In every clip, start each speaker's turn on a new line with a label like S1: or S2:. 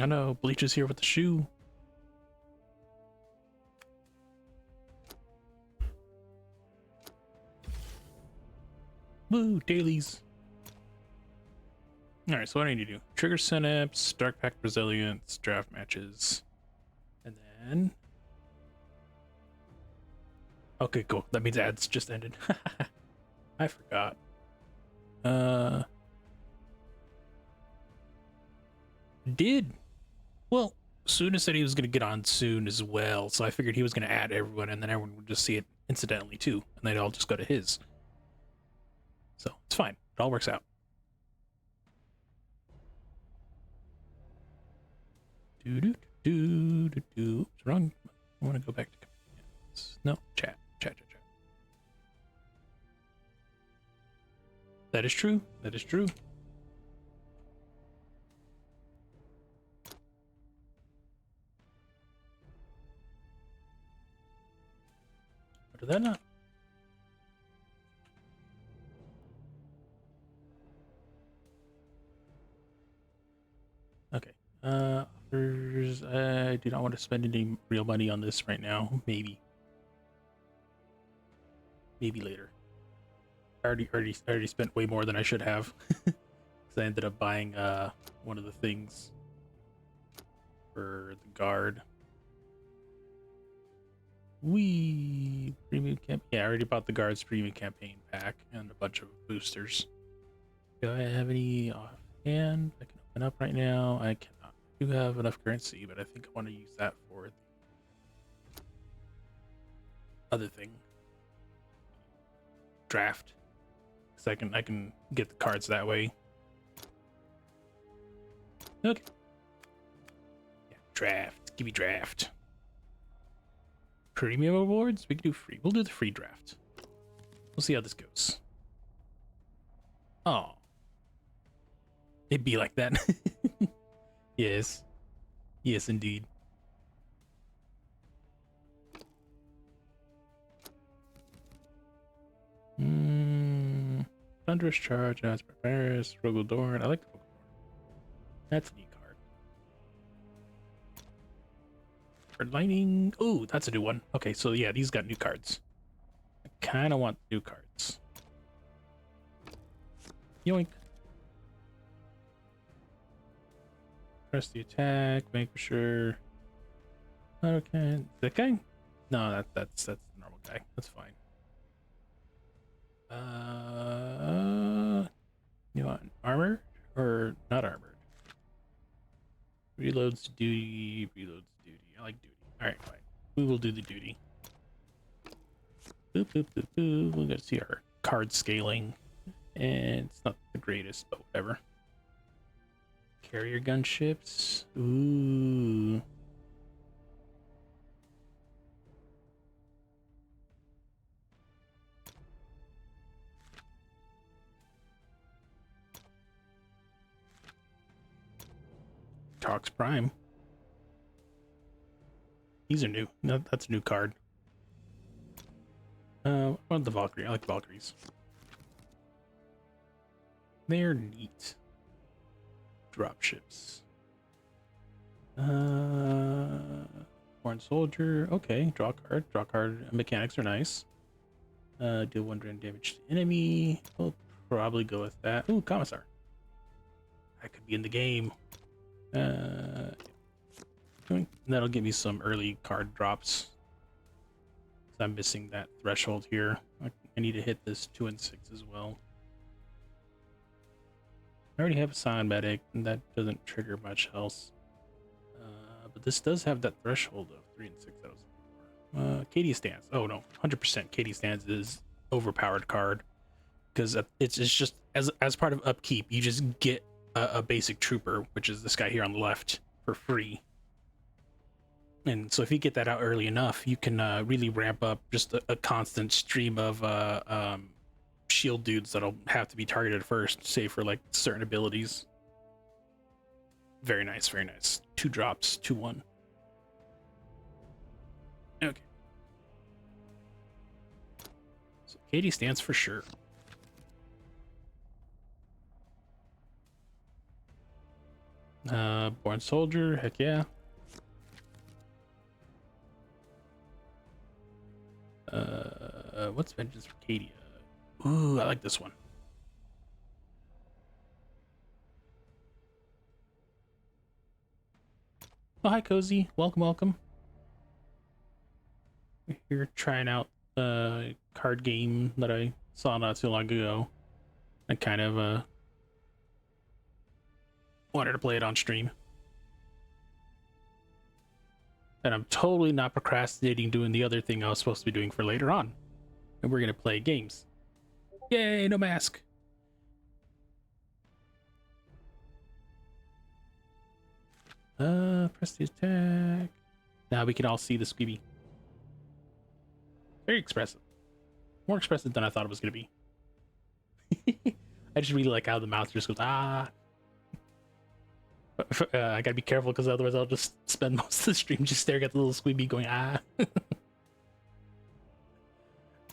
S1: I know, Bleach is here with the shoe. Woo, dailies. Alright, so what I need to do? Trigger Synapse, Dark Pact Resilience, draft matches. And then... Okay, cool. That means ads just ended. I forgot. Did. Well, Suna said he was going to get on soon as well, so I figured he was going to add everyone, and then everyone would just see it incidentally too, and they'd all just go to his. So, it's fine. It all works out. Oops, wrong. I want to go back to commands. No, chat. That is true. That is true. Or did that not? Okay. Offers. I do not want to spend any real money on this right now. Maybe later. I already spent way more than I should have. Because I ended up buying one of the things for the guard. Premium camp. Yeah, I already bought the guard's premium campaign pack and a bunch of boosters. Do I have any offhand I can open up right now? I cannot. I do have enough currency, but I think I want to use that for the other thing. Draft. Because I can get the cards that way. Okay. Yeah, draft. Give me draft. Premium awards? We can do free. We'll do the free draft. We'll see how this goes. Oh. It'd be like that. Yes. Yes, indeed. Thunderous Charge, now it's Barbarous, Rogaldorn. I like the Rogaldorn. That's a neat card. Card Lightning. Oh, that's a new one. Okay, so yeah, these got new cards. I kind of want new cards. Yoink. Press the attack, Vanquisher. Okay, that guy? No, that's the normal guy. That's fine. You want armor or not armored? Reloads duty. I like duty. All right, fine. We will do the duty. Boop boop boop boop. We'll get to see our card scaling, and it's not the greatest, but whatever. Carrier gunships. Ooh. Tox Prime. These are new. No, that's a new card. I want the Valkyrie. I like Valkyries. They're neat. Dropships. Foreign Soldier. Okay, draw card. Draw card mechanics are nice. Deal 1 random damage to enemy. We'll probably go with that. Ooh, Commissar. That could be in the game. That'll give me some early card drops. I'm missing that threshold here. I need to hit this 2 and 6 as well. I already have a Scion Medic, and that doesn't trigger much else. But this does have that threshold of 3 and 6 that I was looking for. Katie Stance. Oh no, 100% Katie Stance is overpowered card. Because it's just, as part of upkeep, you just get a basic trooper, which is this guy here on the left, for free. And so if you get that out early enough, you can really ramp up just a constant stream of shield dudes that'll have to be targeted first, save for like certain abilities. Very nice, very nice. 2 drops, 2/1. Okay. So Katie stands for sure. Born Soldier, heck yeah. What's Vengeance for Cadia? Ooh, I like this one. Oh, hi, Cozy. Welcome, welcome. We're here trying out the card game that I saw not too long ago. I kind of wanted to play it on stream. And I'm totally not procrastinating doing the other thing I was supposed to be doing for later on. And we're gonna play games. Yay, no mask. Press the attack. Now we can all see the Squeeby. Very expressive. More expressive than I thought it was gonna be. I just really like how the mouth just goes, ah. I gotta be careful because otherwise I'll just spend most of the stream just staring at the little Squeeby going, ah.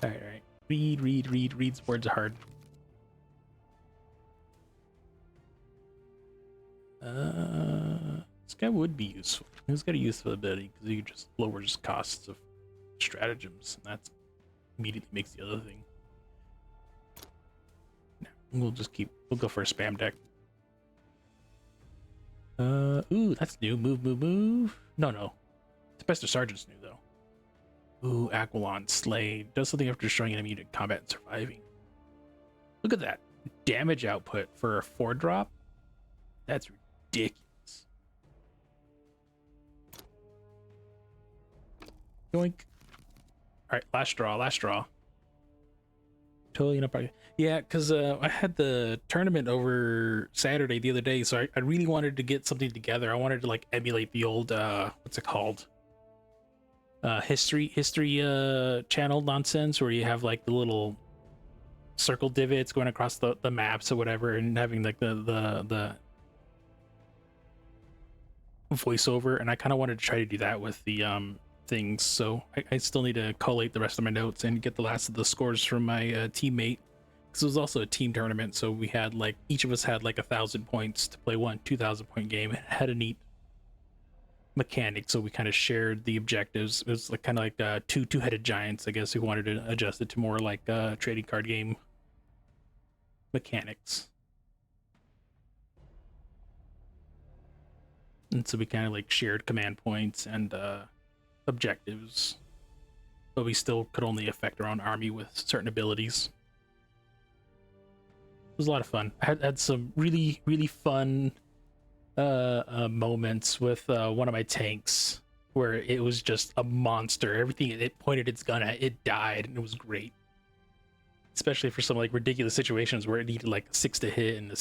S1: Alright. Read's words are hard. This guy would be useful. He's got a useful ability because he just lowers costs of stratagems, and that immediately makes the other thing. No, we'll go for a spam deck. Ooh, that's new. Move. No. Tempestor Sergeant's new though. Ooh, Aquilon Slay. Does something after destroying an enemy in combat and surviving. Look at that. Damage output for a 4-drop. That's ridiculous. Yoink. Alright, last draw. Totally not probably. Yeah, because I had the tournament over Saturday the other day, so I really wanted to get something together. I wanted to like emulate the old what's it called? History channel nonsense where you have like the little circle divots going across the maps or whatever, and having like the voiceover, and I kind of wanted to try to do that with the things, so I still need to collate the rest of my notes and get the last of the scores from my teammate, because it was also a team tournament, so we had like each of us had like 1,000 points to play one 2,000 point game. It had a neat mechanic, so we kind of shared the objectives. It was like kind of like two-headed giants, I guess, who wanted to adjust it to more like trading card game mechanics. And so we kind of like shared command points and objectives, but we still could only affect our own army with certain abilities. It was a lot of fun. I had some really fun moments with one of my tanks where it was just a monster. Everything it pointed its gun at, it died, and it was great. Especially for some like ridiculous situations where it needed like 6 to hit and not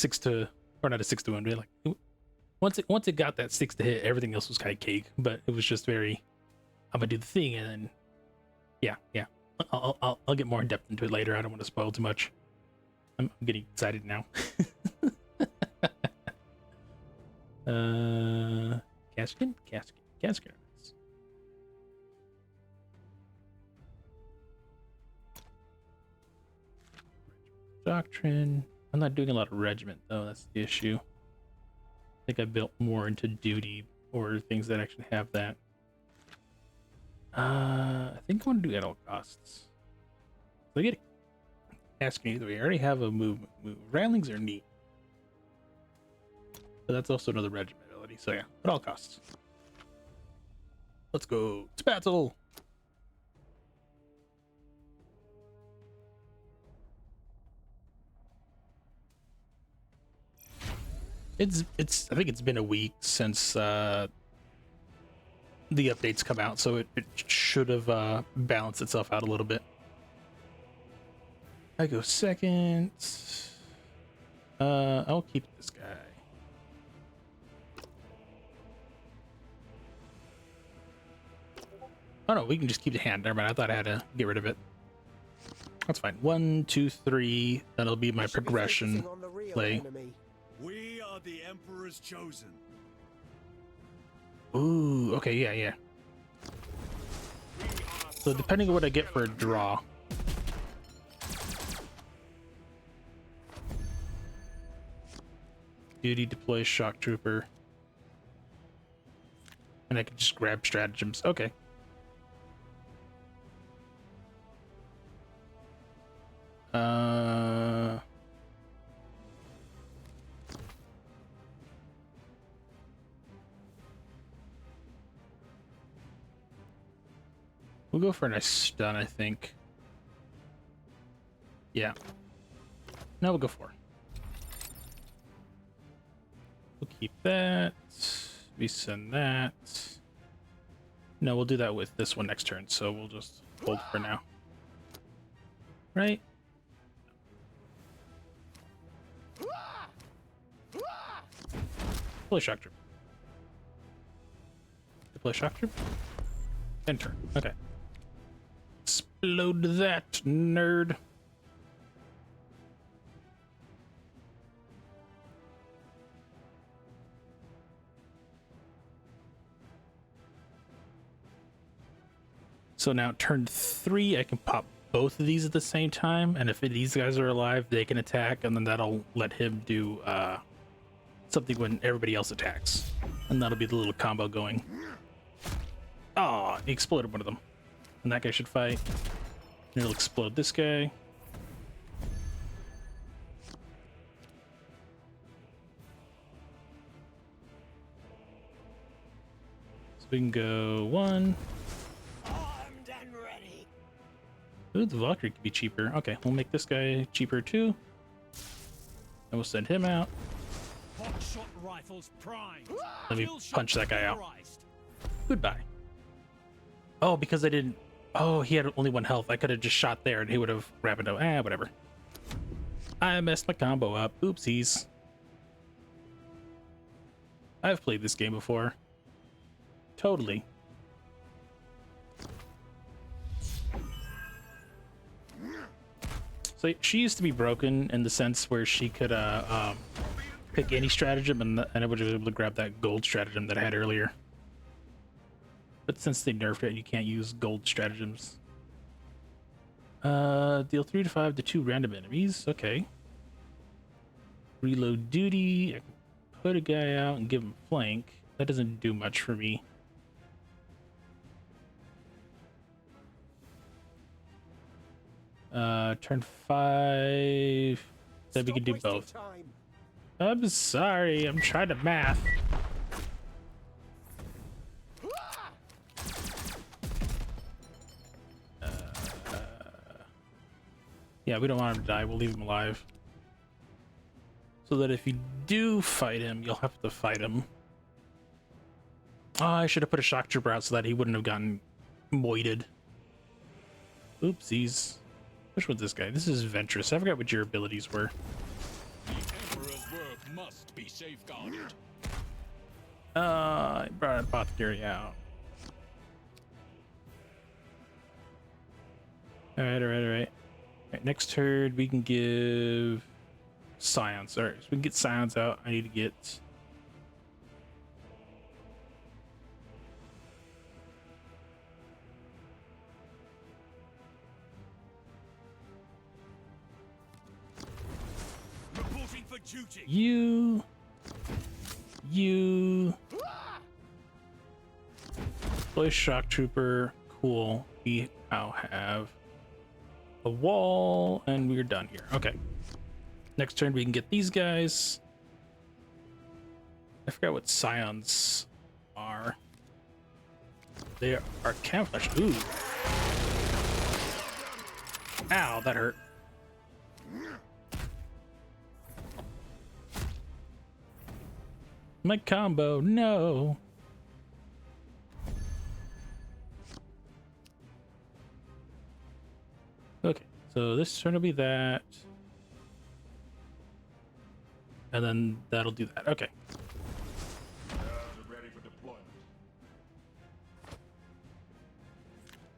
S1: a 6 to 1, but like once it got that 6 to hit, everything else was kind of cake. But it was just very, I'm gonna do the thing, and then yeah. I'll get more in depth into it later. I don't want to spoil too much. I'm getting excited now. Caskin. Doctrine. I'm not doing a lot of regiment though. That's the issue. I think I built more into duty or things that actually have that. I think I want to do at all costs. So I get asking either way. I already have a move. Railings are neat, but that's also another regiment ability. So yeah, at all costs. Let's go to battle. It's I think it's been a week since the updates come out, so it should have balanced itself out a little bit. I go second. I'll keep this guy. Oh no, we can just keep the hand. Never mind, I thought I had to get rid of it. That's fine. 1, 2, 3. That'll be my progression play.
S2: We are the Emperor's chosen.
S1: Ooh, okay, yeah. So depending on what I get for a draw. Duty deploy shock trooper. And I can just grab stratagems. Okay. We'll go for a nice stun, I think. Yeah. No, we'll go for. We'll keep that. We send that. No, we'll do that with this one next turn, so we'll just hold for now. Right? Deploy shock troop. Deploy shock troop. Enter. Okay. Explode that, nerd. So now turn 3, I can pop both of these at the same time, and if these guys are alive, they can attack, and then that'll let him do something when everybody else attacks. And that'll be the little combo going. Oh, he exploded one of them. And that guy should fight. And it'll explode this guy. So we can go 1.
S2: Armed and ready.
S1: Ooh, the Valkyrie could be cheaper. Okay, we'll make this guy cheaper too. And we'll send him out.
S2: Hotshot rifles primed.
S1: Let me
S2: Kill shot
S1: punch that guy out.
S2: polarized.
S1: Goodbye. Oh, because I didn't... Oh, he had only 1 health. I could have just shot there and he would have grabbed it. Whatever. I messed my combo up. Oopsies. I've played this game before. Totally. So she used to be broken in the sense where she could pick any stratagem and I would have been able to grab that gold stratagem that I had earlier. But since they nerfed it, you can't use gold stratagems. Deal 3 to 5 to 2 random enemies. Okay. Reload duty. I can put a guy out and give him flank. That doesn't do much for me. Turn 5. Then we can do both. I'm sorry. I'm trying to math. Yeah, we don't want him to die. We'll leave him alive. So that if you do fight him, you'll have to fight him. Oh, I should have put a shock trooper out so that he wouldn't have gotten moited. Oopsies. Which one's this guy? This is Ventress. I forgot what your abilities were.
S2: The Emperor's work must be safeguarded.
S1: I brought Apothecary out. Alright. Alright, next turn we can give Scions. Alright, so we can get Scions out. I need to get
S2: Reporting for duty.
S1: you. Play Shock Trooper. Cool. We now have a wall, and we're done here. Okay. Next turn, we can get these guys. I forgot what Scions are. They are camouflage. Ooh. Ow, that hurt. My combo, no. Okay, so this turn will be that. And then that'll do that. Okay.
S2: Ready for deployment.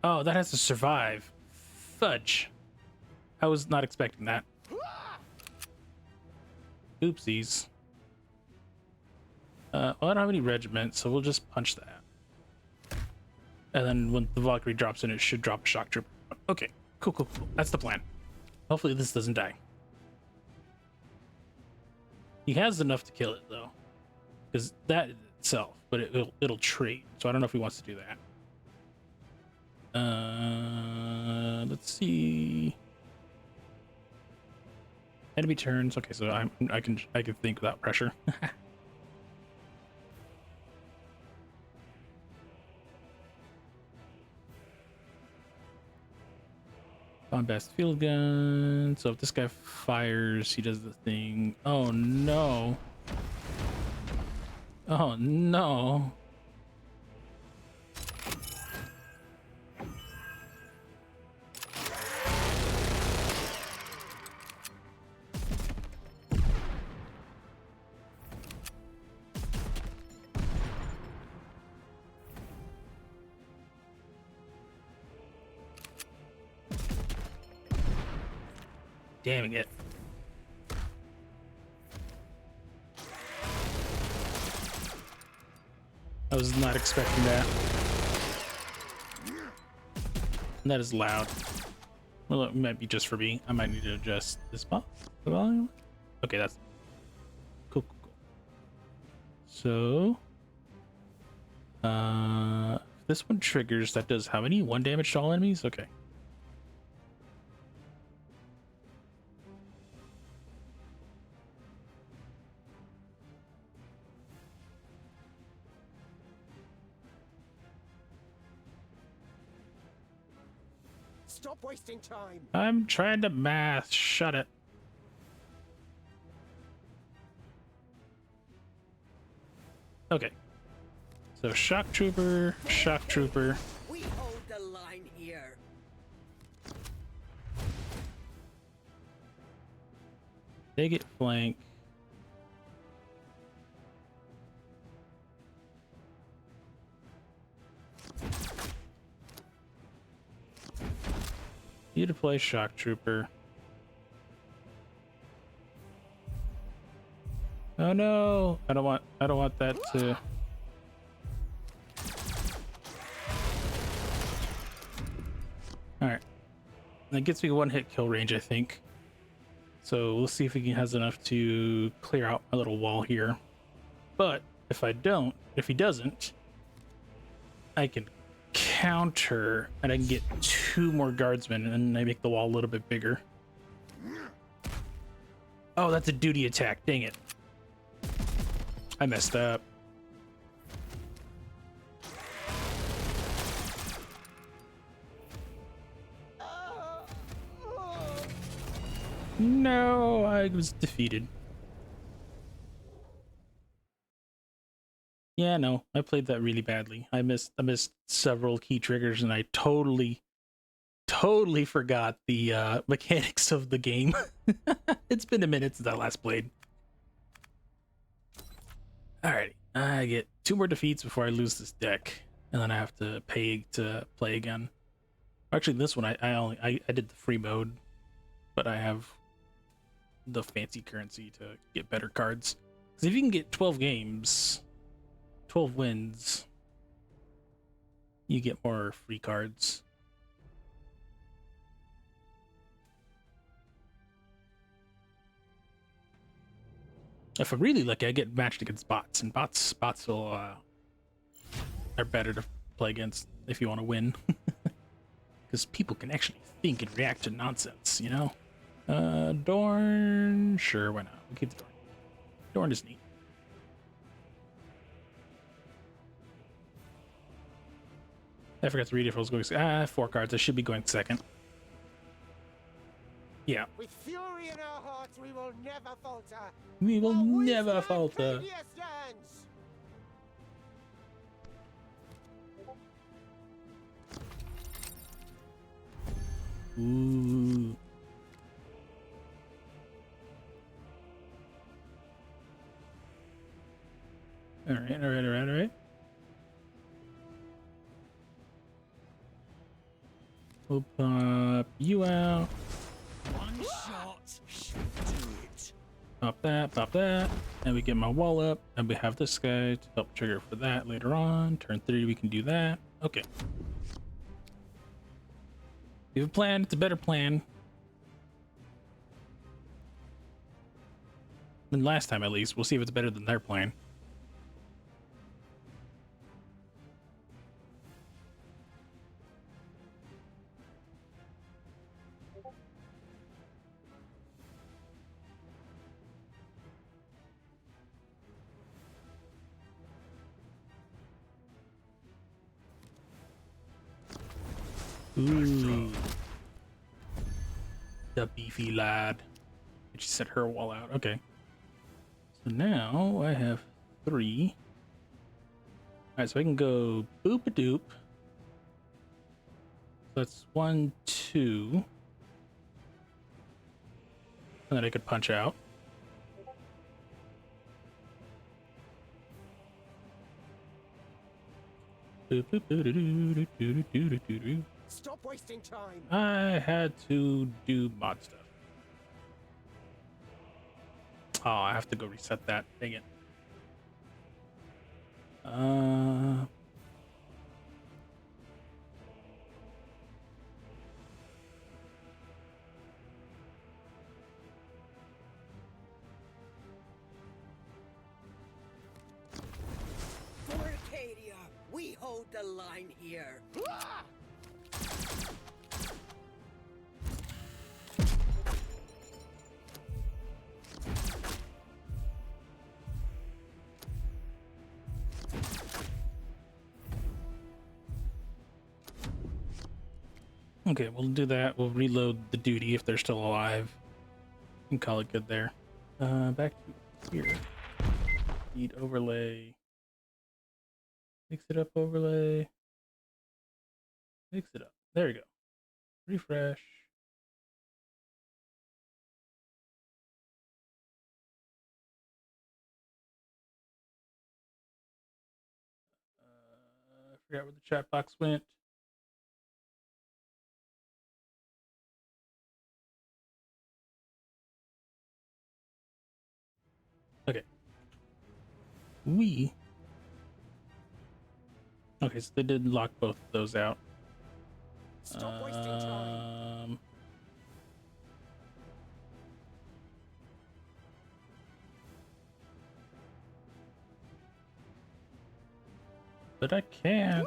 S1: Oh, that has to survive. Fudge. I was not expecting that. Oopsies. Well, I don't have any regiment, so we'll just punch that. And then when the Valkyrie drops in, it should drop a shock trooper. Okay, cool. That's the plan. Hopefully this doesn't die. He has enough to kill it, though. Because that itself, but it'll trade. So I don't know if he wants to do that. Let's see. Enemy turns. Okay, so I can think without pressure. Bombast field gun. So if this guy fires, he does the thing. Oh no. Oh no. Damn it. I was not expecting that. And that is loud. Well, it might be just for me. I might need to adjust this volume. Okay, that's cool, cool, cool. So, this one triggers. That does how many? 1 damage to all enemies? Okay.
S3: Stop wasting time.
S1: I'm trying to math. Shut it. Okay. So shock trooper, shock trooper.
S3: We hold the line here.
S1: They get flank. You to play shock trooper. Oh no! I don't want that to. All right, that gets me 1-hit kill range, I think. So we'll see if he has enough to clear out my little wall here. But if he doesn't, I can counter and I can get 2 more guardsmen and I make the wall a little bit bigger. Oh, that's a duty attack. Dang it. I messed up. No, I was defeated. Yeah, no, I played that really badly. I missed several key triggers and I totally forgot the mechanics of the game. It's been a minute since I last played. Alrighty, I get 2 more defeats before I lose this deck, and then I have to pay to play again. Actually, this one I did the free mode, but I have the fancy currency to get better cards. Because if you can get 12 games, 12 wins, you get more free cards. If I'm really lucky, I get matched against bots, and bots will are better to play against if you want to win, because people can actually think and react to nonsense, you know. Dorn, sure, why not? We'll keep the Dorn. Dorn is neat. I forgot to read if I was going 4 cards. I should be going second. Yeah.
S3: With fury in our hearts, we will never falter.
S1: We will
S3: While we
S1: never
S3: stand,
S1: falter.
S3: Cadia stands.
S1: Ooh. All right. We'll pop you out.
S2: One shot should do it.
S1: Pop that. And we get my wall up. And we have this guy to help trigger for that later on. Turn 3, we can do that. Okay. We have a plan. It's a better plan than last time, at least. We'll see if it's better than their plan. Ooh. The beefy lad. She set her wall out. Okay. So now I have 3. Alright, so I can go boop a doop. So that's 1, 2. And then I could punch out. Boop, boop, doo, doo, doo, doo, doo, doo, doo, doo, doo.
S3: Stop wasting time.
S1: I had to do mod stuff. Oh, I have to go reset that. Dang it.
S3: For Arcadia, we hold the line here.
S1: Okay, we'll do that. We'll reload the duty if they're still alive and call it good there. Back to here. Need overlay. Mix it up, overlay. Mix it up. There you go. Refresh. I forgot where the chat box went. Okay. Okay, so they did lock both of those out.
S3: Stop wasting time.
S1: But I can't.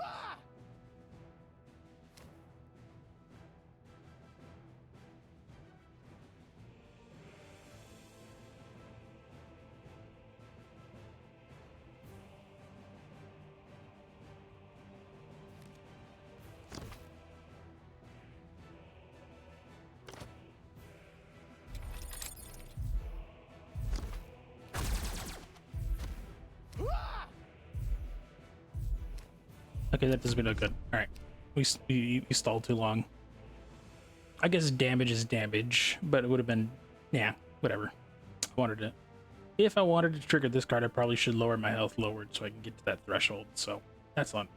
S1: Okay, that doesn't look good. All right, we stalled too long. I guess damage is damage, but it would have been, yeah, whatever. If I wanted to trigger this card, I probably should lower my health lowered so I can get to that threshold. So that's on.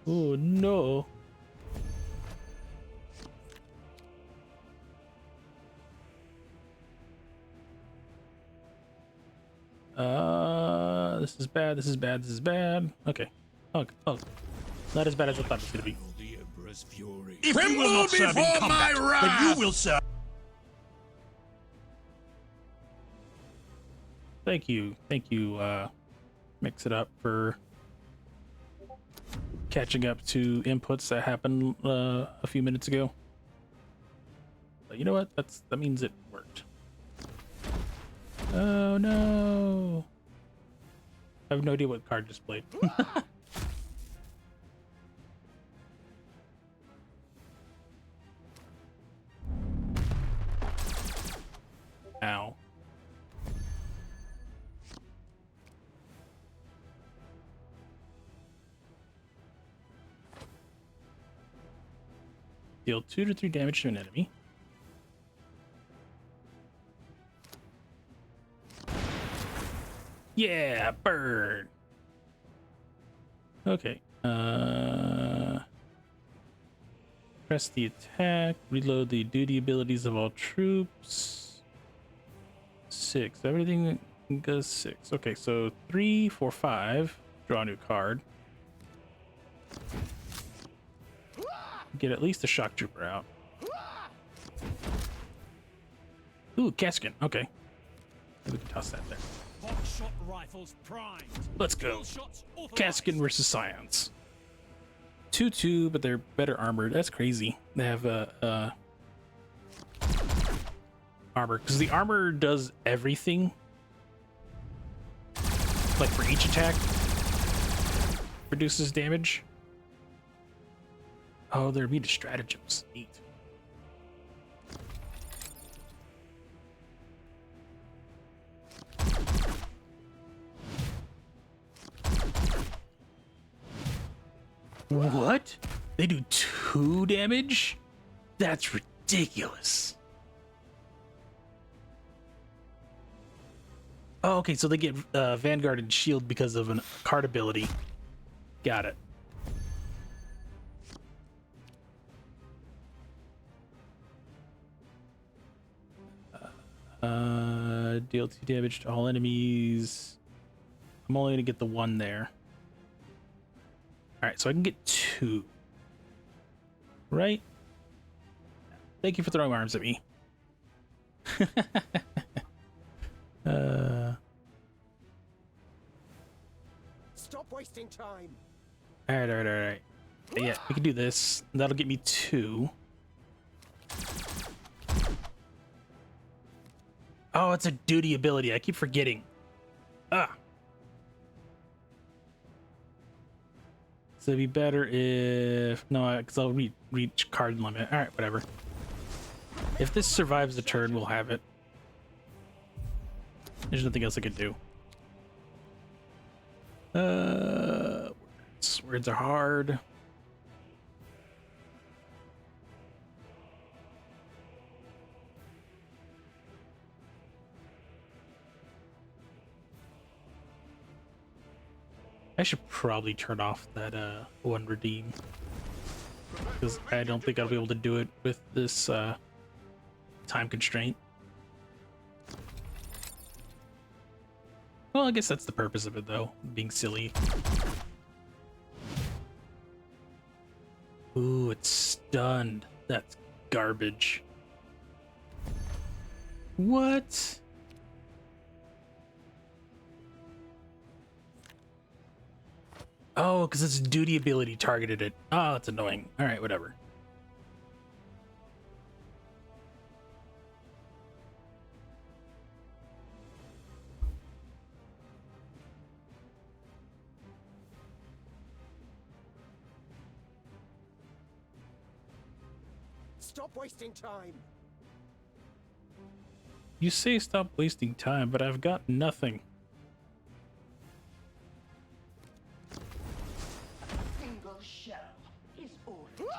S1: Oh no. This is bad, this is bad, this is bad. Okay. Oh, not as bad as I thought it was gonna be.
S2: The Emperor's fury.
S4: If you will not serve in combat, then you will serve.
S1: Thank you, Mix It Up, for catching up to inputs that happened a few minutes ago. But you know what? That means it worked. Oh no! I have no idea what card displayed. Ow. Deal 2 to 3 damage to an enemy. Yeah, burn. Okay. Press the attack. Reload the duty abilities of all troops. 6. Everything goes 6. Okay, so 3, 4, 5. Draw a new card. Get at least a shock trooper out. Ooh, Kaskin. Okay. We can toss that there.
S2: Hot-shot rifles primed.
S1: Let's go.
S2: Shots authorized.
S1: Kaskin versus Scions. 2-2, but they're better armored. That's crazy. They have armor, because the armor does everything. Like for each attack. reduces damage. Oh, they're immune to stratagems. Neat. What? They do 2 damage? That's ridiculous. Oh, okay, so they get Vanguard and Shield because of a card ability. Got it. Deal 2 damage to all enemies. I'm only gonna get the 1 there. Alright, so I can get 2. Right? Thank you for throwing arms at me.
S3: Stop wasting time.
S1: Alright. Yeah, we can do this. That'll get me 2. Oh, it's a duty ability. I keep forgetting. Ah. So it'd be better if... No, because I'll reach card limit. Alright, whatever. If this survives the turn, we'll have it. There's nothing else I could do. Words are hard. I should probably turn off that one redeem, because I don't think I'll be able to do it with this time constraint. Well, I guess that's the purpose of it, though, being silly. Ooh, it's stunned. That's garbage. What? Oh, because its duty ability targeted it. Oh, that's annoying. All right, whatever.
S3: Stop wasting time.
S1: You say stop wasting time, but I've got nothing.
S5: Single shell is all it takes.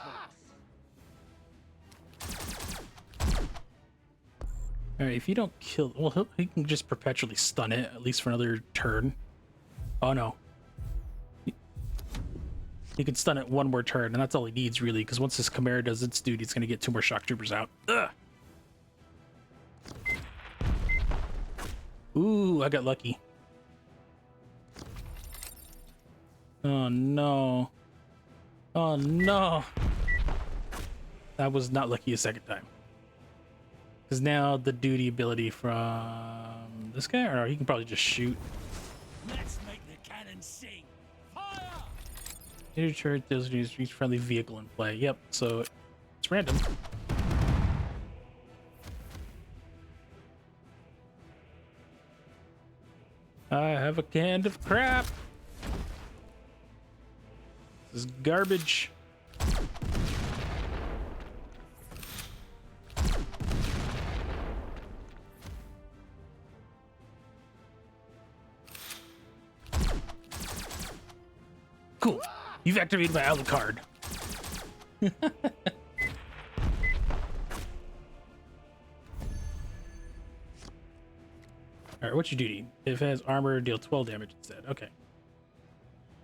S1: Alright, if you don't kill... Well, he can just perpetually stun it, at least for another turn. Oh, no. He can stun it 1 more turn, and that's all he needs, really, because once his Chimera does its duty, it's going to get 2 more Shock Troopers out. Ugh! Ooh, I got lucky. Oh, no. Oh, no. That was not lucky a second time. Because now the duty ability from this guy, or he can probably just shoot.
S2: Let's make the cannon sing. Fire!
S1: Your turret does use each friendly vehicle in play. Yep, so it's random. I have a can of crap. This is garbage. Cool. You've activated my outlet card. Alright, what's your duty? If it has armor, deal 12 damage instead. Okay.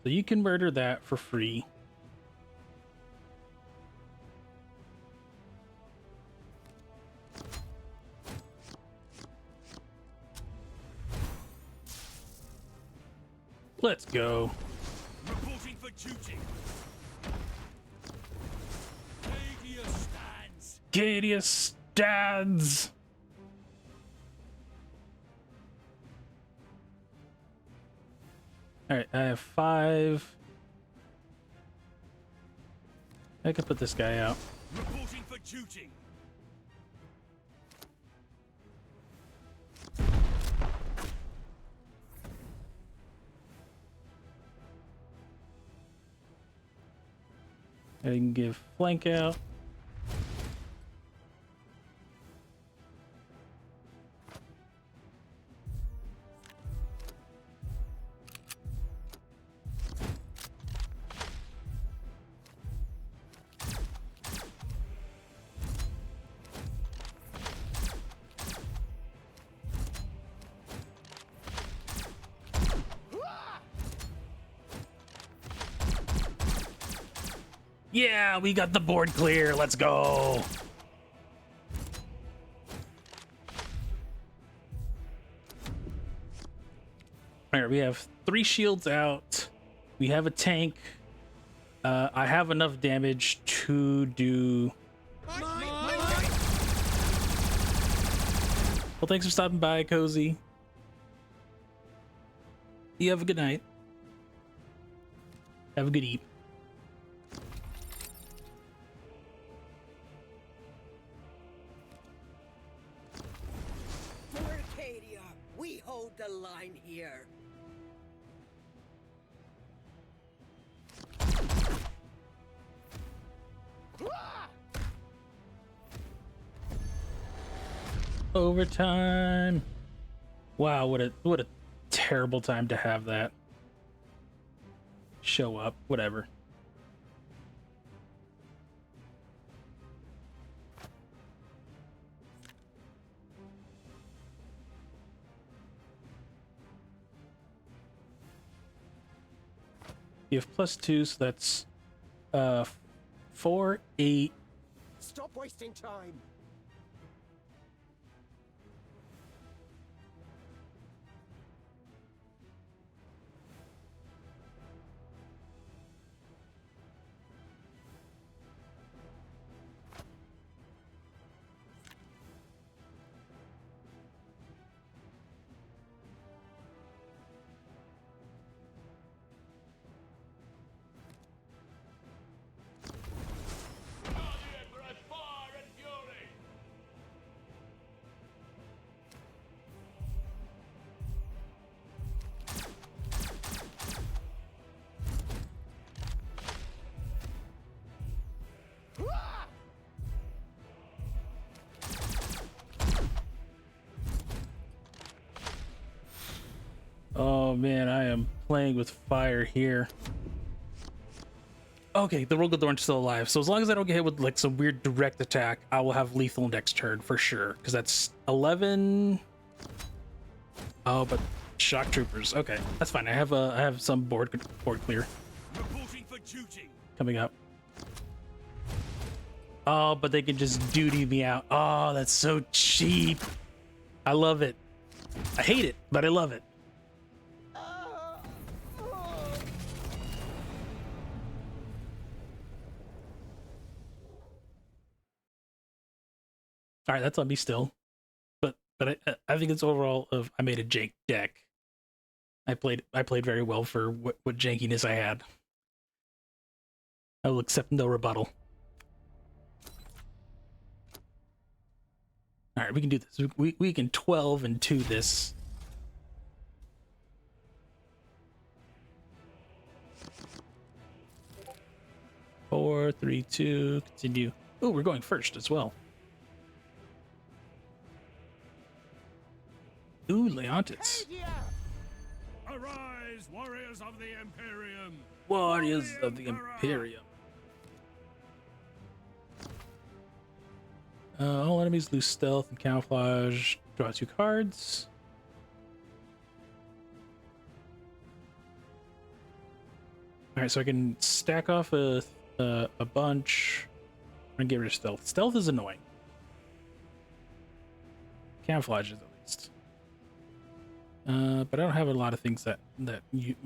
S1: So you can murder that for free. Let's go.
S2: Reporting for duty. Cadia stands.
S1: Cadia stands. Alright, I have 5. I can put this guy out.
S2: Reporting for duty.
S1: I can give flank out. Yeah, we got the board clear. Let's go. All right, we have 3 shields out. We have a tank. I have enough damage to do. Well, thanks for stopping by, Cozy. You have a good night. Have a good eat.
S3: For Arcadia, we hold the line here.
S1: Overtime. Wow, what a terrible time to have that show up. Whatever. You have +2, so that's 4, 8.
S3: Stop wasting time.
S1: Oh man, I am playing with fire here. Okay, the Rogodorn's still alive, so as long as I don't get hit with like some weird direct attack, I will have lethal next turn for sure. Because that's 11. Oh, but shock troopers. Okay, that's fine. I have some board clear
S4: Reporting for duty.
S1: coming up. Oh, but they can just duty me out. Oh, that's so cheap. I love it. I hate it, but I love it. All right, that's on me still, but I think it's overall of I made a jank deck. I played very well for what jankiness I had. I will accept no rebuttal. All right, we can do this. We can 12 and 2 this. Four, 3, 2. Continue. Oh, we're going first as well. Ooh, Leontis.
S4: Arise, warriors of the Imperium.
S1: Warriors of the Imperium. All enemies lose stealth and camouflage. Draw 2 cards. All right, so I can stack off a bunch. I'm gonna get rid of stealth. Stealth is annoying. Camouflage is at least. But I don't have a lot of things that you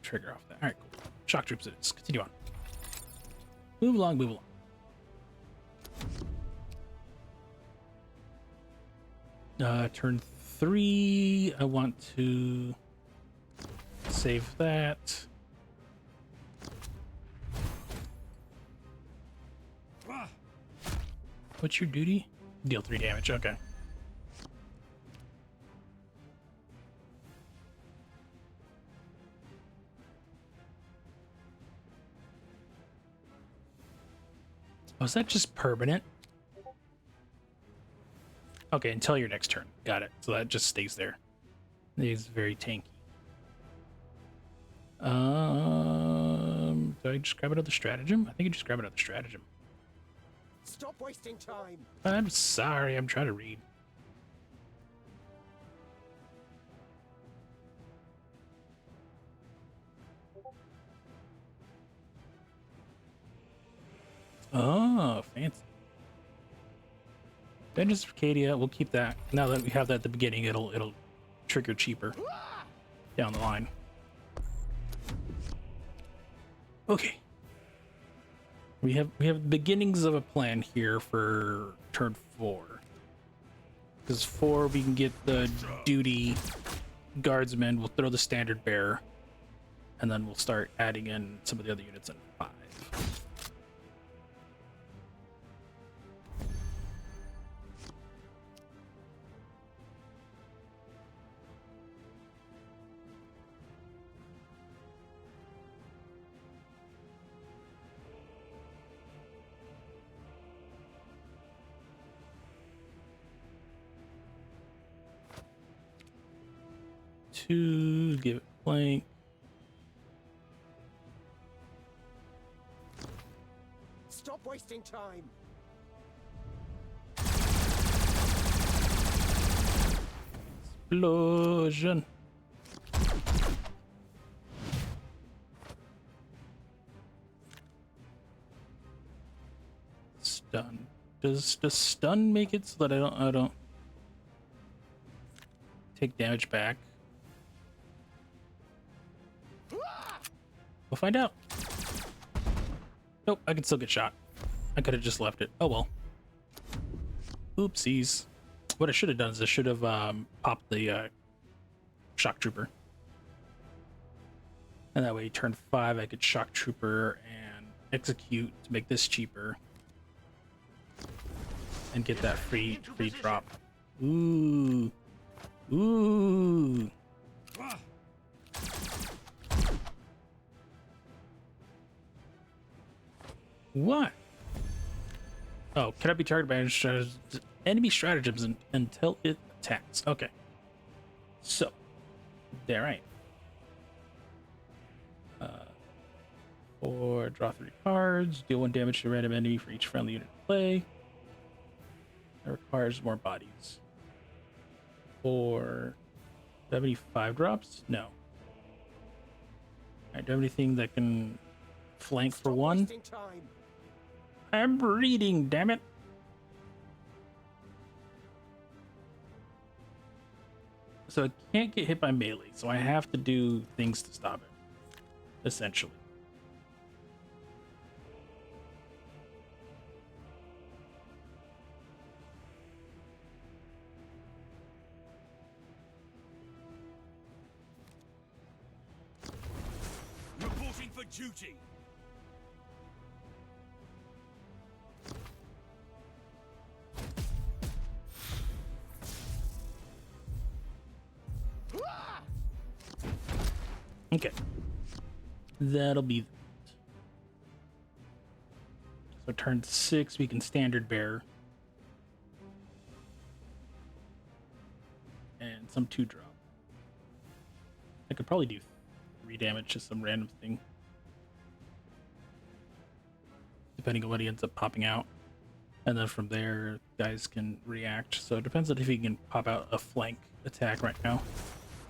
S1: trigger off that. All right, cool. Shock troops it is. Continue on. Move along, move along. Turn 3. I want to save that. What's your duty? Deal 3 damage. Okay. Oh, is that just permanent? Okay, until your next turn. Got it. So that just stays there. He's very tanky. Do I just grab another stratagem? I think I just grab another stratagem.
S3: Stop wasting time.
S1: I'm sorry, I'm trying to read. Oh, fancy. Vengeance of Arcadia, we'll keep that. Now that we have that at the beginning, it'll trigger cheaper down the line. Okay. We have beginnings of a plan here for turn 4. Because 4 we can get the duty guardsmen, we'll throw the standard bearer, and then we'll start adding in some of the other units in 5. Two, give it flank.
S3: Stop wasting time.
S1: Explosion. Stun. Does stun make it so that I don't take damage back? We'll find out. Nope, I can still get shot. I could have just left it. Oh well. Oopsies. What I should have done is I should have popped the shock trooper. And that way, turn 5, I could shock trooper and execute to make this cheaper. And get that free drop. Ooh. Ooh. What? Oh, cannot be targeted by enemy stratagems until it attacks. Okay. So, there I am. Or draw 3 cards, deal 1 damage to a random enemy for each friendly unit in play. That requires more bodies. Or 75 drops? No. Alright, do I have anything that can flank for 1?
S3: Wasting time.
S1: I'm reading, damn it. So it can't get hit by melee, so I have to do things to stop it, essentially.
S4: Reporting for duty.
S1: Okay. That'll be that. So turn 6, we can standard bear. And some 2-drop. I could probably do 3 damage to some random thing. Depending on what he ends up popping out. And then from there, guys can react. So it depends on if he can pop out a flank attack right now.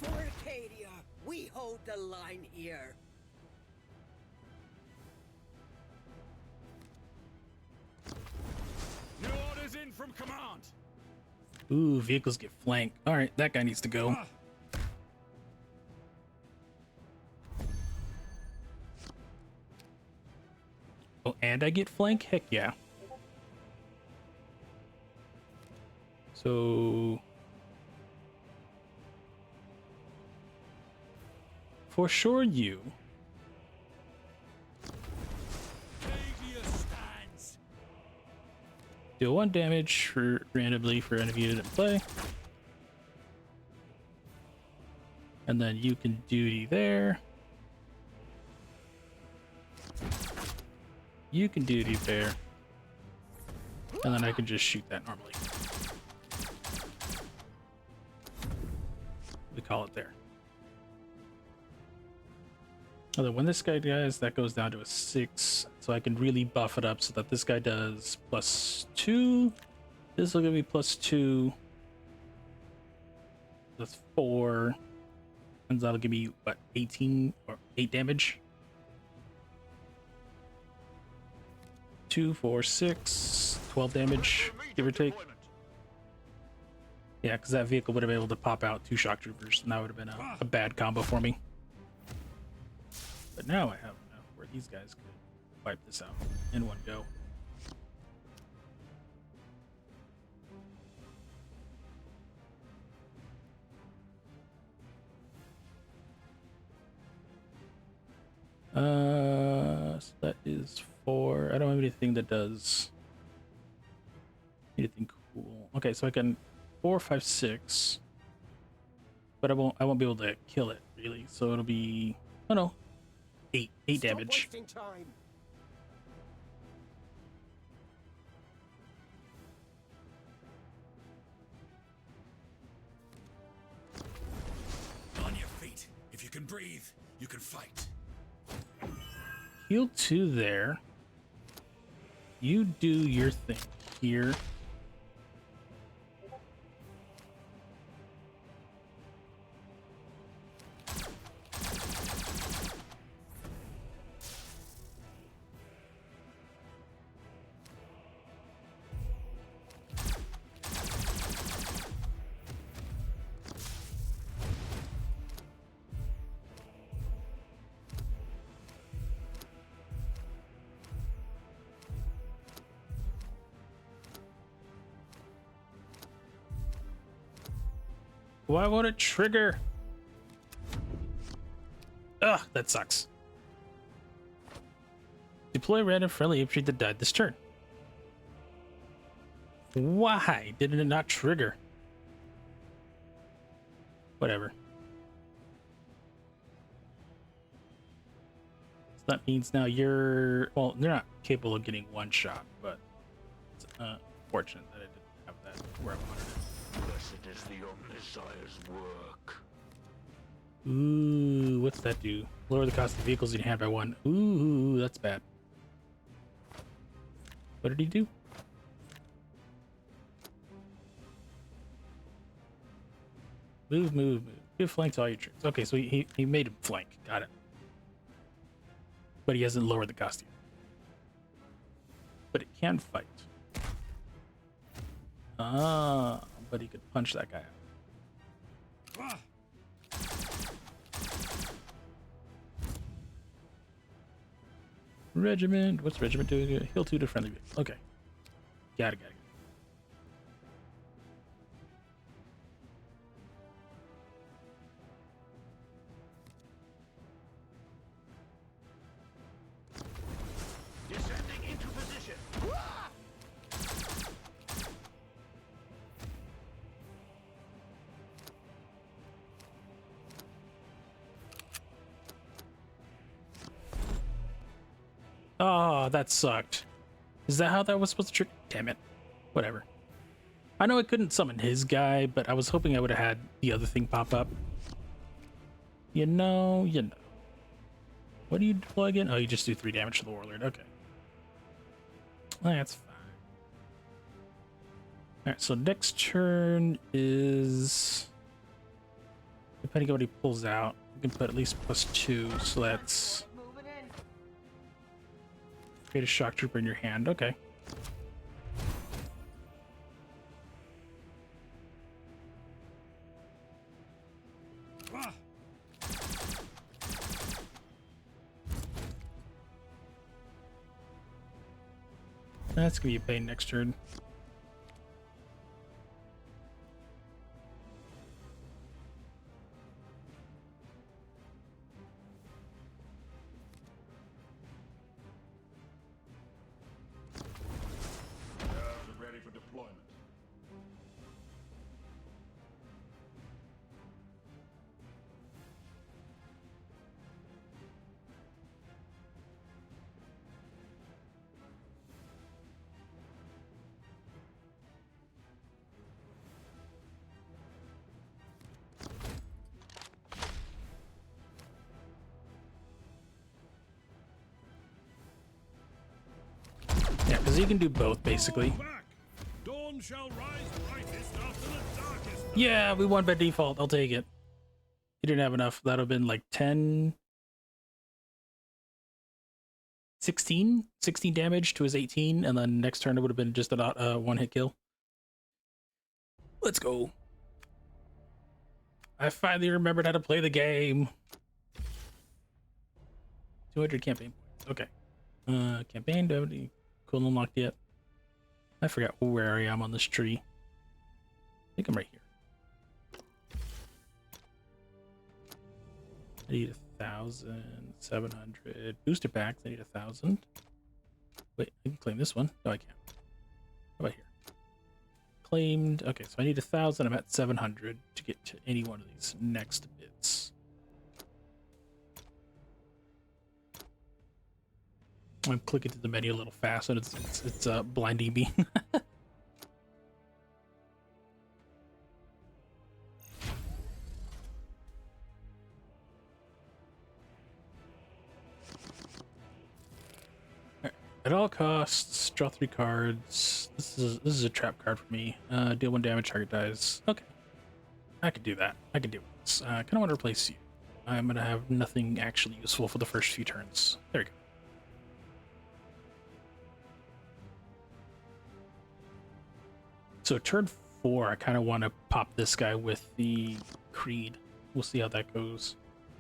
S3: For Arcadia, we hold the line here.
S4: New orders in from command.
S1: Ooh, vehicles get flanked. Alright, that guy needs to go. Oh, and I get flank? Heck yeah. So... for sure you.
S4: Arcadia stands.
S1: Deal 1 damage for randomly for enemy unit in play. And then you can duty there. You can duty there. And then I can just shoot that normally. We call it there. Although when this guy dies, that goes down to a 6. So I can really buff it up so that this guy does +2. This will give me +2. That's 4. And that'll give me, what, 18 or 8 damage? 2, 4, 6, 12 damage, give or take. Yeah, because that vehicle would have been able to pop out 2 shock troopers, and that would have been a bad combo for me. But now I have enough where these guys could wipe this out in one go. So that is 4. I don't have anything that does anything cool. Okay, so I can 4, 5, 6, but I won't be able to kill it really. So it'll be, oh no, 8 damage.
S3: Wasting time.
S4: On your feet. If you can breathe, you can fight.
S1: Heal 2 there. You do your thing here. Why won't it trigger? Ugh, that sucks. Deploy random friendly infantry that died this turn. Why didn't it not trigger? Whatever. So that means now you're... Well, they're not capable of getting one shot, but it's fortunate that I didn't have that where I wanted it.
S2: Blessed is the Omnissiah's work.
S1: Ooh, what's that do? Lower the cost of vehicles in hand by 1. Ooh, that's bad. What did he do? Move, move, move. Give flank to all your troops. Okay, so he made him flank. Got it. But he hasn't lowered the cost yet. But it can fight. Ah, but he could punch that guy out. Regiment. What's regiment doing? Heal 2 to friendly. Okay. Got it.
S2: Descending into position.
S1: Oh, that sucked. Is that how that was supposed to trick? Damn it. Whatever. I know I couldn't summon his guy, but I was hoping I would have had the other thing pop up. You know. What do you deploy again? Oh, you just do 3 damage to the warlord. Okay. That's fine. Alright, so next turn is... Depending on what he pulls out, we can put at least +2, so that's...
S5: Moving in.
S1: Create a shock trooper in your hand. Okay. That's gonna be a pain next turn.
S2: Ready for deployment.
S1: So you can do both, basically.
S2: Back. Dawn shall rise brightest after the darkest.
S1: Yeah, we won by default. I'll take it. He didn't have enough. That would have been like 10... 16 damage to his 18, and then next turn it would have been just a one-hit kill. Let's go. I finally remembered how to play the game. 200 campaign points. Okay. Campaign, do I have any cool unlocked yet? I forgot where I am on this tree. I think I'm right here. I need 1,700 booster packs. I need 1,000. Wait, I can claim this one. No, I can't. How about here? Claimed. Okay, so I need 1,000. I'm at 700 to get to any one of these next bits. I'm clicking to the menu a little fast, and it's blinding me. At all costs, draw 3 cards. This is a trap card for me. Deal 1 damage, target dies. Okay, I could do that. I could do this. I kind of want to replace you. I'm gonna have nothing actually useful for the first few turns. There we go. So turn 4, I kind of want to pop this guy with the Creed. We'll see how that goes.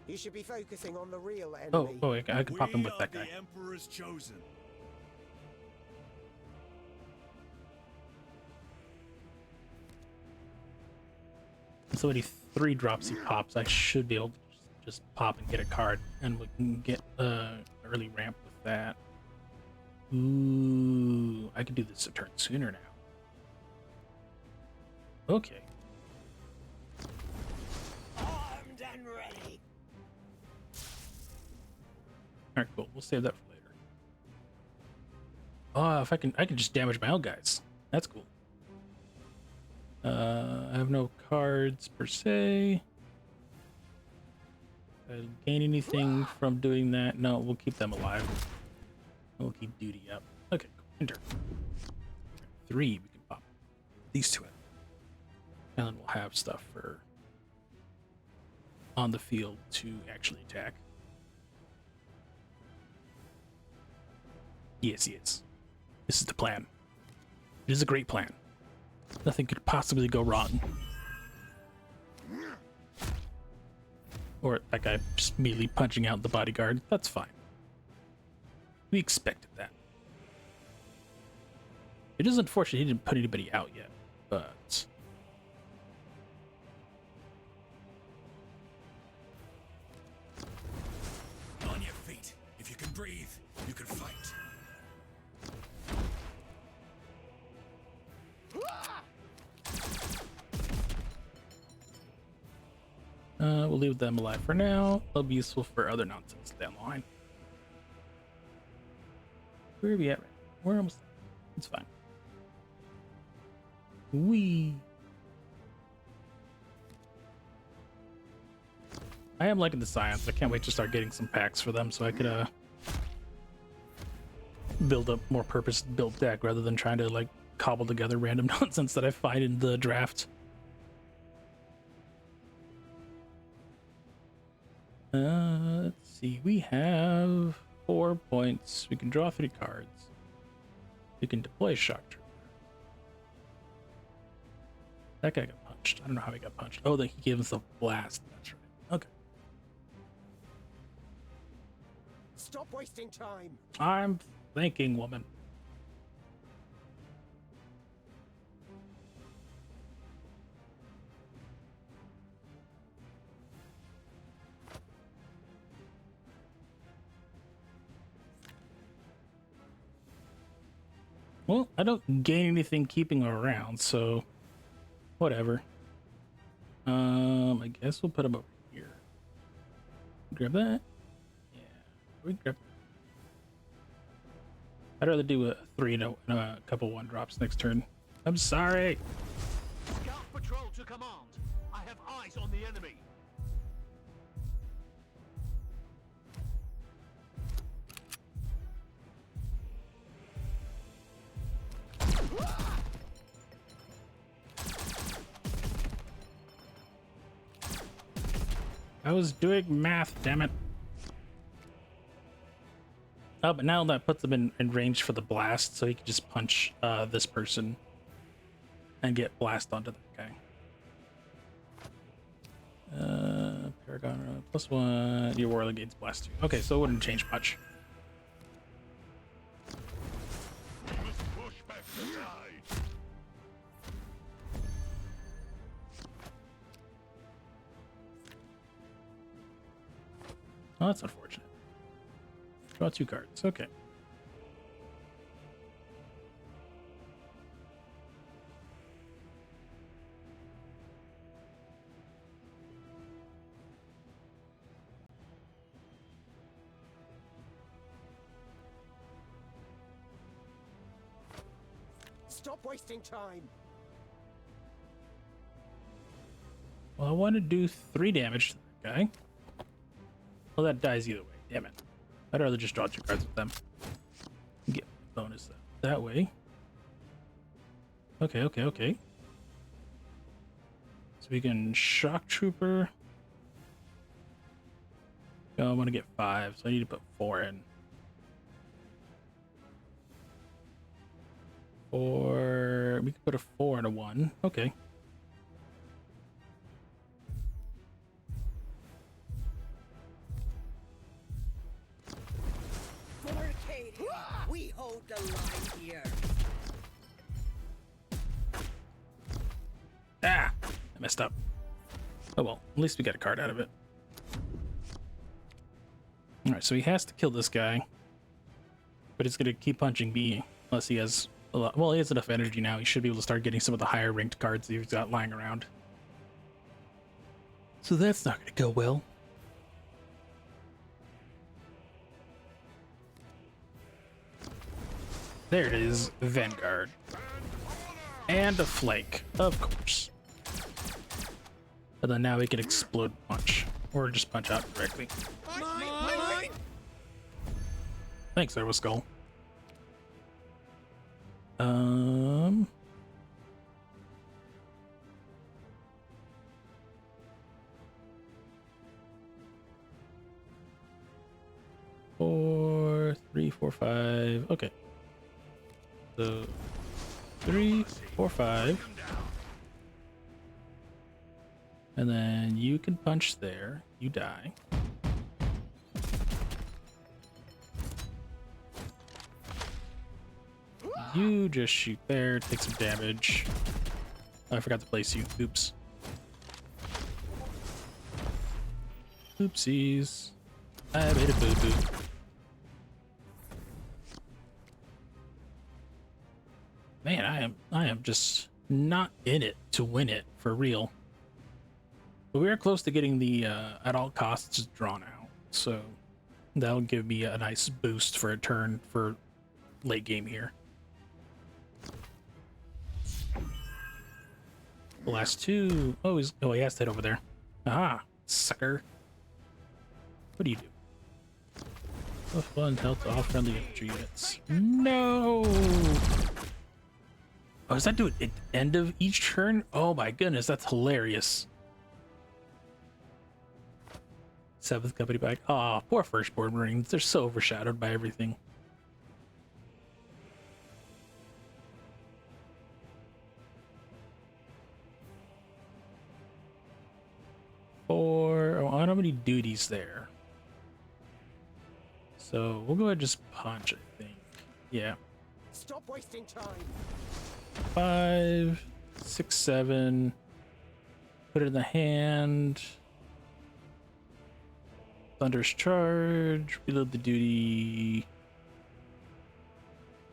S6: You should be focusing on the real enemy.
S1: Oh, I can pop him with that
S4: We are
S1: guy.
S4: the Emperor's chosen.
S1: So any 3 drops he pops, I should be able to just pop and get a card, and we can get early ramp with that. Ooh, I can do this a turn sooner now. Okay.
S3: Armed and ready.
S1: All right, cool. We'll save that for later. Oh, if I can just damage my own guys. That's cool. I have no cards per se. Gain anything from doing that? No, we'll keep them alive. We'll keep duty up. Okay, cool. Enter. 3, we can pop these 2 in. And then we'll have stuff for on the field to actually attack. Yes, yes. This is the plan. It is a great plan. Nothing could possibly go wrong. Or that guy just immediately punching out the bodyguard. That's fine. We expected that. It is unfortunate he didn't put anybody out yet, but...
S4: On your feet. If you can breathe, you can fight.
S1: We'll leave them alive for now. They'll be useful for other nonsense down the line. Where are we at right now? We're almost there. It's fine. I am liking the science. I can't wait to start getting some packs for them so I could build up more purpose-built deck rather than trying to like cobble together random nonsense that I find in the draft. Let's see. We have 4 points. We can draw 3 cards. We can deploy a shock trooper. That guy got punched. I don't know how he got punched. Oh, that he gave himself blast. That's right. Okay.
S6: Stop wasting time.
S1: I'm thinking, woman. Well, I don't gain anything keeping her around, so whatever. I guess we'll put him over here. Grab that. Yeah, we grab. I'd rather do a 3 and a couple 1-drops next turn. I'm sorry.
S7: Scout patrol to command. I have eyes on the enemy.
S1: I was doing math, damn it. Oh, but now that puts them in range for the blast, so he can just punch this person and get blast onto that guy. Paragon +1. Your warlock gains blast 2. Okay, so it wouldn't change much.
S2: We must push back the tide.
S1: Oh, that's unfortunate. Draw 2 cards. Okay.
S6: Stop wasting time.
S1: Well, I want to do 3 damage to that guy. Well, that dies either way. Damn it. I'd rather just draw 2 cards with them. Get bonus that way. Okay, okay, okay. So we can Shock Trooper. Oh, I want to get 5, so I need to put 4 in. 4. We can put a 4 and a 1. Okay.
S3: For Arcadia, we hold the line here.
S1: Ah! I messed up. Oh well, at least we got a card out of it. Alright, so he has to kill this guy. But he's gonna keep punching B unless he has a lot. Well, he has enough energy now. He should be able to start getting some of the higher ranked cards that he's got lying around. So that's not gonna go well. There it is, Vanguard. And a flank, of course. And then now we can explode punch. Or just punch out directly. Thanks, there was Skull. Four, 3, 4, 5. Okay. So 3, 4, 5. And then you can punch there. You die. You just shoot there, take some damage. Oh, I forgot to place you. Oops. Oopsies. I made a boo-boo. Man, I am just not in it to win it for real. But we are close to getting the at all costs drawn out, so that'll give me a nice boost for a turn for late game here. The last 2. Oh, he has to hit over there. Ah, sucker. What do you do? +1 health to all friendly infantry units. No. Oh, does that do it at the end of each turn? Oh my goodness, that's hilarious. 7th company back. Aw, poor Firstborn Marines. They're so overshadowed by everything. Oh, I don't have any duties there. So we'll go ahead and just punch, I think. Yeah.
S6: Stop wasting time.
S1: 5, 6, 7. Put it in the hand. Thunder's Charge. Reload the duty.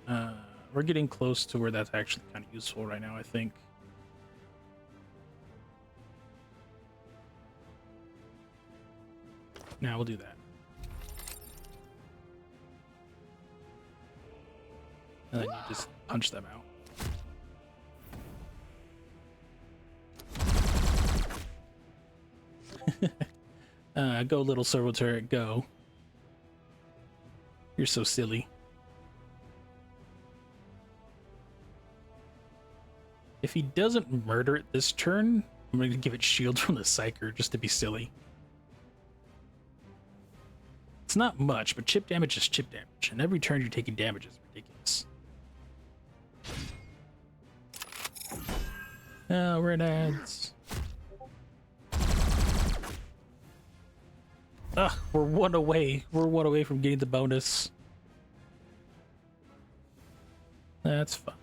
S1: We're getting close to where that's actually kind of useful right now, I think. Now we'll do that. And then you just punch them out. Go little servo turret, go. You're so silly. If he doesn't murder it this turn, I'm going to give it shield from the Psyker just to be silly. It's not much, but chip damage is chip damage, and every turn you're taking damage is ridiculous. Oh, we're in ads. Ugh, we're one away. We're one away from getting the bonus. That's fine.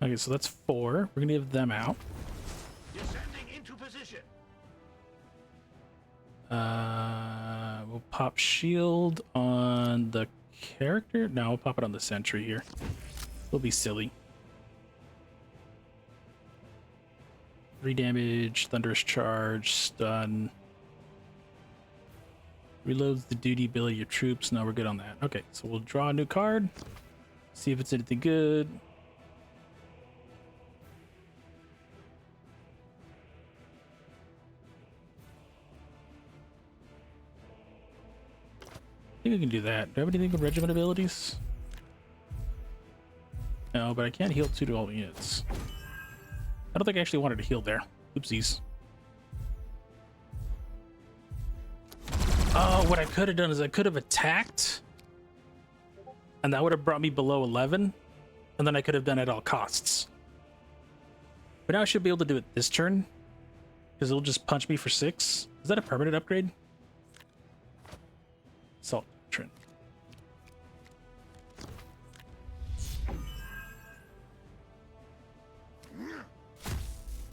S1: Okay, so that's 4. We're gonna give them out.
S7: Descending into position.
S1: We'll pop shield on the character. No, we'll pop it on the sentry here. We'll be silly. 3 damage, thunderous charge, stun. Reloads the duty ability of troops. No, we're good on that. Okay, so we'll draw a new card. See if it's anything good. I think we can do that. Do I have anything with regiment abilities? No, but I can't heal 2 to all units. I don't think I actually wanted to heal there. Oopsies. Oh, what I could have done is I could have attacked, and that would have brought me below 11, and then I could have done it at all costs. But now I should be able to do it this turn, because it'll just punch me for 6. Is that a permanent upgrade? Salt Doctrine.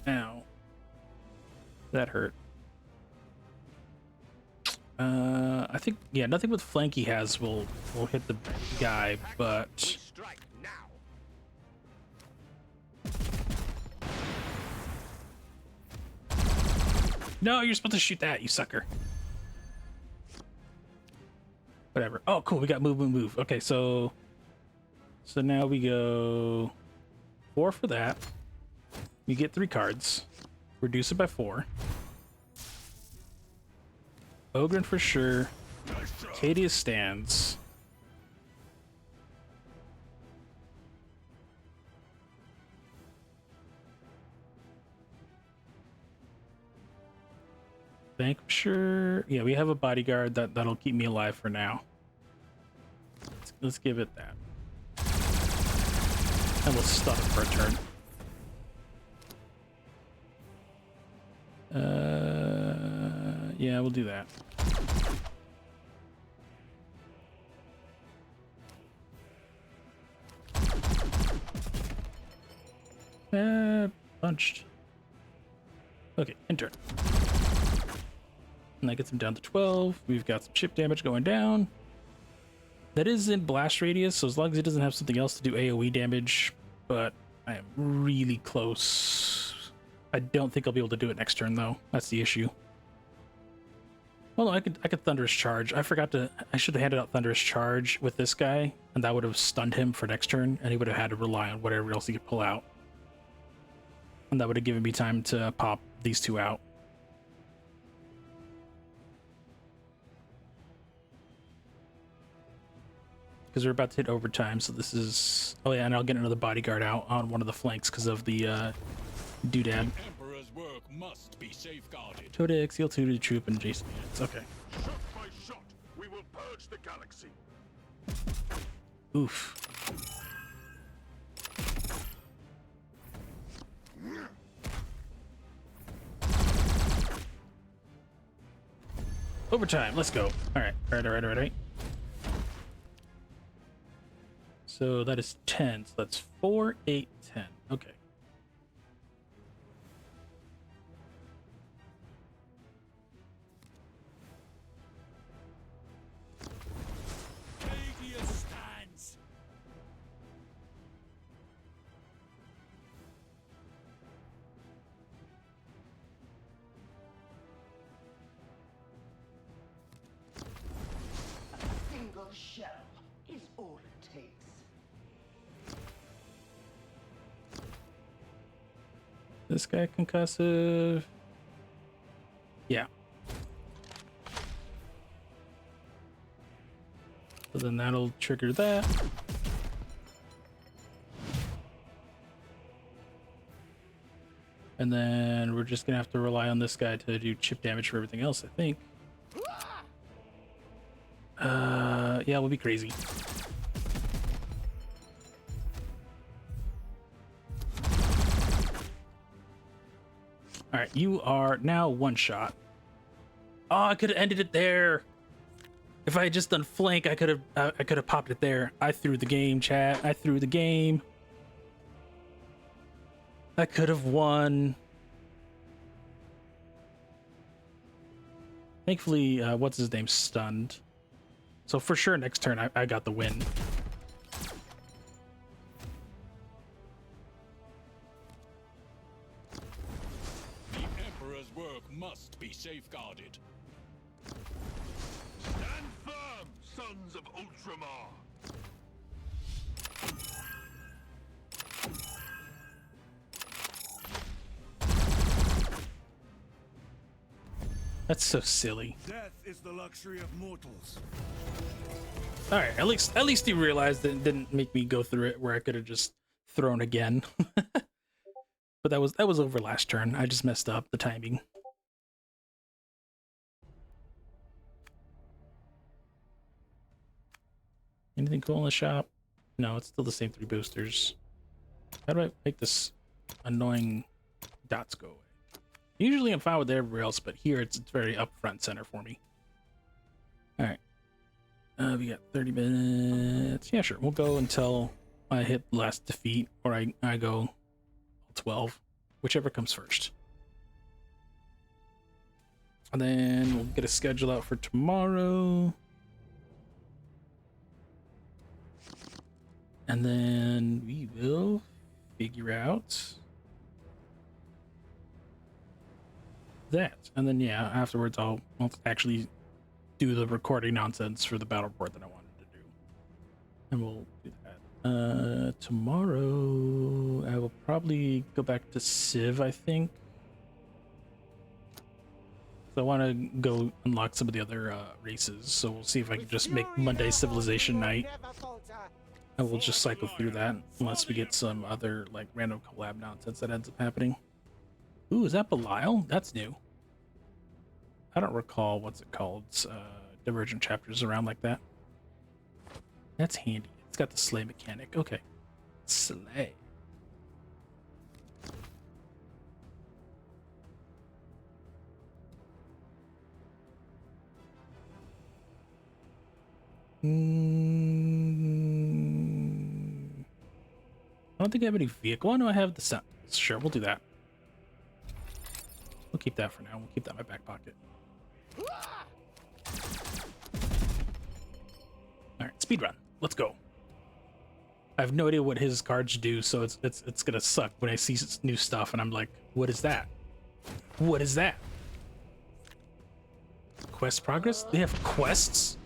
S1: Ow. That hurt. I think, yeah, nothing with flank he has will hit the guy, but
S7: We strike now.
S1: no, you're supposed to shoot that, you sucker. Whatever. Oh, cool. We got move, move, move. Okay, so now we go 4 for that. We get 3 cards. Reduce it by 4. Ogren for sure. Cadia stands. Vanquisher. Yeah, we have a bodyguard that'll keep me alive for now. Let's give it that. And we'll stun it for a turn. Yeah, we'll do that. Punched. Okay, in turn. And that gets him down to 12. We've got some chip damage going down. That is in blast radius, so as long as he doesn't have something else to do AoE damage, but I am really close. I don't think I'll be able to do it next turn though. That's the issue. Well, no, I could Thunderous Charge. I should have handed out Thunderous Charge with this guy, and that would have stunned him for next turn, and he would have had to rely on whatever else he could pull out. And that would have given me time to pop these 2 out. Because we're about to hit overtime, so this is... Oh yeah, and I'll get another bodyguard out on one of the flanks because of the doodad.
S2: Emperor's work must be safeguarded.
S1: Codex, Heal 2 to the troop, and Jason units. Okay.
S7: Shot by shot, we will purge the galaxy.
S1: Oof. Overtime, let's go. Alright, alright. So that is 10. So that's 4, 8, 10. Okay.
S4: Cadia stands.
S5: A single shell is all it takes.
S1: This guy concussive. Yeah. So then that'll trigger that. And then we're just gonna have to rely on this guy to do chip damage for everything else, I think. Yeah, we'll be crazy. All right, you are now one shot. Oh, I could have ended it there. If I had just done flank, I could have popped it there. I threw the game, chat. I threw the game. I could have won. Thankfully, what's his name stunned. So for sure, next turn I got the win.
S2: The Emperor's work must be safeguarded.
S7: Stand firm, sons of Ultramar.
S1: That's so silly.
S4: Death is the luxury of mortals.
S1: All right, at least you realized that it didn't make me go through it where I could have just thrown again. But that was over last turn. I just messed up the timing. Anything cool in the shop? No, it's still the same 3 boosters. How do I make this annoying dots go away? Usually I'm fine with everywhere else, but here it's very up front center for me. All right. We got 30 minutes. Yeah, sure. We'll go until I hit last defeat, or I go 12, whichever comes first. And then we'll get a schedule out for tomorrow. And then we will figure out that. And then, yeah, afterwards I'll actually do the recording nonsense for the battle report that I wanted to do. And we'll do that. Tomorrow I will probably go back to Civ, I think. So I want to go unlock some of the other races. So we'll see if I can just make Monday Civilization night. And we'll just cycle through that unless we get some other like random collab nonsense that ends up happening. Ooh, is that Belial? That's new. I don't recall what's it called. Divergent chapters around like that. That's handy. It's got the slay mechanic. Okay. Slay. I don't think I have any vehicle. I know I have the sun. Sure, we'll do that. We'll keep that for now. We'll keep that in my back pocket. Alright, speed run. Let's go. I have no idea what his cards do, so it's gonna suck when I see new stuff and I'm like, what is that? What is that? Quest progress? They have quests?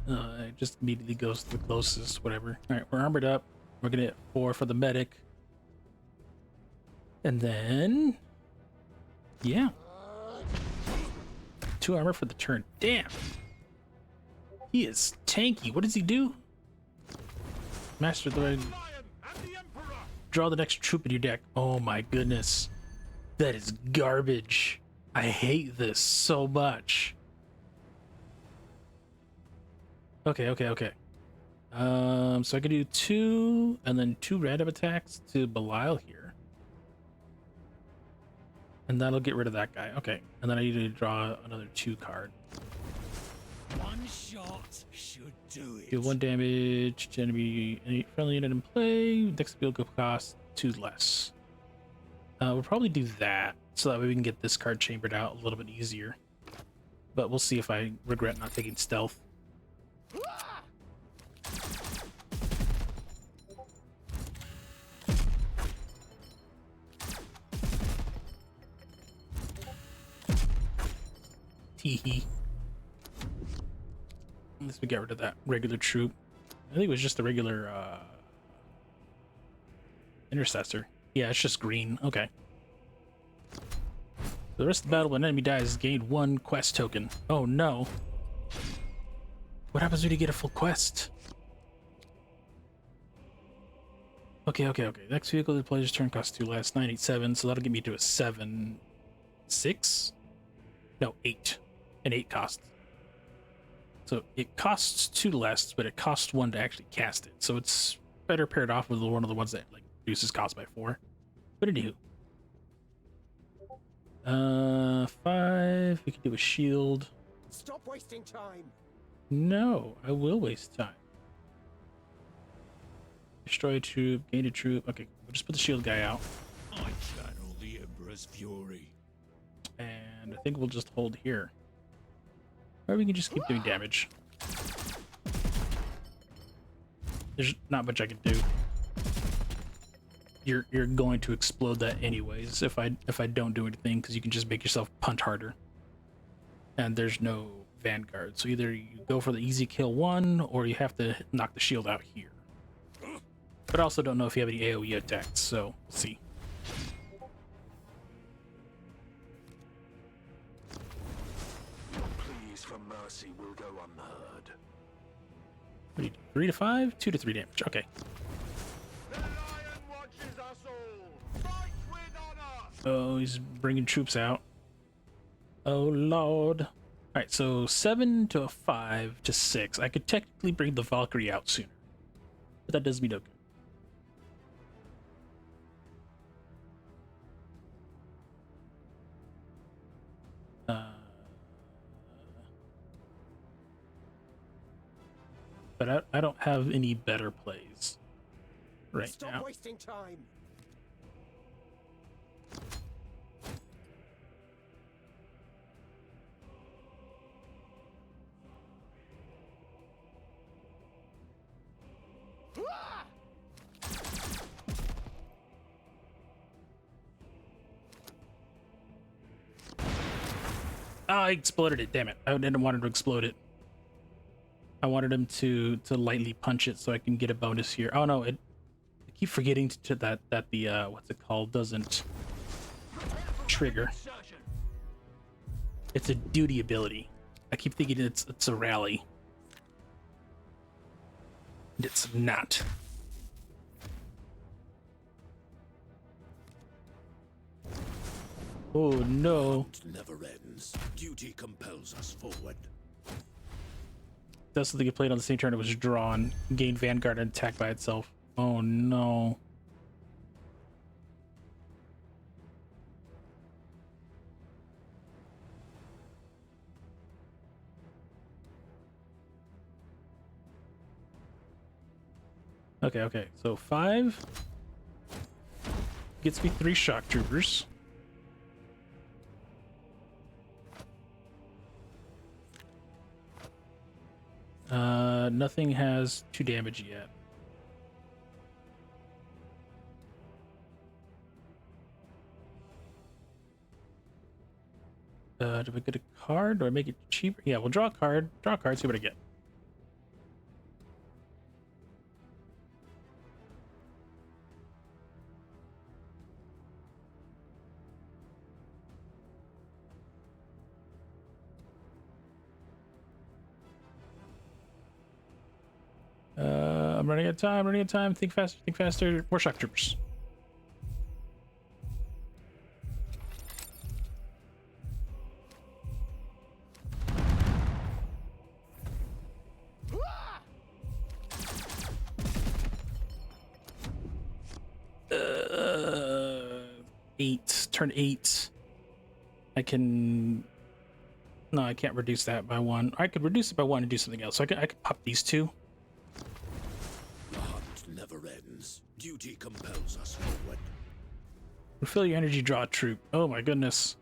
S1: It just immediately goes to the closest, whatever. All right, we're armored up. We're gonna hit 4 for the medic. And then, yeah. 2 armor for the turn. Damn. He is tanky. What does he do? Master the draw the next troop in your deck. Oh my goodness. That is garbage. I hate this so much. Okay. So I can do 2 and then 2 random attacks to Belial here. And that'll get rid of that guy. Okay. And then I need to draw another 2 card.
S4: One shot should do it.
S1: Deal 1 damage to any friendly unit in play. Next skill cost 2 less. We'll probably do that so that way we can get this card chambered out a little bit easier. But we'll see if I regret not taking stealth. Teehee. Unless we get rid of that regular troop. I think it was just a regular Intercessor. Yeah, it's just green. Okay. For the rest of the battle, when an enemy dies, gain 1 quest token. Oh no. What happens when you get a full quest? Okay. Next vehicle the player's turn costs 2 less, 987, so that'll get me to a 7, 6? No, 8. An 8 cost. So it costs 2 less, but it costs 1 to actually cast it. So it's better paired off with one of the ones that like reduces cost by 4. But anywho. 5. We could do a shield.
S6: Stop wasting time.
S1: No, I will waste time. Destroy a troop, gain a troop. Okay, we'll just put the shield guy out.
S2: I channel the Emperor's fury.
S1: And I think we'll just hold here. Or we can just keep doing damage. There's not much I can do. You're going to explode that anyways if I don't do anything, because you can just make yourself punch harder. And there's no Vanguard, so either you go for the easy kill 1 or you have to knock the shield out here. But I also don't know if you have any AoE attacks, so we'll see.
S4: Pleas for mercy will go unheard.
S1: What do you do? 3 to 5? 2 to 3 damage. Okay.
S7: The lion watches us all. Fight with honor.
S1: Oh, he's bringing troops out. Oh, Lord. All right, so 7 to a 5 to 6. I could technically bring the Valkyrie out sooner, but that does me no good. But I don't have any better plays right
S6: Stop
S1: now.
S6: wasting time.
S1: Ah, I exploded it. Damn it! I didn't want him to explode it. I wanted him to lightly punch it so I can get a bonus here. Oh no! I keep forgetting that the what's it called doesn't trigger.
S7: Insertion.
S1: It's a duty ability. I keep thinking it's a rally. It's not. Oh no.
S4: It never ends. Duty compels us forward.
S1: That's something you played on the same turn. It was drawn, gain Vanguard, and attack by itself. Oh no. Okay. So 5 gets me 3 shock troopers. Nothing has 2 damage yet. Do I get a card? Do I make it cheaper? Yeah, we'll draw a card. Draw a card, see what I get. I'm running out of time. Think faster. More shock troopers. Turn 8. I can... No, I can't reduce that by 1. I could reduce it by 1 and do something else. So I could pop these 2.
S4: The hunt never ends. Duty compels us forward.
S1: Refill your energy, draw a troop. Oh my goodness.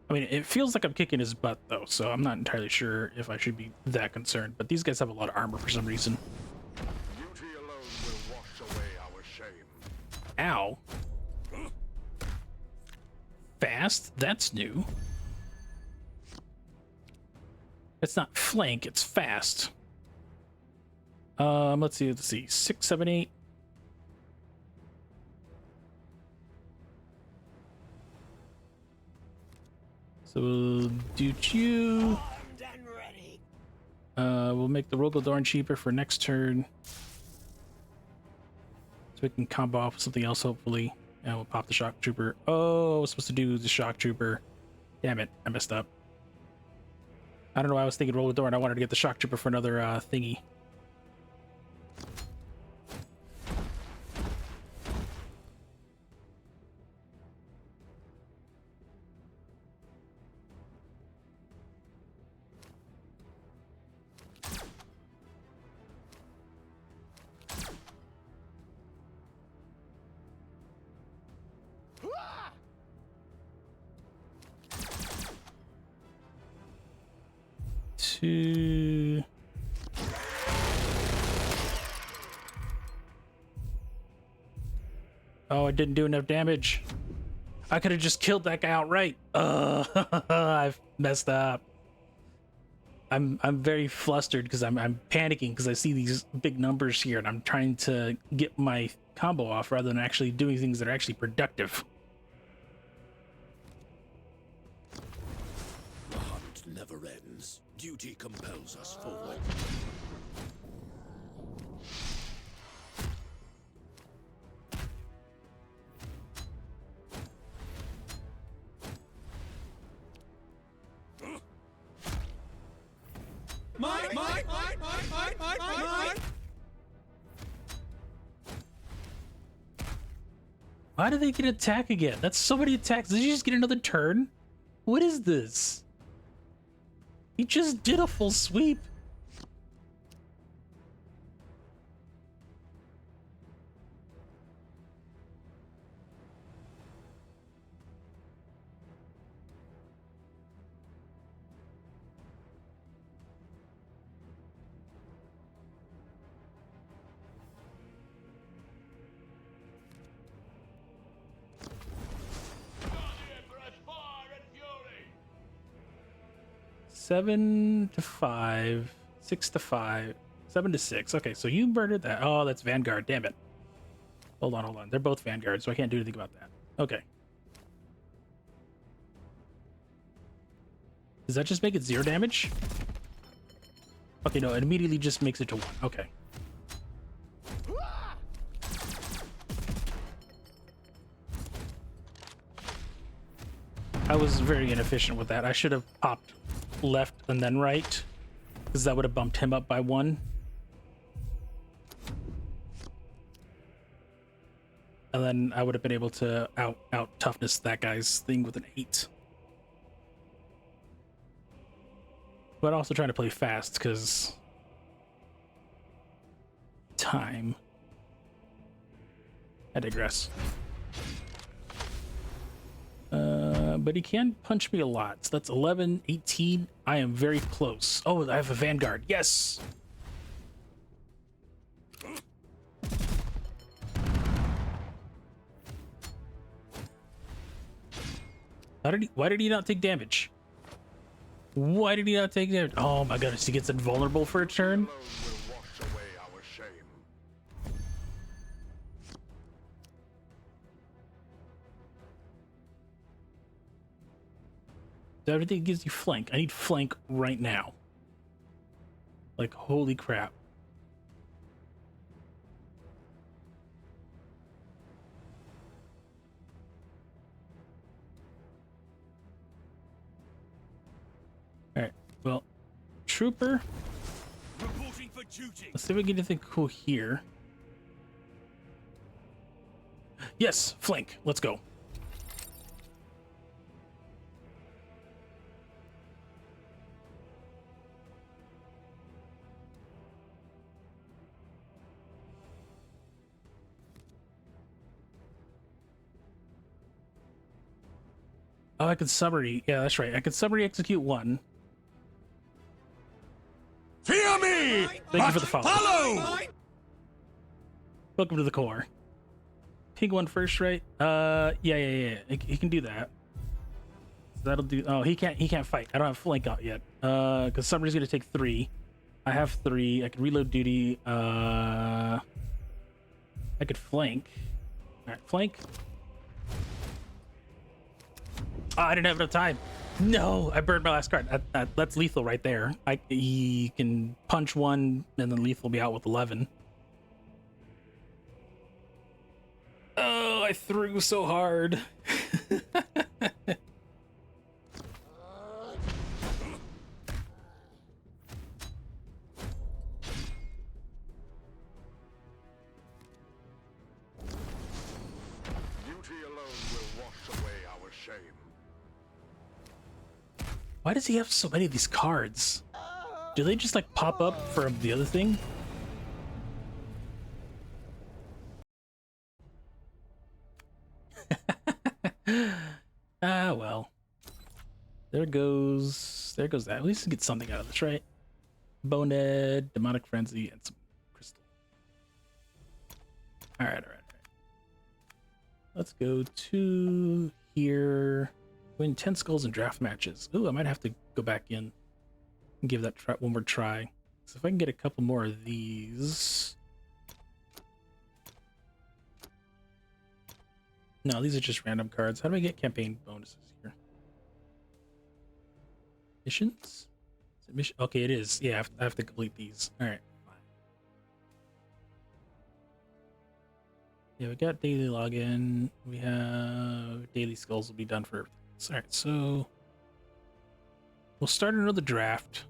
S1: I mean, it feels like I'm kicking his butt though, so I'm not entirely sure if I should be that concerned. But these guys have a lot of armor for some reason.
S7: Duty alone will wash away our shame.
S1: Ow. Fast? That's new. It's not flank, it's fast. Let's see. 6, 7, 8. So we'll do you.
S3: Armed and ready.
S1: We'll make the Rogodorn cheaper for next turn. So we can combo off with something else, hopefully. And we'll pop the Shock Trooper. Oh, I was supposed to do the Shock Trooper. Damn it, I messed up. I don't know why I was thinking Rogodorn. I wanted to get the Shock Trooper for another thingy. Two. Oh, I didn't do enough damage. I could have just killed that guy outright. I've messed up. I'm very flustered because I'm panicking because I see these big numbers here and I'm trying to get my combo off rather than actually doing things that are actually productive.
S4: The hunt never ends. Duty compels us forward.
S1: Why do they get an attack again? That's so many attacks. Did you just get another turn? What is this? He just did a full sweep.
S2: Emperor's fire and fury!
S1: 7 to 5, 6 to 5, 7 to 6. Okay, so you murdered that. Oh, that's Vanguard. Damn it. Hold on. They're both Vanguard, so I can't do anything about that. Okay. Does that just make it 0 damage? Okay, no, it immediately just makes it to 1. Okay. I was very inefficient with that. I should have popped left and then right, because that would have bumped him up by 1. And then I would have been able to out toughness that guy's thing with an 8. But also trying to play fast because time. I digress. But he can punch me a lot. So that's 11, 18. I am very close. Oh, I have a Vanguard. Yes. Why did he not take damage? Why did he not take damage? Oh my goodness, he gets invulnerable for a turn.
S7: Alone will wash away our shame.
S1: So everything gives you flank. I need flank right now. Like, holy crap. Alright, well, Trooper.
S2: Reporting for duty.
S1: Let's see if we can get anything cool here. Yes, flank. Let's go. Oh, I could summary. Yeah, that's right. I could summary execute 1.
S2: Fear me!
S1: Thank you for the follow.
S2: Follow!
S1: Welcome to the core. Ping 1 first, right? Yeah. He can do that. So that'll do. Oh, he can't fight. I don't have flank out yet. Because summary's gonna take 3. I have 3. I can reload duty. I could flank. All right, flank. Oh, I didn't have enough time. No, I burned my last card. That's lethal right there. He can punch one, and then lethal will be out with 11. Oh, I threw so hard.
S7: Duty alone will wash away our shame.
S1: Why does he have so many of these cards? Do they just like pop up for the other thing? Ah, well. There goes that. At least get something out of this, right? Bonehead, Demonic Frenzy, and some crystal. Alright. Let's go to here. Win 10 skulls in draft matches. Ooh, I might have to go back in and give that one more try. So if I can get a couple more of these. No, these are just random cards. How do I get campaign bonuses here? Missions? Is it mission? Okay, it is. Yeah, I have to complete these. All right, fine. Yeah, we got daily login. We have daily skulls will be done for everything. All right, so we'll start another draft.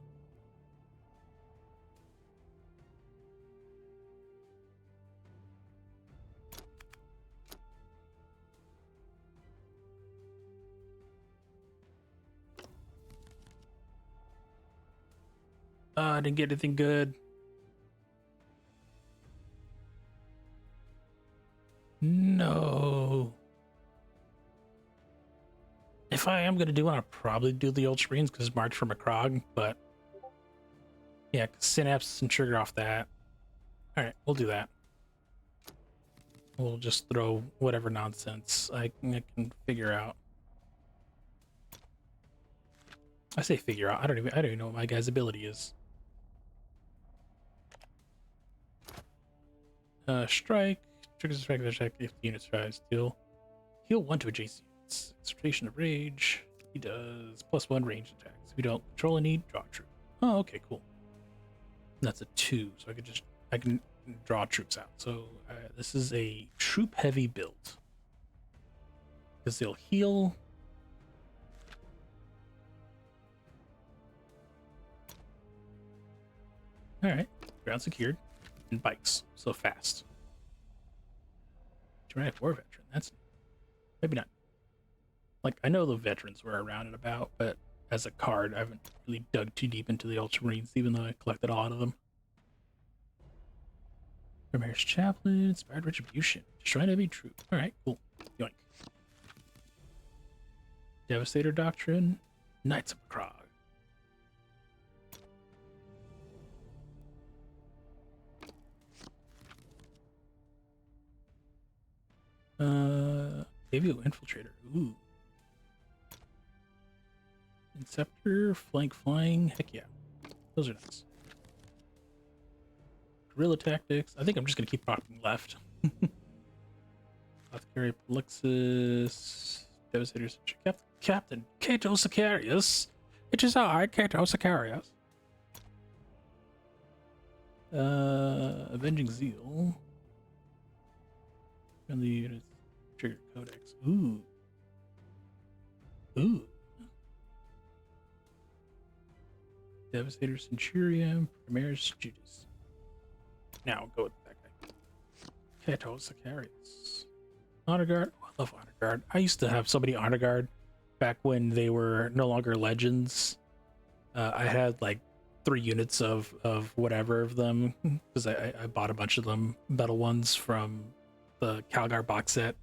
S1: I didn't get anything good. No. If I am gonna do it, I'll probably do the Ultramarines because March for Macrog, but yeah, Synapse and trigger off that. Alright, we'll do that. We'll just throw whatever nonsense I can figure out. I say figure out. I don't even know what my guy's ability is. Strike. Triggers a strike check if the unit tries. Heal 1 to adjacent units. Exhortation of Rage. He does +1 range attacks. If you don't control a need, draw a troop. Oh, okay, cool. That's a 2, so I can draw troops out. So this is a troop heavy build because they'll heal. All right, ground secured and bikes, so fast. Dramatic War Veteran. That's maybe not. Like I know the veterans were around and about, but as a card, I haven't really dug too deep into the Ultramarines, even though I collected a lot of them. Primaris Chaplain, Inspired Retribution. Destroy an enemy troop. Alright, cool. Yoink. Devastator Doctrine. Knights of Krog. Davio Infiltrator. Ooh. Inceptor, Flank Flying. Heck yeah. Those are nice. Guerrilla Tactics. I think I'm just going to keep rocking left. Apothecary Polixis. Devastators. Captain Cato Sicarius. It is I, Cato Sicarius. Avenging Zeal. Friendly units. Trigger Codex. Ooh. Ooh. Devastator Centurion. Primaris Judas. Now go with that guy. Cato Sicarius. Honor Guard. Oh, I love Honor Guard. I used to have so many Honor Guard back when they were no longer legends. I had like 3 units of whatever of them because I bought a bunch of them metal ones from the Calgar box set,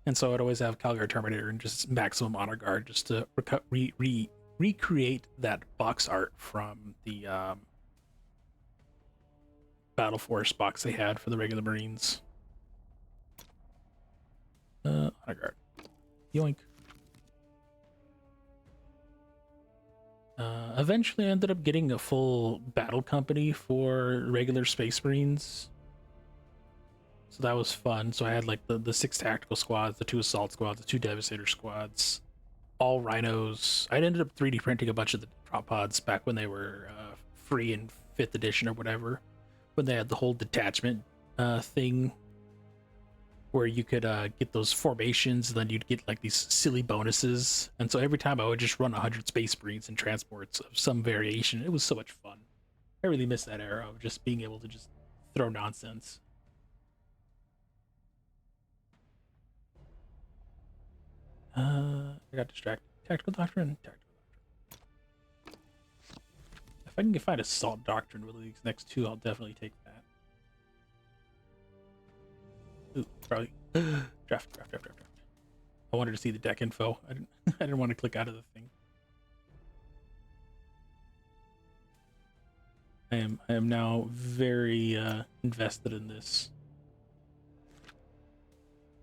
S1: and so I'd always have Calgar Terminator and just maximum Honor Guard just to recreate that box art from the Battle Force box they had for the regular Marines. Honor Guard. Yoink. Eventually I ended up getting a full battle company for regular Space Marines. So that was fun. So I had like the 6 tactical squads, the 2 assault squads, the 2 devastator squads, all rhinos. I ended up 3D printing a bunch of the drop pods back when they were free in 5th edition or whatever, when they had the whole detachment thing where you could get those formations, and then you'd get like these silly bonuses. And so every time I would just run 100 Space Marines and transports of some variation. It was so much fun. I really miss that era of just being able to just throw nonsense. I got distracted. Tactical Doctrine? Tactical Doctrine. If I can find Assault Doctrine with these next two, I'll definitely take that. Ooh, probably. Draft. I wanted to see the deck info. I didn't want to click out of the thing. I am now very invested in this.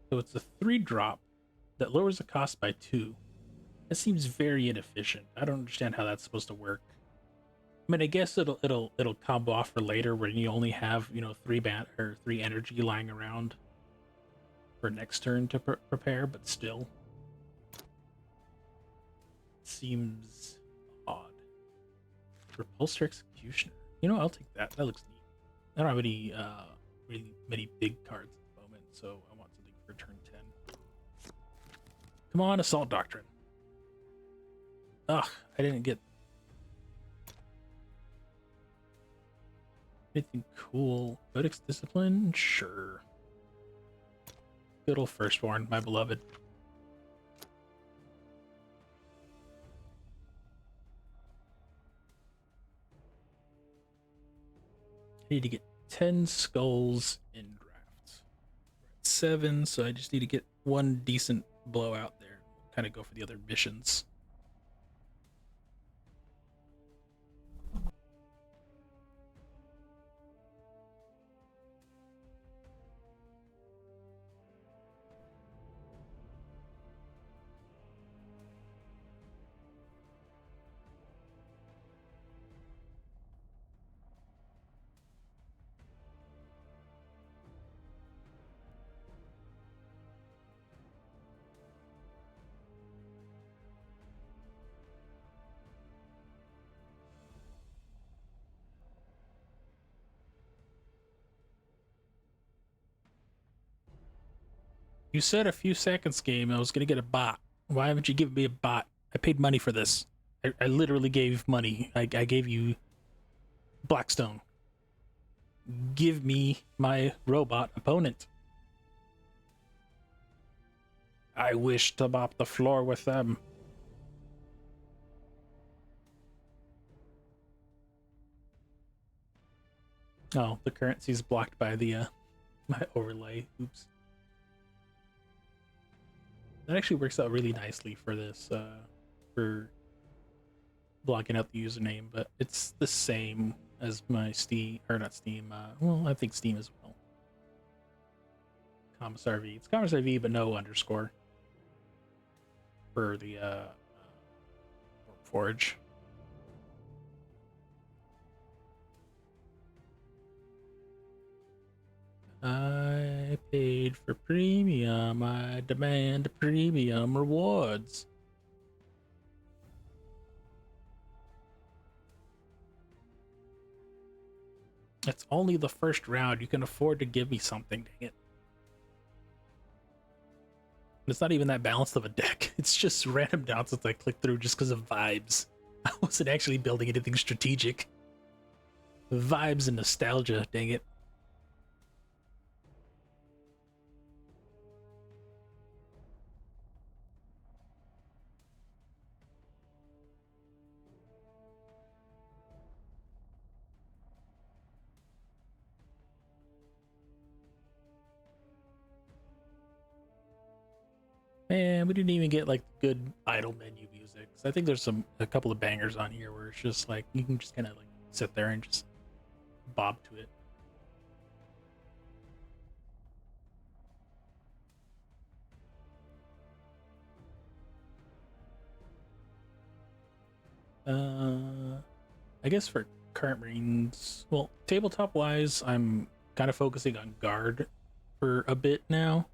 S1: So it's a 3-drop that lowers the cost by 2. That seems very inefficient. I don't understand how that's supposed to work. I mean, I guess it'll combo off for later when you only have, you know, 3 energy lying around for next turn to prepare, but still seems odd. Repulsor Executioner. You know, I'll take that. That looks neat. I don't have any really many big cards at the moment, so I want something for turn 10. Come on, Assault Doctrine. Ugh, I didn't get anything cool. Codex Discipline? Sure. Good old Firstborn, my beloved. I need to get 10 skulls in drafts. We're at 7, so I just need to get 1 decent blowout there. Kind of go for the other missions. You said a few seconds game I was gonna get a bot. Why haven't you given me a bot? I paid money for this. I literally gave money. I gave you Blackstone. Give me my robot opponent. I wish to mop the floor with them. Oh, the currency's blocked by the my overlay. Oops. That actually works out really nicely for this, for blocking out the username, but it's the same as my Steam, or not Steam, well, I think Steam as well. Commissar V. It's Commissar V, but no underscore for the Forge. I paid for premium. I demand premium rewards. It's only the first round. You can afford to give me something, dang it. It's not even that balanced of a deck. It's just random nonsense I click through just because of vibes. I wasn't actually building anything strategic. Vibes and nostalgia, dang it. Man, we didn't even get like good idle menu music. So I think there's a couple of bangers on here where it's just like you can just kind of like sit there and just bob to it. I guess for current Marines, well, tabletop wise, I'm kind of focusing on guard for a bit now.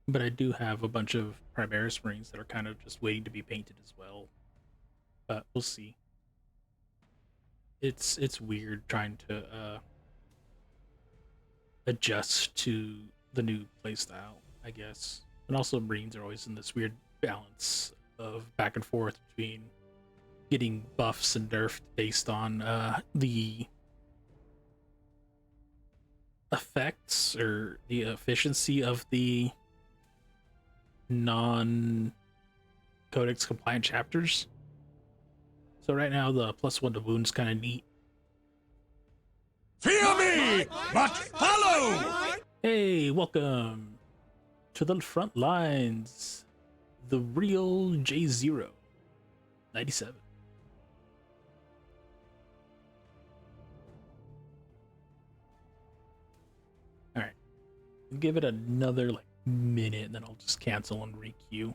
S1: But I do have a bunch of Primaris Marines that are kind of just waiting to be painted as well. But we'll see. It's weird trying to adjust to the new playstyle, I guess. And also Marines are always in this weird balance of back and forth between getting buffs and nerfed based on the effects or the efficiency of the non-codex compliant chapters. So right now the +1 to wound's kind of neat.
S4: Fear me, but follow!
S1: Hey, welcome to the front lines. The real J0 97. All right, give it another like minute, and then I'll just cancel and requeue.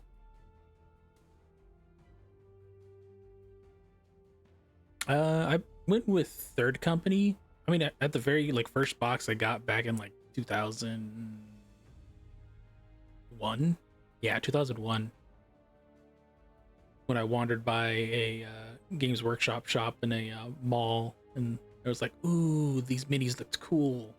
S1: I went with Third Company. I mean, at the very like first box I got back in like 2001. Yeah, 2001. When I wandered by a Games Workshop shop in a mall, and I was like, "Ooh, these minis looked cool."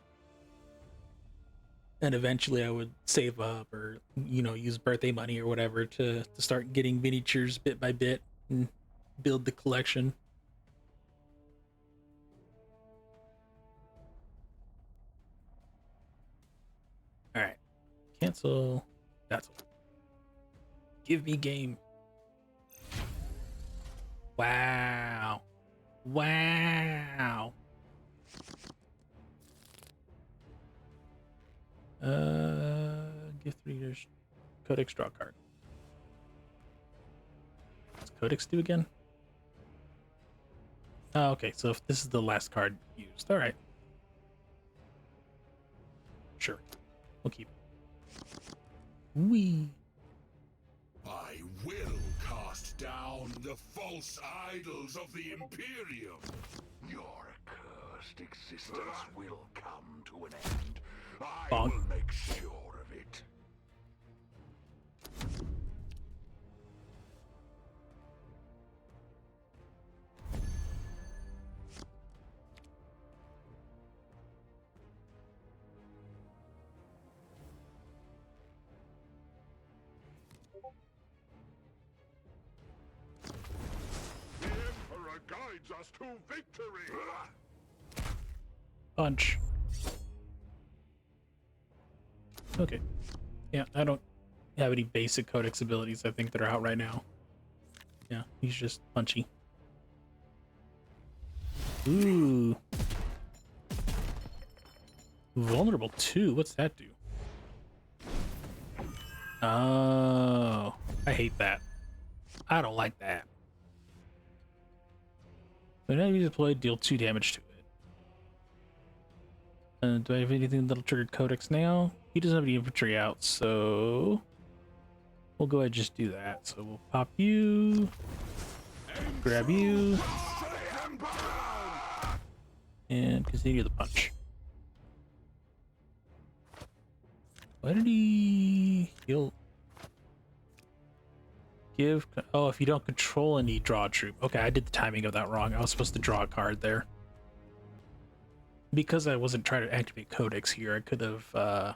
S1: And eventually, I would save up, or use birthday money or whatever to start getting miniatures bit by bit and build the collection. All right, cancel. That's all. Give me game. Wow. Wow. Gift readers. Codex draw card. What's Codex do again? Oh, okay, so if this is the last card used. Alright. Sure. We'll keep it. Wee.
S4: I will cast down the false idols of the Imperium.
S7: Your accursed existence will come to an end. I
S1: Bonk.
S7: will make sure of it. The Emperor guides us to victory.
S1: Punch. Okay. Yeah, I don't have any basic Codex abilities I think that are out right now. Yeah, he's just punchy. Ooh. Vulnerable 2? What's that do? Oh, I hate that. I don't like that. Whenever you deploy, deal 2 damage to it. Do I have anything that'll trigger Codex now? He doesn't have any infantry out, so we'll go ahead and just do that. So we'll pop you, grab you, and continue the punch. Why did he'll give? Oh, if you don't control any, draw a troop. Okay, I did the timing of that wrong. I was supposed to draw a card there. Because I wasn't trying to activate Codex here, I could have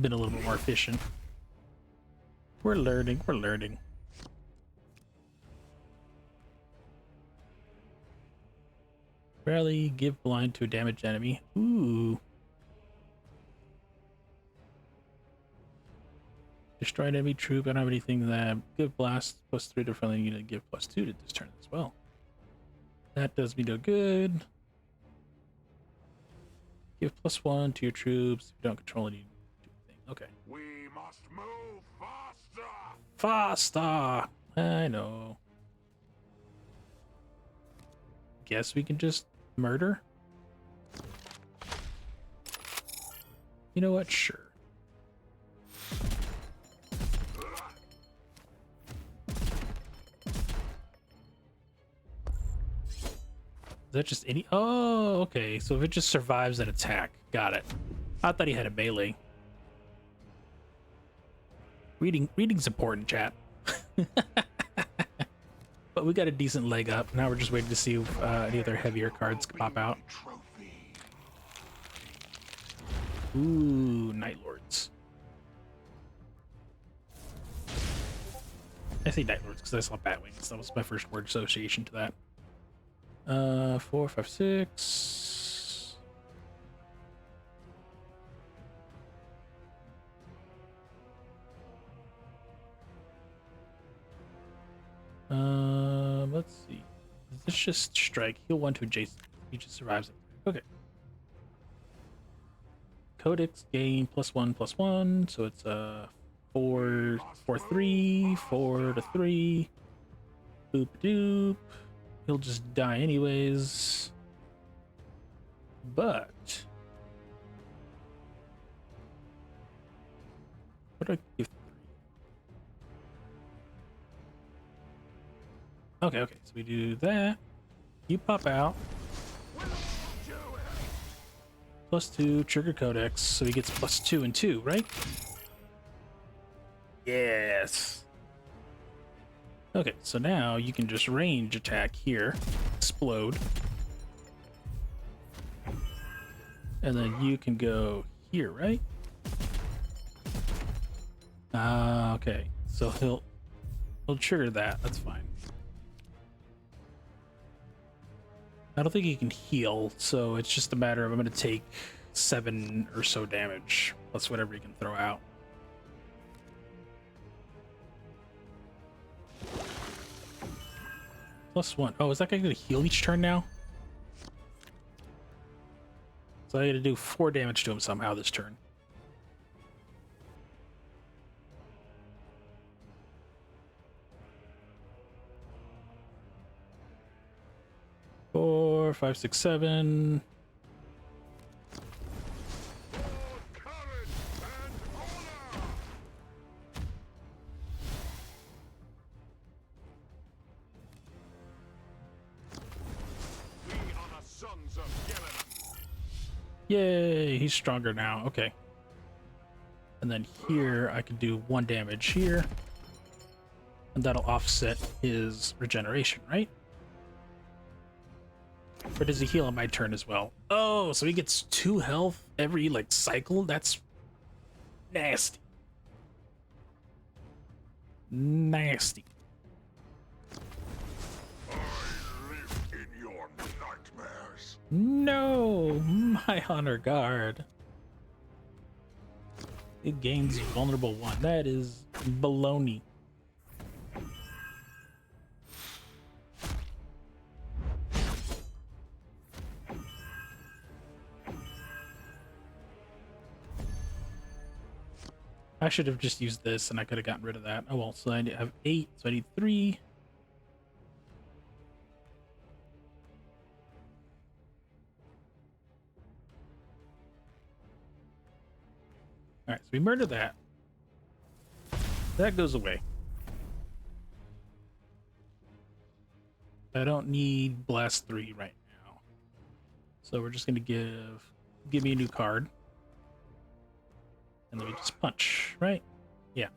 S1: been a little bit more efficient. We're learning, we're learning. Rally, give blind to a damaged enemy. Ooh. Destroy an enemy troop. I don't have anything that give blast +3 to friendly unit, give +2 to this turn as well. That does me no good. Give +1 to your troops if you don't control any thing. Okay.
S7: We must move faster.
S1: Faster! I know. Guess we can just murder? You know what? Sure. Is that just any? Oh, okay. So if it just survives an attack. Got it. I thought he had a melee. Reading's important, chat. But we got a decent leg up. Now we're just waiting to see if any other heavier cards pop out.
S7: Trophy.
S1: Ooh, Night Lords. I say Night Lords because I saw Batwings. That was my first word association to that. 4, 5, 6. Let's see. Is this just strike? Heal 1 to adjacent. He just survives it. Okay. Codex gain +1/+1, so it's 4, 4, 3, 4 to 3. Boop doop. He'll just die anyways. But what do I give 3? Okay, so we do that. You pop out. +2 trigger codex, so he gets +2 and 2, right? Yes. Okay, so now you can just range attack here, explode, and then you can go here, right? Okay, so he'll trigger that. That's fine. I don't think he can heal, so it's just a matter of I'm going to take 7 or so damage, plus whatever he can throw out. +1. Oh, is that guy going to heal each turn now? So I got to do 4 damage to him somehow this turn. Four, 5, 6, 7. Yay, he's stronger now. Okay. And then here I can do 1 damage here. And that'll offset his regeneration, right? Or does he heal on my turn as well? Oh, so he gets 2 health every like cycle? That's nasty. Nasty.
S7: I live in your nightmares.
S1: No, my honor guard. It gains vulnerable 1. That is baloney. I should have just used this and I could have gotten rid of that. Oh well, so I have 8, so I need 3. Alright, so we murder that. That goes away. I don't need Blast 3 right now. So we're just gonna give me a new card. And then we just punch, right? Yeah.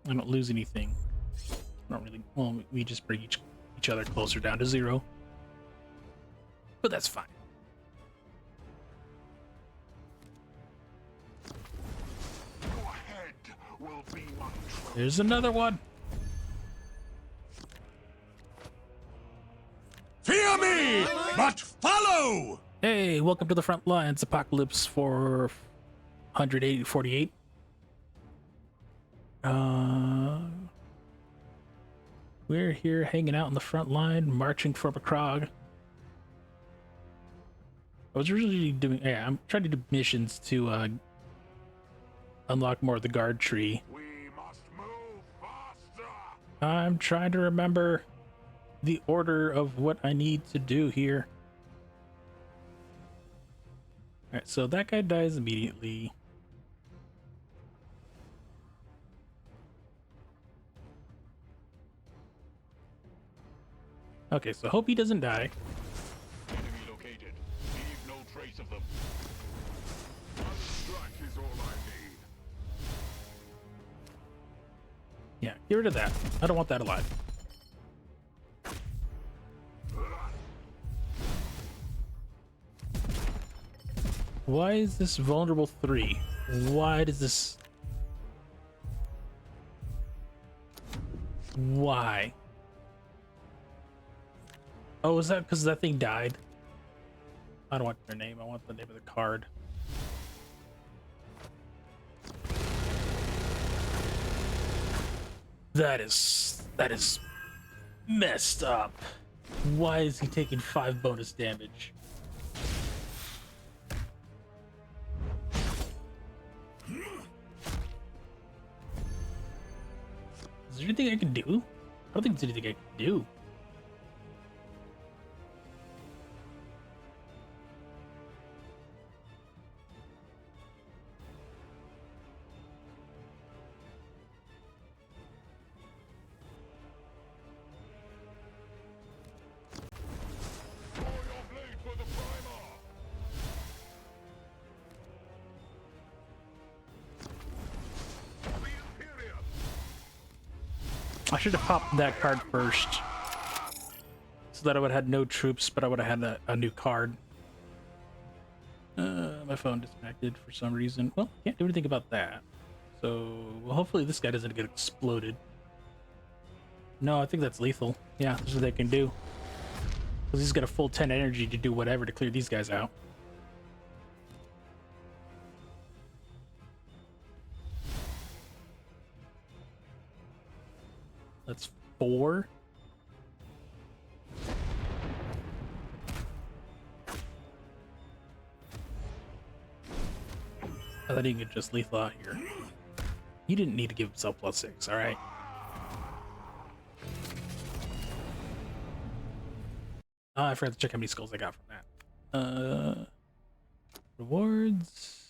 S1: I don't lose anything. I don't really. Well, we just bring each other closer down to 0. But that's fine.
S7: Your head will be my trophy.
S1: There's another one.
S4: Fear me, but follow!
S1: Hey, welcome to the front lines, Apocalypse 448. We're here hanging out in the front line, marching for Macrog. I was originally doing, yeah, I'm trying to do missions to unlock more of the guard tree.
S7: We must move faster.
S1: I'm trying to remember the order of what I need to do here. Alright, so that guy dies immediately. Okay, so hope he doesn't die.
S2: Enemy located. Leave no trace of them.
S7: One strike is all I need.
S1: Yeah, get rid of that. I don't want that alive. Why is this vulnerable 3? Why does this... Why? Oh, is that because that thing died? I don't want their name. I want the name of the card. That is messed up. Why is he taking 5 bonus damage? Is there anything I can do? I don't think there's anything I can do. I should have popped that card first, so that I would have had no troops, but I would have had a new card. My phone disconnected for some reason. Well, can't do anything about that. So, well, hopefully this guy doesn't get exploded. No, I think that's lethal. Yeah, that's what they can do. Because he's got a full 10 energy to do whatever to clear these guys out. That's 4. I thought he could just lethal out here. He didn't need to give himself +6, alright? Oh, I forgot to check how many skulls I got from that. Rewards.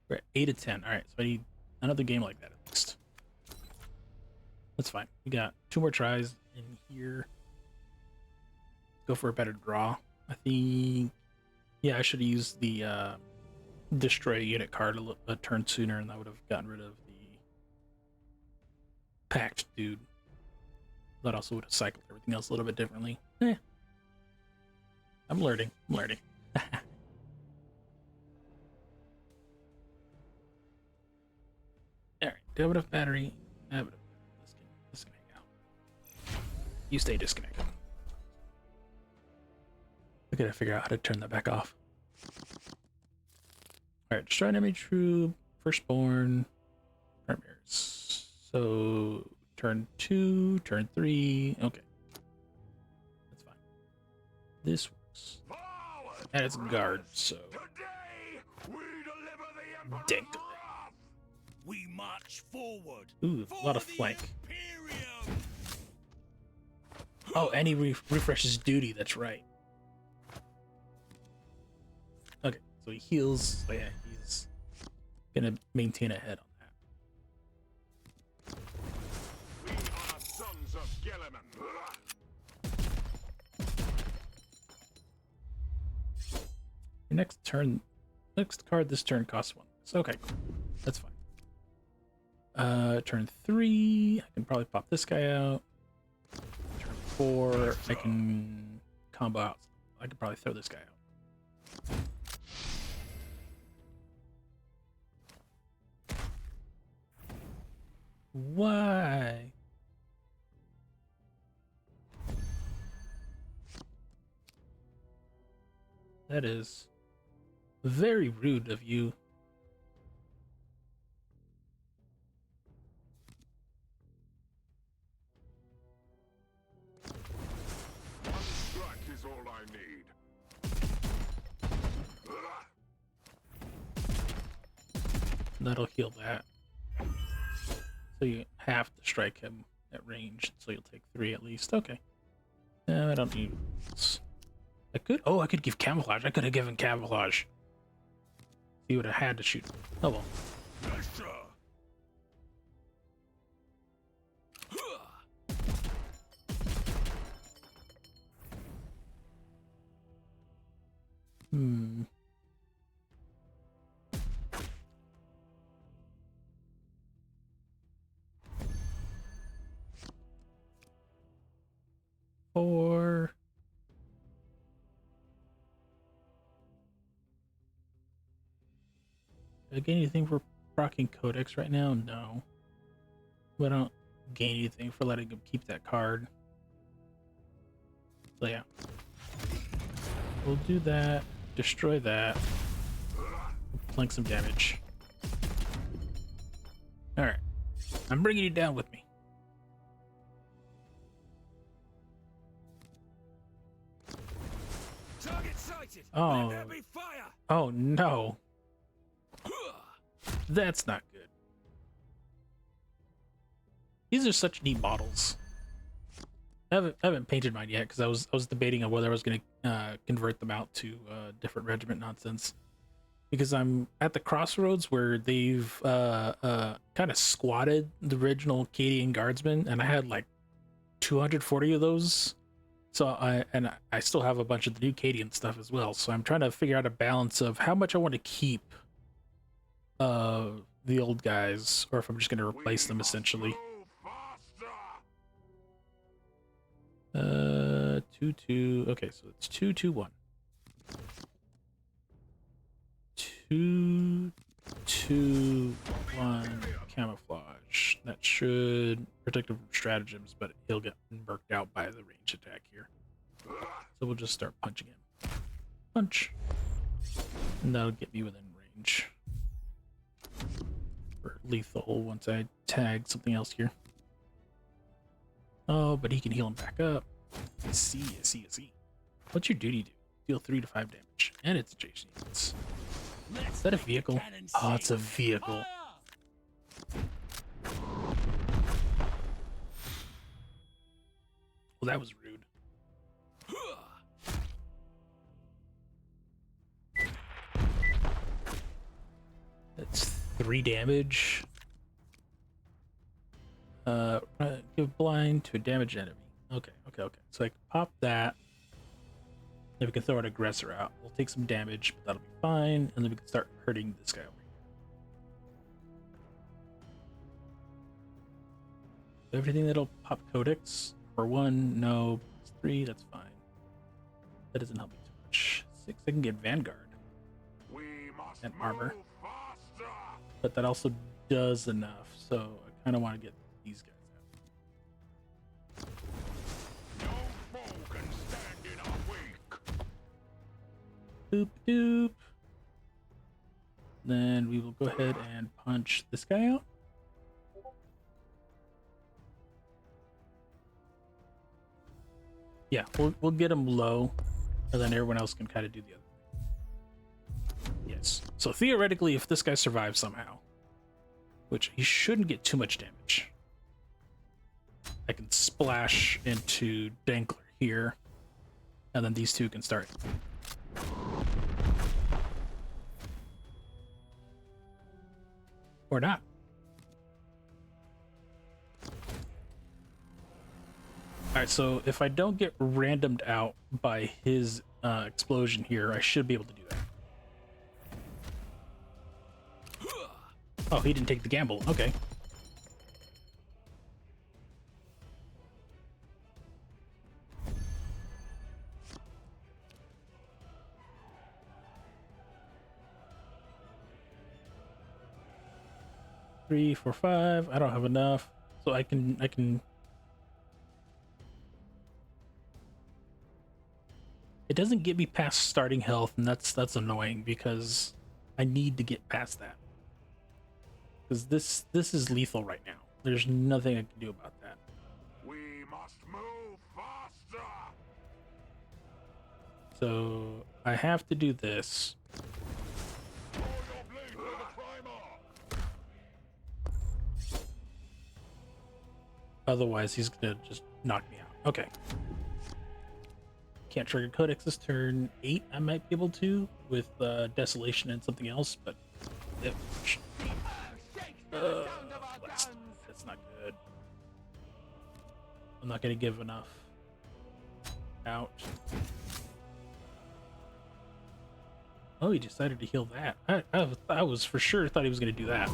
S1: We're at 8 of 10. Alright, so I need another game like that at least. That's fine. We got 2 more tries in here. Go for a better draw. I think... Yeah, I should have used the destroy a unit card a turn sooner, and I would have gotten rid of the packed dude. That also would have cycled everything else a little bit differently. I'm learning. I'm learning. Alright, do I have enough battery? I have enough. This can hang out. You stay disconnected. I gotta figure out how to turn that back off. Alright, destroy an enemy troop, firstborn, primaries. So, turn 2, turn 3, okay. That's fine. This works. And it's guard, so. Dink.
S2: We march forward.
S1: Ooh, a lot of
S2: for the
S1: flank.
S2: Imperium.
S1: Oh, and he refreshes duty, that's right. Okay, so he heals. So yeah, he's gonna maintain a head on that.
S7: We are sons of Gilliman.
S1: Your next card this turn costs 1. So, okay, cool. That's fine. Turn 3, I can probably pop this guy out. Turn 4, I can combo out. I could probably throw this guy out. Why? That is very rude of you.
S7: One strike is all I need.
S1: That'll heal that. So you have to strike him at range, so you'll take 3 at least. Okay. I don't need this. I could. Oh, I could give camouflage. I could have given camouflage. He would have had to shoot. Oh well.
S2: Yes, sir.
S1: Hmm. Do I gain anything for proccing Codex right now? No. We don't gain anything for letting him keep that card. So yeah. We'll do that. Destroy that. Flank some damage. Alright. I'm bringing you down with me.
S6: Target sighted.
S1: Oh.
S6: Let there be fire.
S1: Oh no. That's not good. These are such neat models. I haven't painted mine yet because I was debating on whether I was going to convert them out to different regiment nonsense. Because I'm at the crossroads where they've kind of squatted the original Cadian Guardsmen, and I had like 240 of those. So I still have a bunch of the new Cadian stuff as well. So I'm trying to figure out a balance of how much I want to keep the old guys, or if I'm just going to replace them essentially. 2-2. Okay, so it's 2-2-1. 2-2-1 camouflage. That should protect him from stratagems, but he'll get burnt out by the range attack here. So we'll just start punching him. Punch. And that'll get me within range. For lethal once I tag something else here. Oh, but he can heal him back up. I see. What's your duty do? Deal 3 to 5 damage. And it's adjacent units. Is that a vehicle? Oh, it's a vehicle. Well, that was rude. That's 3 damage. Give blind to a damaged enemy. Okay. So I can pop that. Then we can throw an aggressor out. We'll take some damage, but that'll be fine. And then we can start hurting this guy over here. Everything that'll pop Codex. For 1, no. 3, that's fine. That doesn't help me too much. 6, I can get Vanguard. And armor. But that also does enough. So I kind of want to get these guys out. Boop doop. Then we will go ahead and punch this guy out. Yeah, we'll get him low, and then everyone else can kind of do the other thing. Yes. So theoretically, if this guy survives somehow, which he shouldn't get too much damage, I can splash into Dankler here, and then these two can start. Or not. Alright, so if I don't get randomed out by his explosion here, I should be able to do that. Oh, he didn't take the gamble. Okay. Three, 4, 5. I don't have enough, so I can. It doesn't get me past starting health, and that's annoying because I need to get past that. Because this is lethal right now. There's nothing I can do about that.
S7: We must move faster.
S1: So I have to do this.
S7: Throw your blade with the primer.
S1: Otherwise, he's gonna just knock me out. Okay. Can't trigger Codex this turn. 8, I might be able to with Desolation and something else, but that's not good. I'm not gonna give enough out. Oh, he decided to heal that. I was for sure thought he was gonna do that.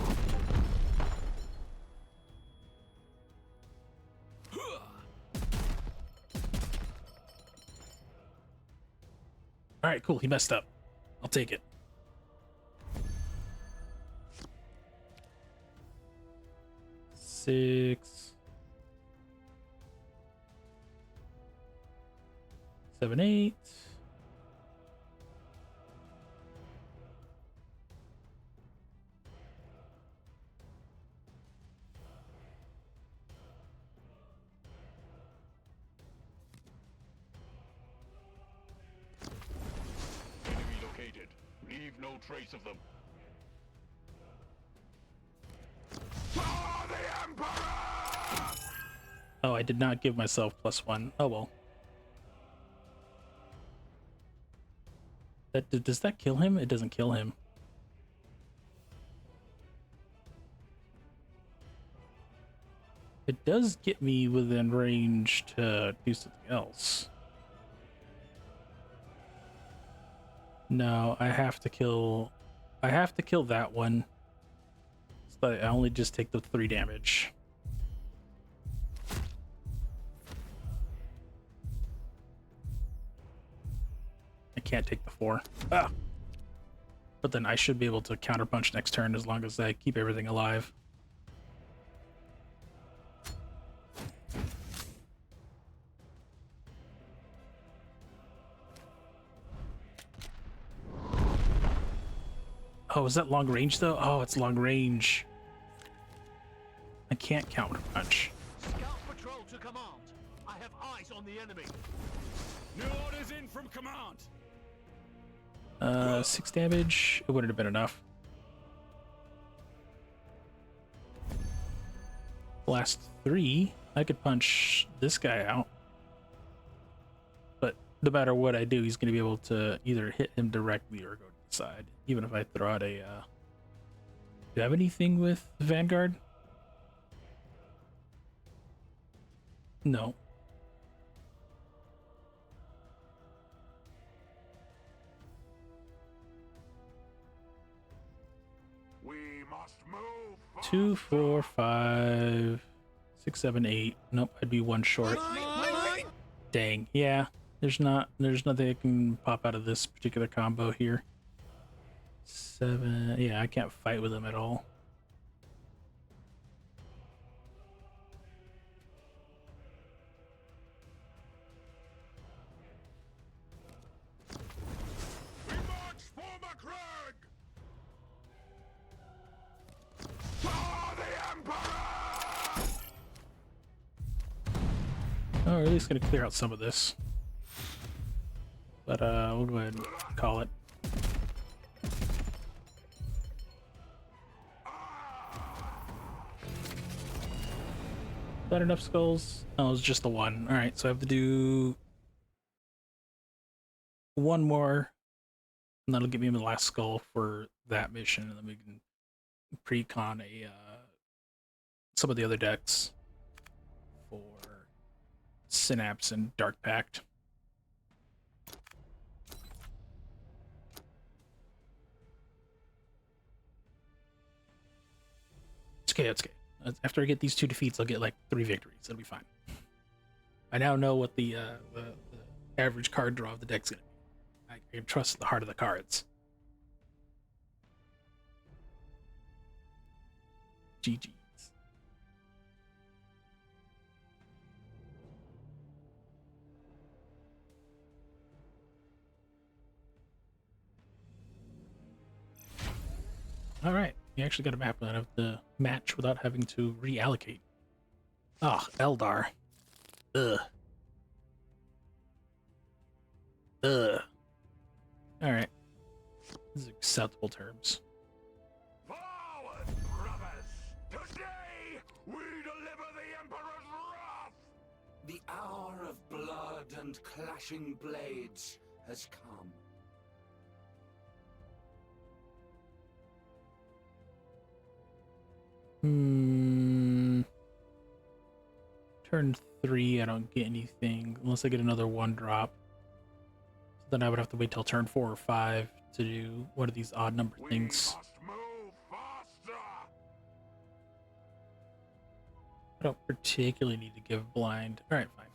S1: All right, cool. He messed up. I'll take it. 6, 7, 8.
S2: Enemy located. Leave no trace of them.
S7: For the Emperor!
S1: Oh, I did not give myself +1. Oh well. Does that kill him? It doesn't kill him. It does get me within range to do something else. No, I have to kill that one. So I only just take the 3 damage. I can't take the 4. Ah! But then I should be able to counterpunch next turn as long as I keep everything alive. Oh, is that long range though? Oh, it's long range. I can't counterpunch.
S8: Scout patrol to command. I have eyes on the enemy.
S2: New orders in from command.
S1: 6 damage. It wouldn't have been enough. Last 3, I could punch this guy out. But no matter what I do, he's going to be able to either hit him directly or go to the side. Even if I throw out a... Do you have anything with Vanguard? No.
S7: We must move.
S1: 2, 4, 5, 6, 7, 8. Nope, I'd be 1 short. Dang. Yeah. There's nothing I can pop out of this particular combo here. 7. Yeah, I can't fight with him at all.
S7: We march for Macragge! For the Emperor!
S1: Oh, we're at least gonna clear out some of this. But we'll go ahead and call it. Is that enough skulls? Oh, it was just the 1. Alright, so I have to do 1 more. And that'll give me the last skull for that mission, and then we can pre-con some of the other decks for Synapse and Dark Pact. It's okay, it's okay. After I get these 2 defeats, I'll get like 3 victories. It'll be fine. I now know what the average card draw of the deck's gonna be. I can trust the heart of the cards. GG's. All right, you actually got a map out of the match without having to reallocate. Ah, Eldar. Ugh. Ugh. All right. These are acceptable terms.
S7: Forward, brothers! Today, we deliver the Emperor's wrath!
S9: The hour of blood and clashing blades has come.
S1: Turn 3, I don't get anything unless I get another 1 drop. So then I would have to wait till turn 4 or 5 to do one of these odd number things.
S7: We must move faster!
S1: I don't particularly need to give blind. All right, fine.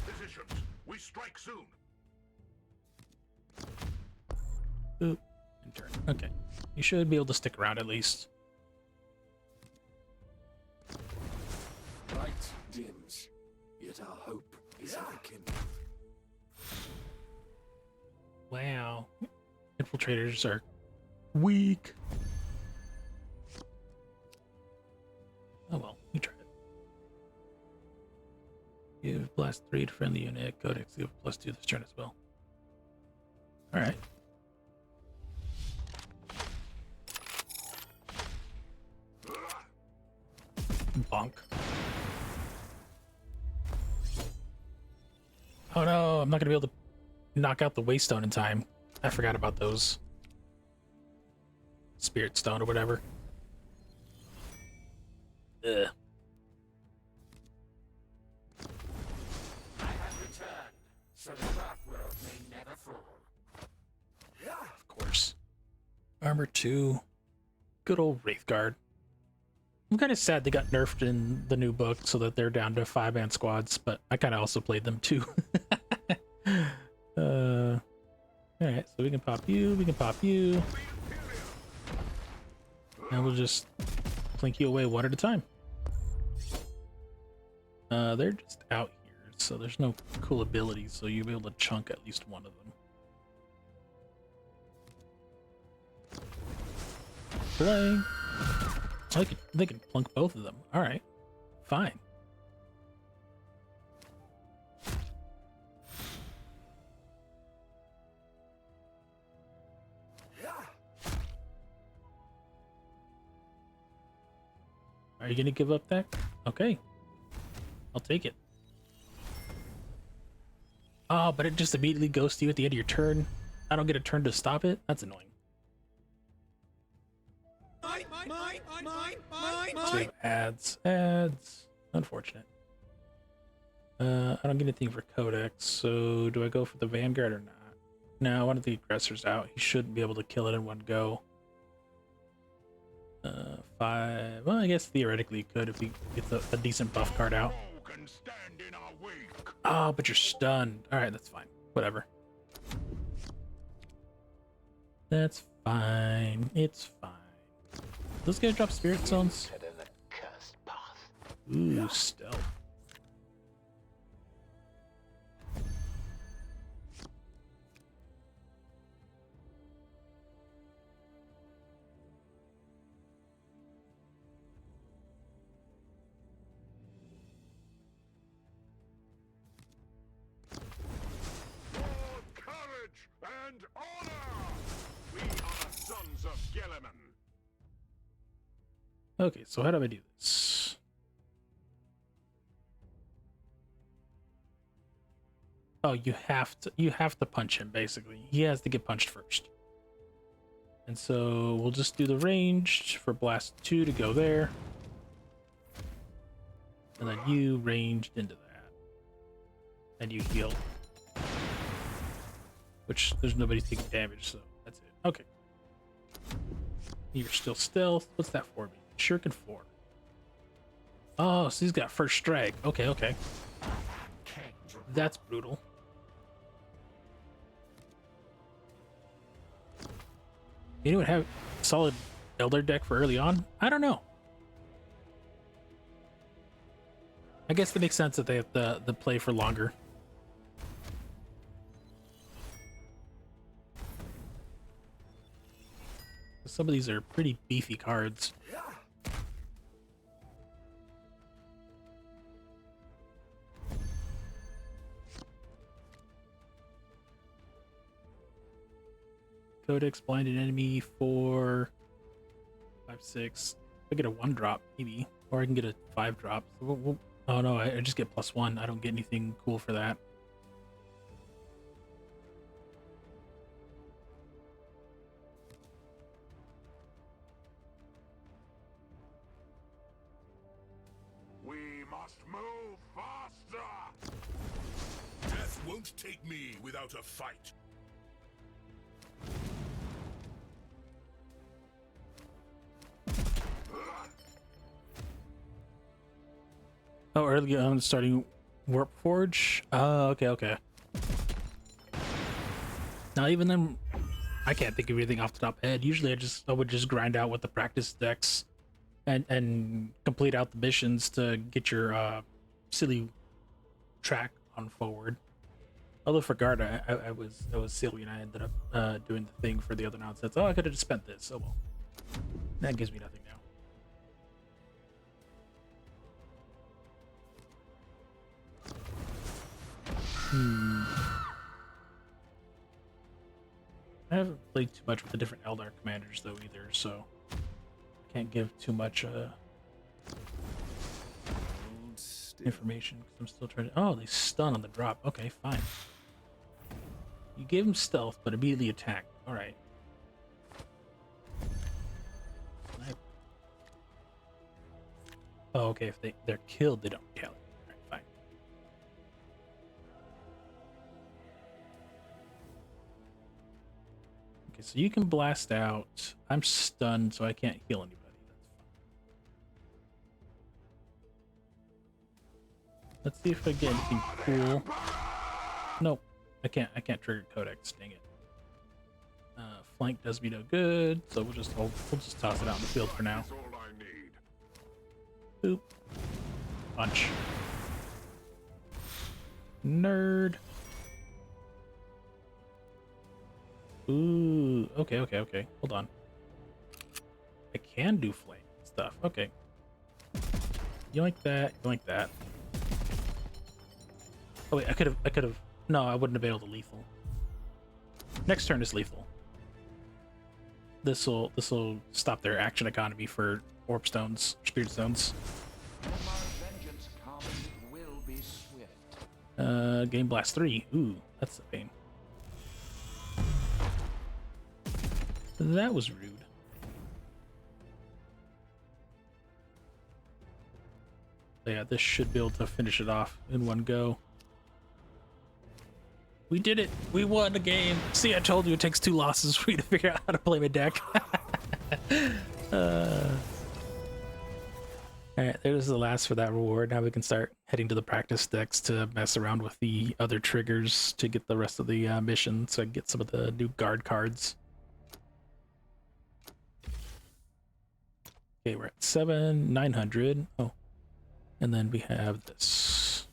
S7: Positions, we strike soon.
S1: Boop. And turn. Okay. You should be able to stick around at least.
S7: Light dims, yet our hope is ever kindled.
S1: Wow. Infiltrators are weak. Oh well, we tried it. Give blast 3 to friendly unit. Codex give +2 this turn as well. Alright. Bonk. Oh no, I'm not gonna be able to knock out the Waystone in time. I forgot about those. Spirit Stone or whatever. Ugh.
S7: I have returned, so the dark world may never fall.
S1: Of course. Armor 2. Good old Wraithguard. I'm kind of sad they got nerfed in the new book so that they're down to 5-man squads, but I kind of also played them too. Alright, so we can pop you, we can pop you. And we'll just plink you away one at a time. They're just out here, so there's no cool abilities, so you'll be able to chunk at least one of them. Play. Oh, they can plunk both of them. Alright. Fine. Are you gonna give up that? Okay. I'll take it. Oh, but it just immediately goes to you at the end of your turn. I don't get a turn to stop it? That's annoying. Save ads. Ads. Unfortunate. I don't get anything for Codex, so do I go for the Vanguard or not? No, one of the aggressors out. He shouldn't be able to kill it in one go. 5. Well, I guess theoretically he could if he gets a decent buff card out. Oh, but you're stunned. Alright, that's fine. Whatever. That's fine. It's fine. Those guys drop Spirit Stones? Ooh, stealth.
S4: And honor! We are the sons of Gilliman.
S1: Okay, so how do I do this? Oh, you have to punch him basically. He has to get punched first. And so we'll just do the ranged for blast 2 to go there. And then you ranged into that. And you heal. Which there's nobody taking damage, so that's it. Okay. You're still stealth. What's that for me? Shuriken 4. Oh, so he's got first strike. Okay, okay. That's brutal. Anyone have solid Elder deck for early on? I don't know. I guess it makes sense that they have the play for longer. Some of these are pretty beefy cards. Codex blinded enemy for 5/6. I get a 1-drop maybe, or I can get a 5-drop. So oh no, I just get +1. I don't get anything cool for that.
S4: We must move faster! Death won't take me without a fight.
S1: Oh, early on starting Warp Forge? Oh, okay, okay. Now even them I can't think of anything off the top of my head. Usually I would just grind out with the practice decks and complete out the missions to get your silly track on forward. Although for guard, I was silly and I ended up doing the thing for the other nonsense. Oh, I could have just spent this. Oh well. That gives me nothing now. I haven't played too much with the different Eldar commanders though either, so can't give too much information because I'm still trying to. Oh, they stun on the drop. Okay, fine. You gave them stealth, but immediately attack. All right. Oh, okay. If they're killed, they don't retaliate. All right, fine. Okay, so you can blast out. I'm stunned, so I can't heal anybody. That's fine. Let's see if I get anything cool. Nope, I can't trigger Codex. Dang it. Flank does me no good, so we'll just toss it out in the field for now. Boop. Punch. Nerd. Ooh. Okay. Hold on. I can do flame stuff. Okay. You like that? You like that? Oh wait, I could have. No, I wouldn't have been able to lethal. Next turn is lethal. This will stop their action economy for orb stones, spirit stones. Game Blast 3. Ooh, that's a pain. That was rude. Yeah, this should be able to finish it off in one go. We did it! We won the game! See, I told you it takes 2 losses for you to figure out how to play my deck. Alright, there's the last for that reward. Now we can start heading to the practice decks to mess around with the other triggers to get the rest of the mission, so I can get some of the new guard cards. Okay, we're at 900. Oh. And then we have this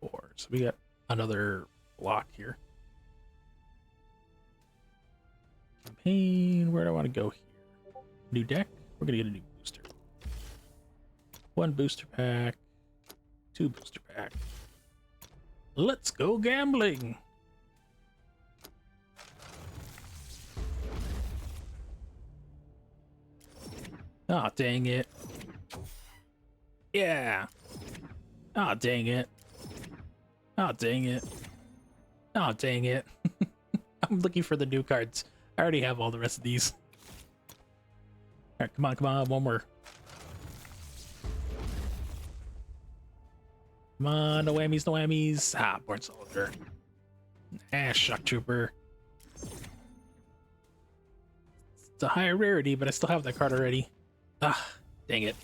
S1: 4. So we got another block here. Campaign, where do I want to go here? New deck? We're gonna get a new booster. 1 booster pack, 2 booster pack. Let's go gambling! Aw, oh, dang it. Yeah! Aw, oh, dang it. Aw, oh, dang it. Aw, oh, dang it. I'm looking for the new cards. I already have all the rest of these. Alright, come on, one more. Come on, no whammies. Ah, Born Soldier. Ah, Shock Trooper. It's a higher rarity, but I still have that card already. Ah, dang it.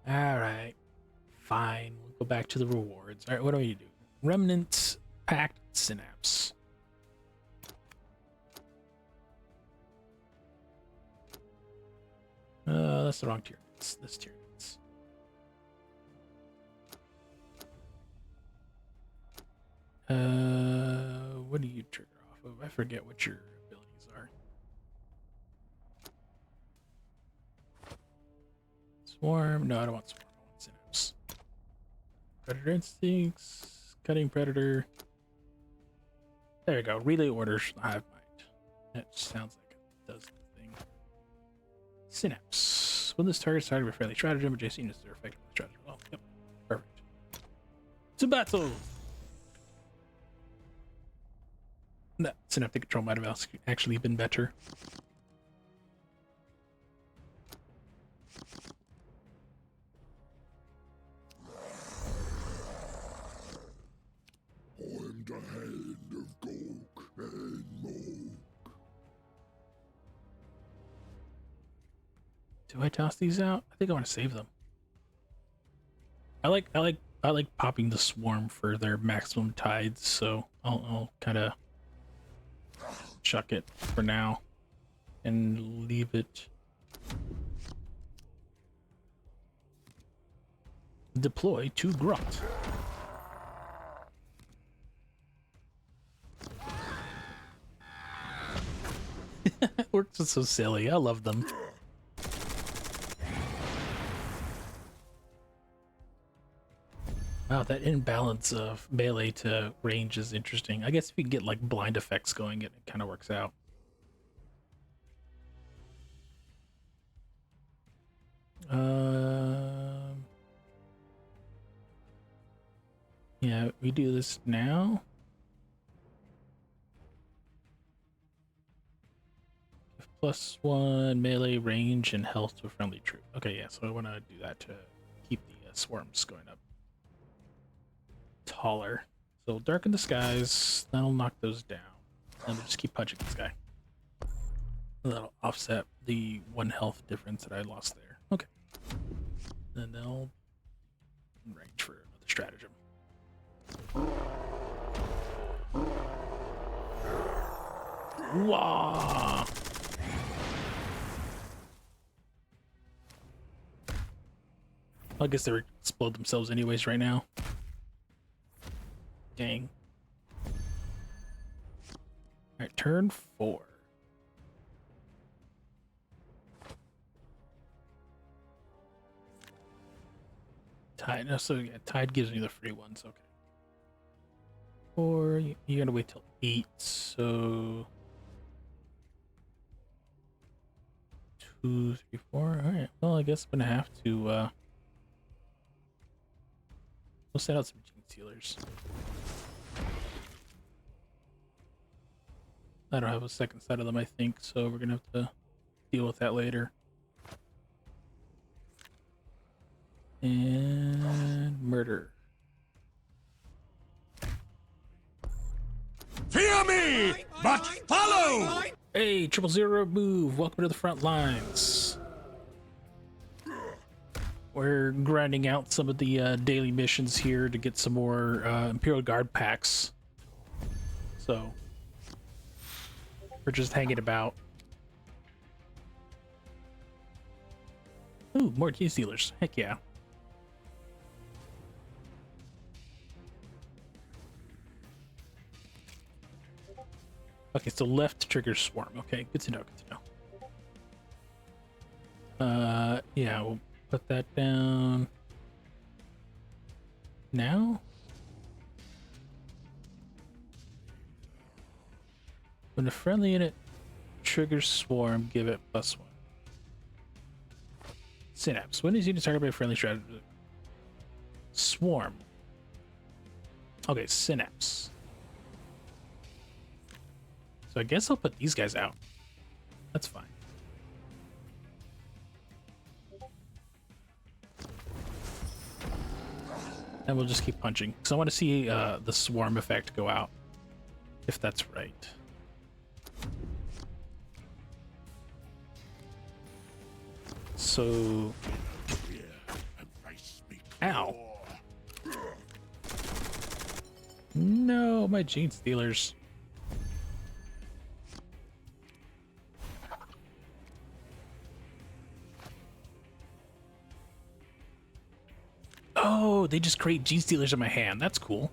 S1: Alright. Fine, we'll go back to the rewards. Alright, what do we do? Remnant, Pact, Synapse. That's the wrong tier. It's this tier. What do you trigger off of? I forget what your abilities are. Swarm? No, I don't want Swarm. I want Synapse. Predator Instincts. Cutting Predator. There you go. Relay Orders. Hive Mind. That sounds like it does the thing. Synapse. When this target's targeted with friendly stratagem, adjacent units are affected by stratagem. Oh, yep. Perfect. To battle! That Synaptic Control might have actually been better.
S4: I'm the hand of Gok and Mog.
S1: Do I toss these out? I think I want to save them. I like popping the Swarm for their maximum tides, so I'll kind of chuck it for now and leave it. Deploy to Grunt. Orcs are so silly. I love them. Wow, that imbalance of melee to range is interesting. I guess if you can get like blind effects going, it kind of works out. Yeah, we do this now. +1 melee range and health to a friendly troop. Okay, yeah, so I want to do that to keep the swarms going up taller. So darken the skies, that'll knock those down. And we'll just keep punching this guy. That'll offset the 1 health difference that I lost there. Okay. Then they'll range for another stratagem. Wah! I guess they explode themselves anyways right now. Dang. Alright, turn 4. Tide. No, so yeah, Tide gives me the free ones. Okay. Or you gotta wait till 8. So 2, 3, 4. All right. Well, I guess I'm gonna have to. We'll set out some gene stealers. I don't have a second set of them, I think, so we're gonna have to deal with that later. And murder.
S4: Fear me, but follow!
S1: Hey, 000 move. Welcome to the front lines. We're grinding out some of the daily missions here to get some more Imperial Guard packs. So we're just hanging about. Ooh, more key stealers. Heck yeah. Okay, so left triggers swarm. Okay, good to know, good to know. Yeah, we'll put that down now. When a friendly unit triggers swarm, give it +1. Synapse. When is unit targeted by a friendly strategy? Swarm. Okay, synapse. So I guess I'll put these guys out. That's fine. And we'll just keep punching. Because I want to see the swarm effect go out. If that's right. So... Ow. No, my gene stealers. Oh, they just create gene stealers in my hand. That's cool.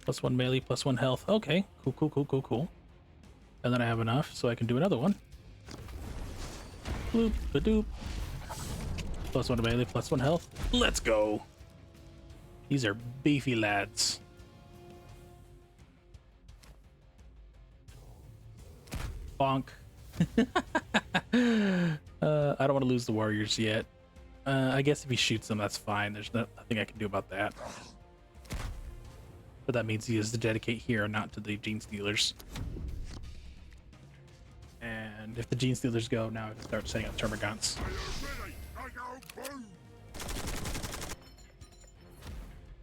S1: +1 melee, +1 health. Okay, cool, cool, cool, cool, cool. And then I have enough, so I can do another one. Bloop, ba-doop. +1 melee, +1 health. Let's go. These are beefy lads. Bonk. I don't want to lose the warriors yet. I guess if he shoots them, that's fine. There's nothing I can do about that. But that means he has to dedicate here, not to the gene stealers. And if the gene stealers go, now I can start setting up termagants.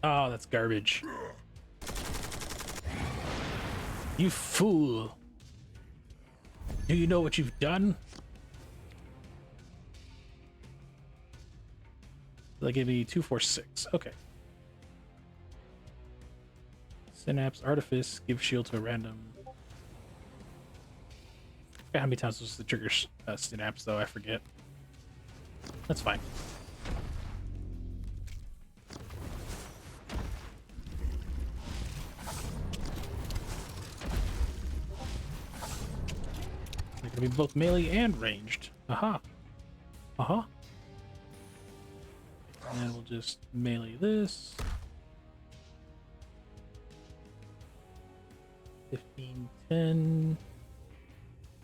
S1: Oh, that's garbage. You fool. Do you know what you've done? That gave me 2, 4, 6. Okay. Synapse, Artifice, give shield to a random. How many times was the trigger Synapse though? I forget. That's fine. They're gonna be both melee and ranged. Aha. Uh-huh. And we'll just melee this. 15, 10.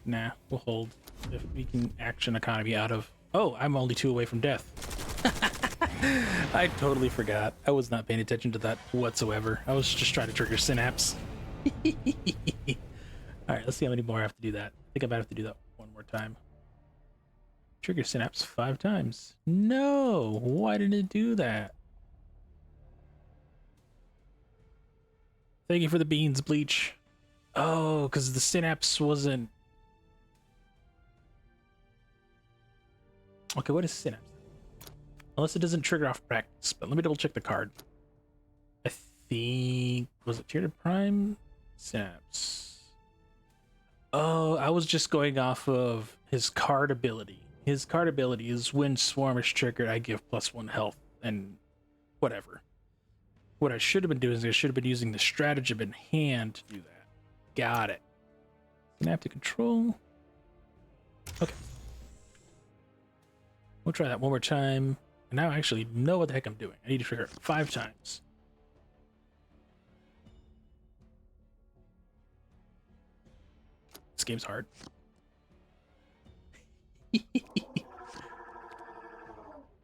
S1: Nah, we'll hold. If we can action economy out of... Oh, I'm only 2 away from death. I totally forgot. I was not paying attention to that whatsoever. I was just trying to trigger Synapse. Alright, let's see how many more I have to do that. I think I might have to do that one more time. Trigger Synapse 5 times. No! Why didn't it do that? Thank you for the beans, Bleach. Oh, because the Synapse wasn't... Okay, what is Synapse? Unless it doesn't trigger off practice, but let me double check the card. I think... Was it Tiered Prime? Synapse. Oh, I was just going off of his card ability. His card ability is when Swarm is triggered, I give +1 health and whatever. What I should have been doing is I should have been using the stratagem in hand to do that. Got it. Synaptic control. Okay. We'll try that one more time. And now I actually know what the heck I'm doing. I need to trigger it 5 times. This game's hard.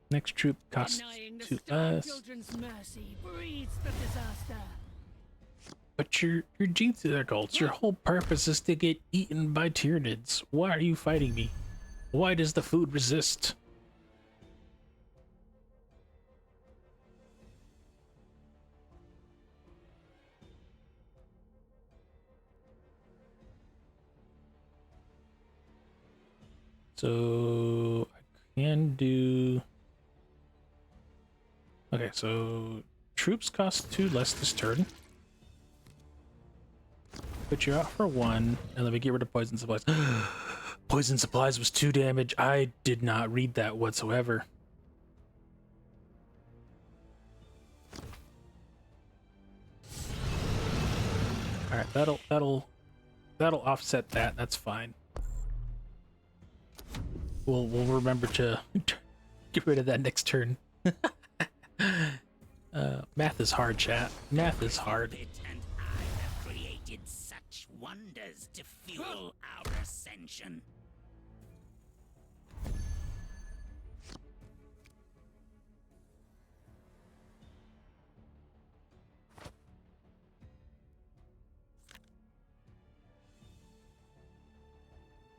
S1: Next troop costs to us.
S10: Mercy breeds the disaster.
S1: But you're Jinxie adults. Your whole purpose is to get eaten by Tyranids. Why are you fighting me? Why does the food resist? So I can do... Okay, so troops cost 2 less this turn. Put you out for 1, and then we get rid of poison supplies. Poison supplies was 2 damage. I did not read that whatsoever. All right, that'll offset that. That's fine. We'll remember to get rid of that next turn. Math is hard, chat. Math is hard.
S3: And I have created such wonders to fuel our ascension.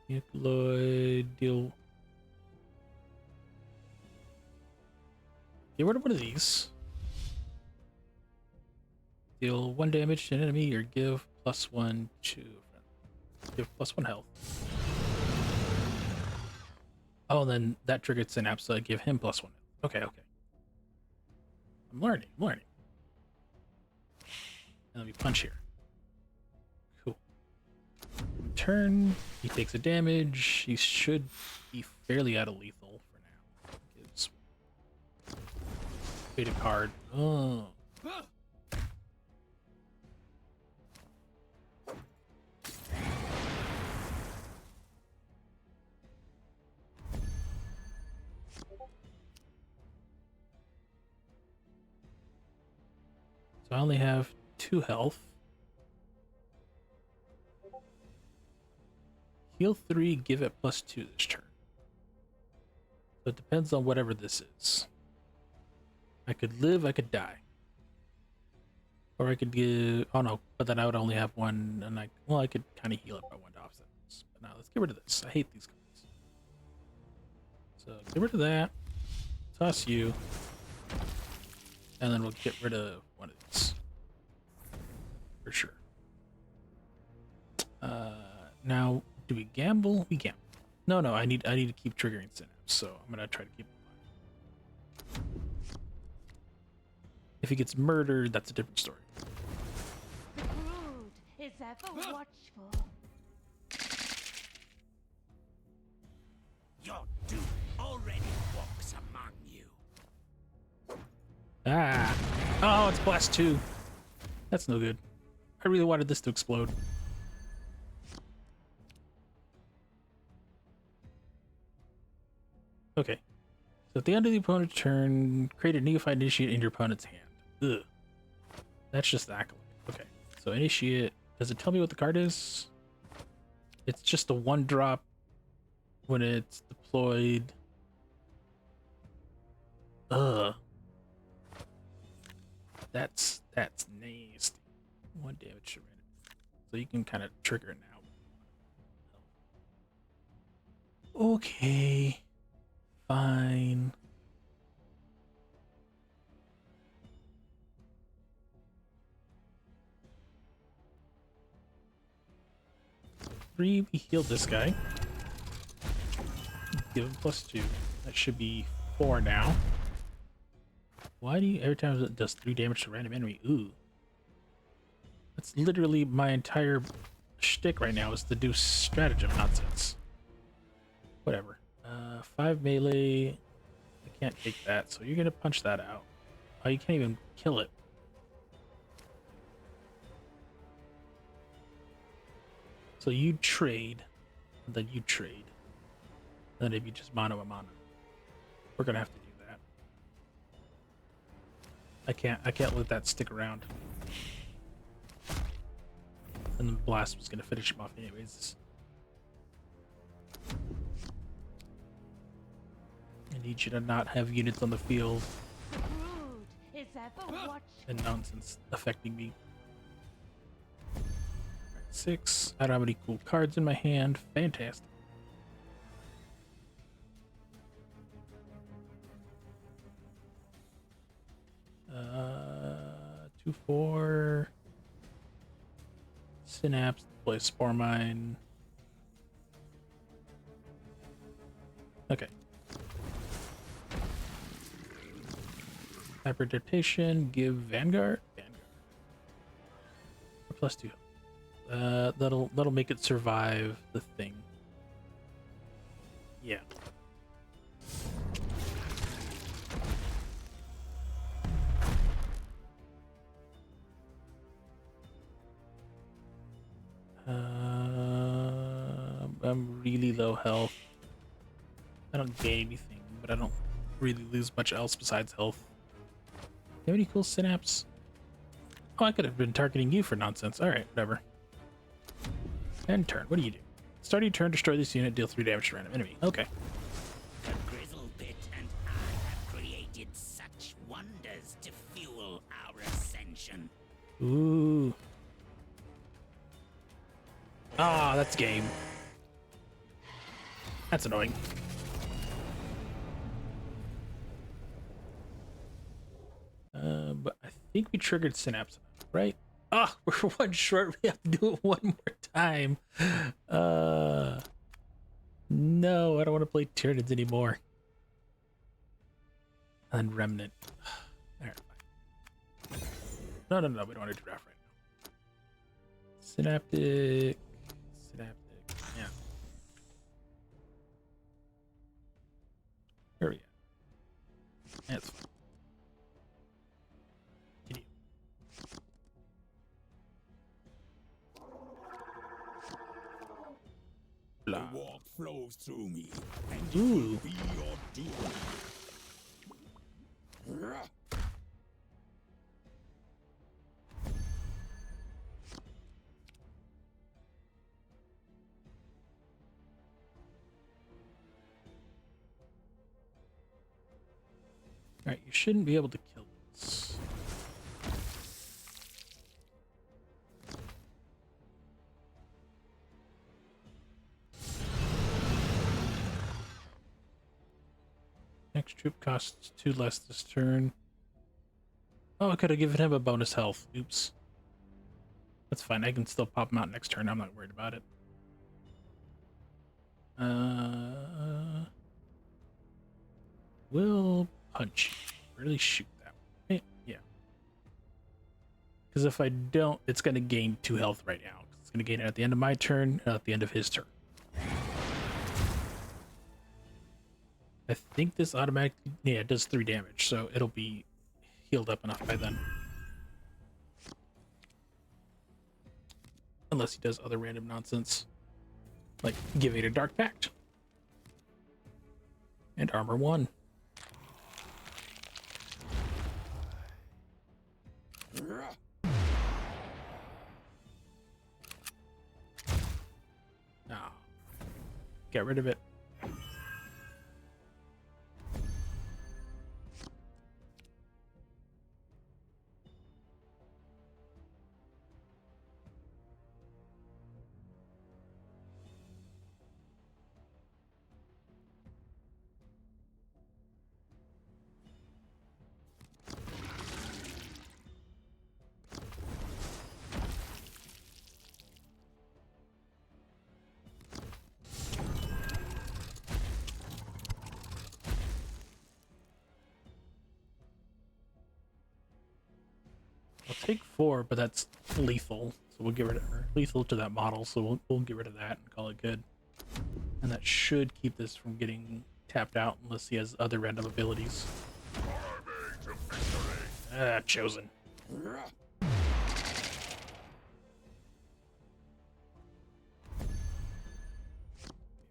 S1: Euclid, deal. Get rid of one of these. Deal 1 damage to an enemy or give +1 to... Give +1 health. Oh, and then that triggered Synapse, so I give him +1. Okay, okay. I'm learning, And let me punch here. Cool. Turn, he takes a damage. He should be fairly out of lethal for now. Gives... Paid a card. Oh. So I only have 2 health. Heal 3, give it +2 this turn. So it depends on whatever this is. I could live, I could die. Or I could give... Oh no, but then I would only have 1, and I could kind of heal it by 1 to offset this. But now let's get rid of this. I hate these cards. So get rid of that. Toss you. And then we'll get rid of one of these. For sure. Now, do we gamble? We gamble. No, I need to keep triggering Synapse, so I'm gonna try to keep it alive. If he gets murdered, that's a different story.
S10: The brood is ever watchful.
S3: Your doom already walks among you.
S1: Ah. Oh, it's blast 2. That's no good. I really wanted this to explode. Okay. So at the end of the opponent's turn, create a Neophyte Initiate in your opponent's hand. Ugh. That's just the Acolyte. Okay. So Initiate, does it tell me what the card is? It's just a 1-drop when it's deployed. Ugh. That's nasty. 1 damage surrender. So you can kind of trigger it now. Okay. Fine. 3, we healed this guy. Give him +2. That should be 4 now. Why do you, every time it does 3 damage to random enemy? Ooh. That's literally my entire shtick right now, is to do stratagem nonsense. Whatever. 5 melee. I can't take that, so you're gonna punch that out. Oh, you can't even kill it. So you trade, and then you trade. Then if you just mano a mano. We're gonna have to do that. I can't let that stick around. And the blast was gonna finish him off anyways. I need you to not have units on the field
S10: The brood is ever watchful.
S1: and nonsense affecting me. 6. I don't have any cool cards in my hand. Fantastic. Uh, 2/4. Synapse. Play Spore Mine. Okay. Hyperdictation. Give Vanguard. +2. That'll make it survive the thing. Yeah. I'm really low health. I don't gain anything, but I don't really lose much else besides health. Do you have any cool synapse? Oh, I could have been targeting you for nonsense. Alright, whatever. End turn. What do you do? Start your turn, destroy this unit, deal 3 damage to random enemy. Okay.
S3: The Grizzlepit and I have created such wonders to fuel our ascension.
S1: Ooh. Ah, that's game. That's annoying. But I think we triggered Synapse, right? Ah, we're 1 short. We have to do it 1 more time. No, I don't want to play Tyranids anymore. And Remnant. Alright, fine. No, we don't want to do draft right now. Synaptic. Yeah. Here we go. That's fine. Continue.
S2: The walk flows through me, and it
S1: Ooh.
S2: will be your doom.
S1: Alright, you shouldn't be able to kill this. Next troop costs 2 less this turn. Oh, I could have given him a bonus health. Oops. That's fine. I can still pop him out next turn. I'm not worried about it. We'll punch. Really shoot that way. Yeah. Because if I don't, it's going to gain 2 health right now. It's going to gain it at the end of my turn and at the end of his turn. I think this automatically, yeah, it does 3 damage, so it'll be healed up enough by then. Unless he does other random nonsense, like give it a Dark Pact. And armor 1. Ah, get rid of it. I'll take 4, but that's lethal, so we'll get rid of her. Lethal to that model, so we'll get rid of that and call it good. And that should keep this from getting tapped out unless he has other random abilities. Ah, chosen.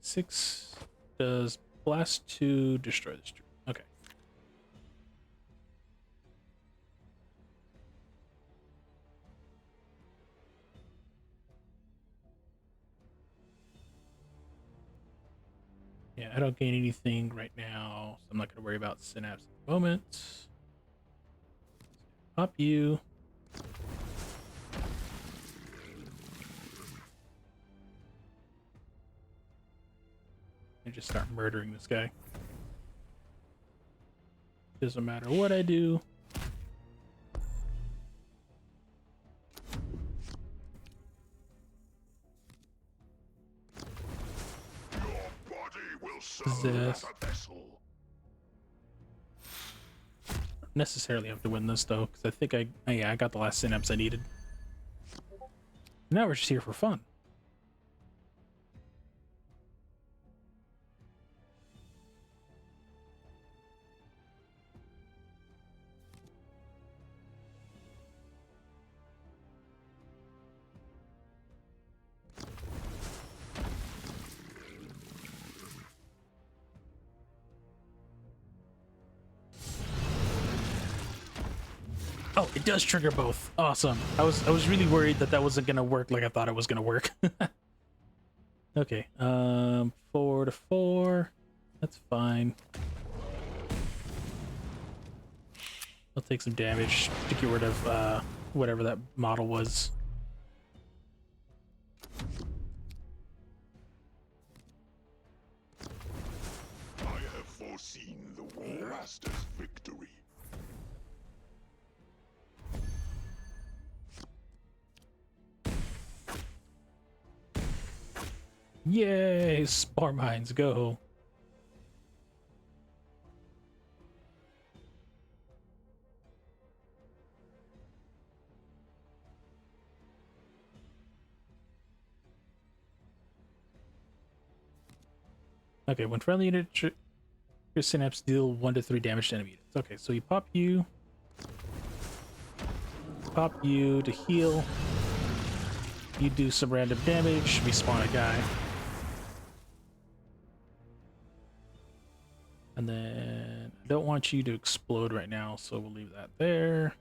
S1: Six does blast to destroy this tree. Okay. Yeah, I don't gain anything right now, so I'm not going to worry about Synapse at the moment. Pop you. And just start murdering this guy. Doesn't matter what I do. Possess. Necessarily have to win this though, because I think I got the last synapse I needed. Now we're just here for fun. Oh, it does trigger both. Awesome. I was really worried that that wasn't gonna work like I thought it was gonna work. Okay, 4 to 4. That's fine. I'll take some damage to get rid of whatever that model was.
S4: I have foreseen the War Master's victory.
S1: Yay! Spore mines, go! Okay, when friendly unit your synapse deal 1 to 3 damage to enemy units. Okay, so you pop you to heal. You do some random damage, respawn a guy. And then I don't want you to explode right now, so we'll leave that there.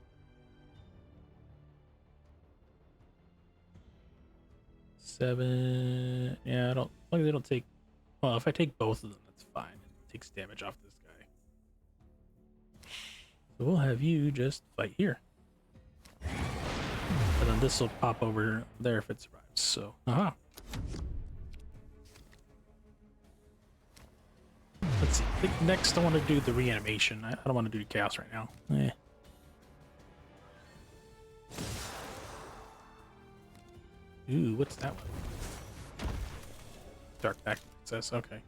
S1: Seven. Yeah, I don't. Like they don't take. Well, if I take both of them, that's fine. It takes damage off this guy. So we'll have you just fight here. And then this will pop over there if it survives. So, aha. Let's see. I think next I want to do the reanimation. I don't want to do chaos right now. Ooh, what's that one? Dark Pact Access. Okay.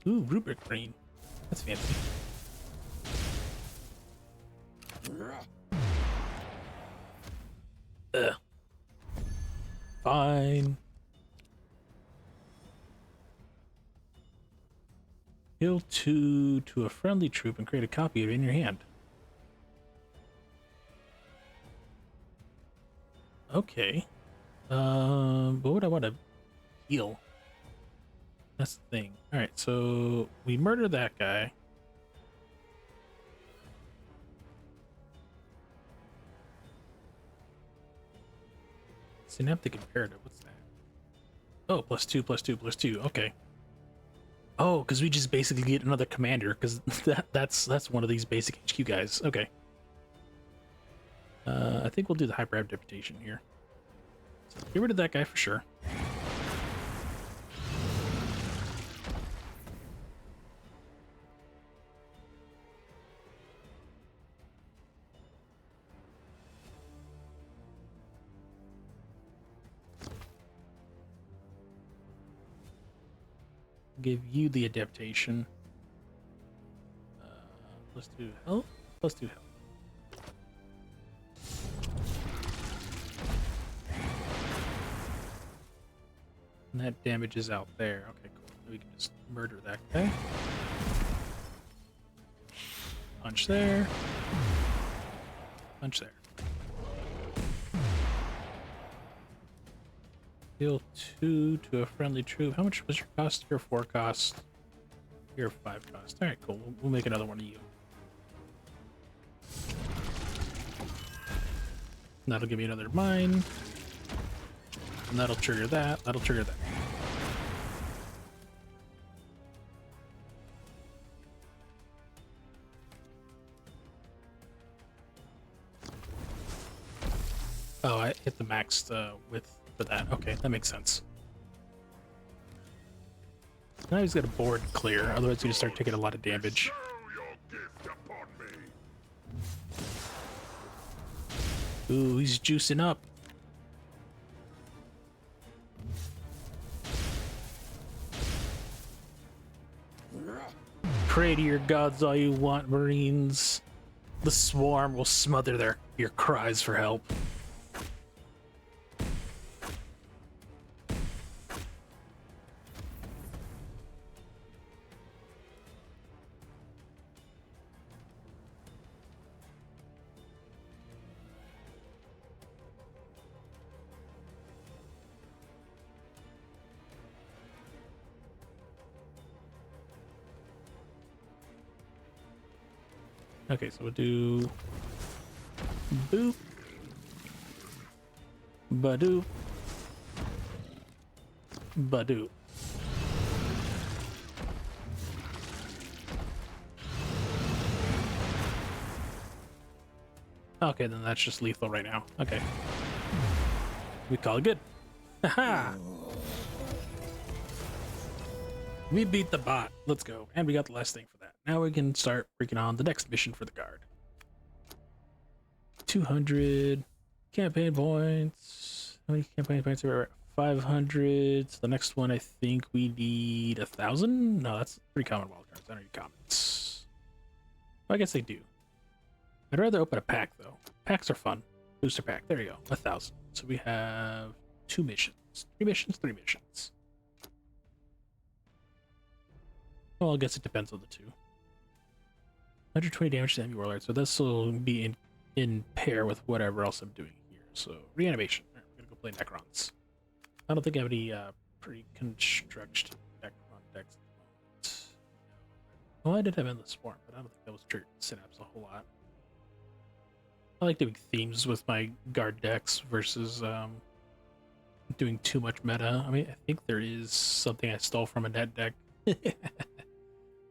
S1: Ooh, rubric green. That's fancy. Ugh. Fine. Heal 2 to a friendly troop and create a copy of it in your hand. Okay. But what I want to heal? That's the thing. Alright, so we murder that guy. Synaptic imperative, what's that? Oh, +2, +2, +2. Okay. Oh, because we just basically get another commander, because that's one of these basic HQ guys. Okay. I think we'll do the hyper adaptation here. So get rid of that guy for sure. Give you the adaptation. +2 health. +2 health. And that damage is out there. Okay, cool. We can just murder that guy. Punch there. Punch there. Heal 2 to a friendly troop. How much was your cost? Your 4 cost. Your 5 cost. Alright, cool. We'll make another one of you. And that'll give me another mine. And that'll trigger that. That'll trigger that. Oh, I hit the max width for that. Okay, that makes sense. Now he's got a board clear, otherwise you just start taking a lot of damage. Ooh, he's juicing up. Pray to your gods all you want, Marines. The swarm will smother your cries for help. Okay, so we'll do boop, badoop, badoop. Okay, then that's just lethal right now. Okay. We call it good. Haha! We beat the bot. Let's go. And we got the last thing for that. Now we can start working on the next mission for the guard. 200 campaign points. How many campaign points are we at? 500. So the next one, I think we need 1,000. No, that's 3 common wildcards. I don't need commons. Well, I guess they do. I'd rather open a pack though. Packs are fun. Booster pack. There you go. 1,000. So we have 2 missions. 3 missions. 3 missions. Well, I guess it depends on the 2. 120 damage to enemy warlord, so this will be in pair with whatever else I'm doing here. So reanimation. Right, we're gonna go play Necrons. I don't think I have any pre-constructed Necron decks at the moment. Well, I did have Endless Swarm, but I don't think that was triggered Synapse a whole lot. I like doing themes with my guard decks versus doing too much meta. I mean, I think there is something I stole from a net deck.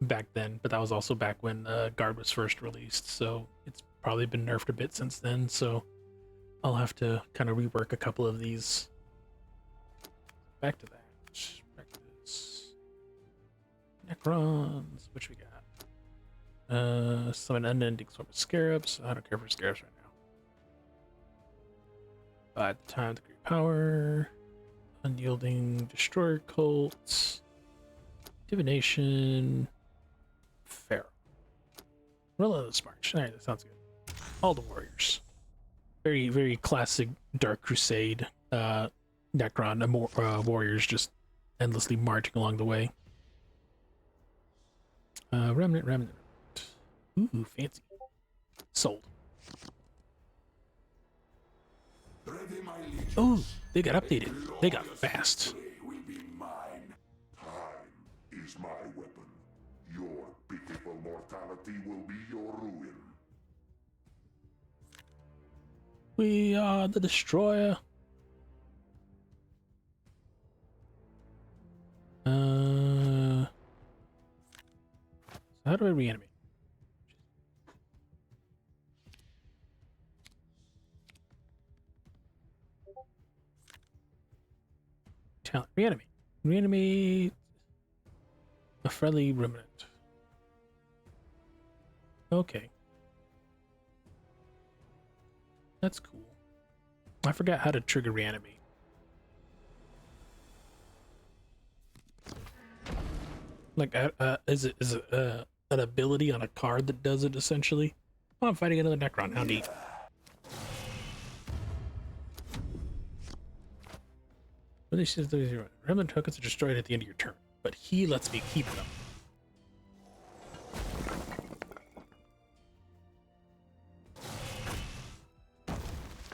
S1: Back then, but that was also back when guard was first released, so it's probably been nerfed a bit since then, so I'll have to kind of rework a couple of these. Back to that. Back to this. Necrons, which we got? Summon Unending Swarm of Scarabs. I don't care for Scarabs right now. At the time, the Great Power. Unyielding Destroyer Cult. Divination. Pharaoh. Relentless March. Alright, that sounds good. all the warriors. Very, very classic Dark Crusade. Necron warriors just endlessly marching along the way. Remnant. Ooh, fancy. Sold. Oh, they got updated. They got fast.
S7: Will be mine. Time is my weapon. Your pitiful mortality will be your ruin.
S1: We are the destroyer. So how do I reanimate? Talent. Reanimate. Reanimate a friendly remnant. Okay. That's cool. I forgot how to trigger reanimate. Like, is it an ability on a card that does it essentially? Oh, I'm fighting another Necron. How neat. Remnant tokens are destroyed at the end of your turn, but he lets me keep them.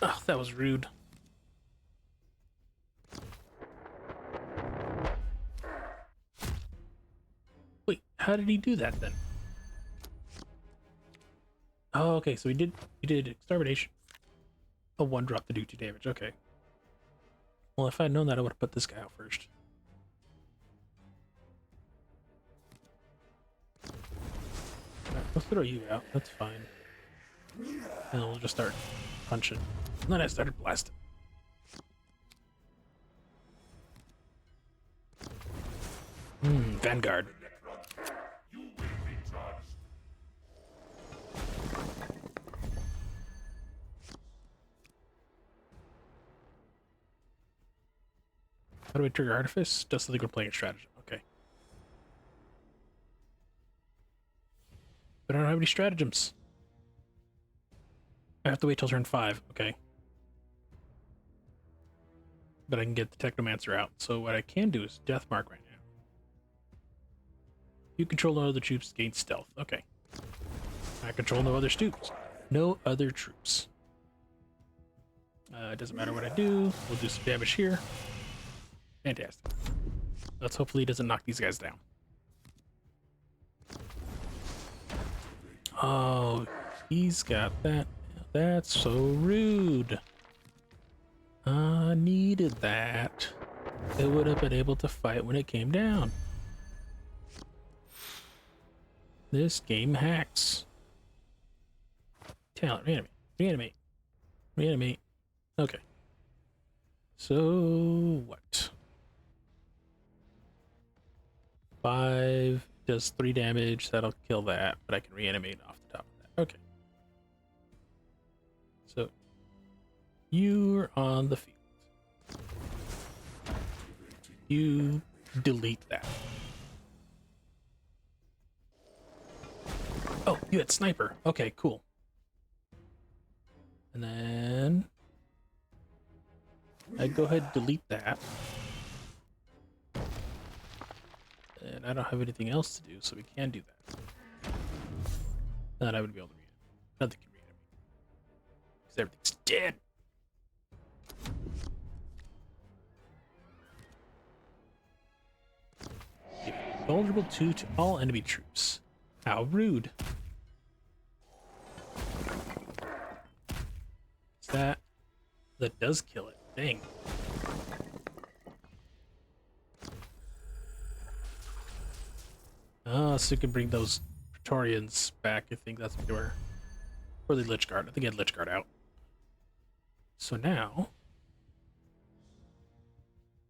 S1: Oh, that was rude. Wait, how did he do that then? Oh, okay, so he did extermination. A 1-drop to do 2 damage, okay. Well, if I'd known that, I would have put this guy out first. Alright, let's throw you out, that's fine. And we'll just start punching. And then I started blasting. Vanguard. How do I trigger Artifice? Just so they can play a stratagem. Okay. But I don't have any stratagems. I have to wait till turn 5. Okay. But I can get the Technomancer out. So what I can do is Death Mark right now. You control no other troops, gain stealth. Okay. I control no other troops. No other troops. It doesn't matter what I do. We'll do some damage here. Fantastic. Let's hopefully he doesn't knock these guys down. Oh, he's got that. That's so rude. I needed that. It would have been able to fight when it came down. This game hacks. Talent, reanimate, reanimate, reanimate. Okay. So what? 5 does 3 damage. That'll kill that, but I can reanimate off the top of that. Okay. So you're on the field. You delete that. Oh, you had sniper. Okay, cool. And then I'd go ahead and delete that. And I don't have anything else to do, so we can do that. Then I would be able to read it. Nothing can read it. Because everything's dead. Vulnerable to all enemy troops. How rude. Is that does kill it. Dang. So you can bring those Praetorians back. I think that's what they were. Or the Lich Guard. I think I had Lich Guard out. So now,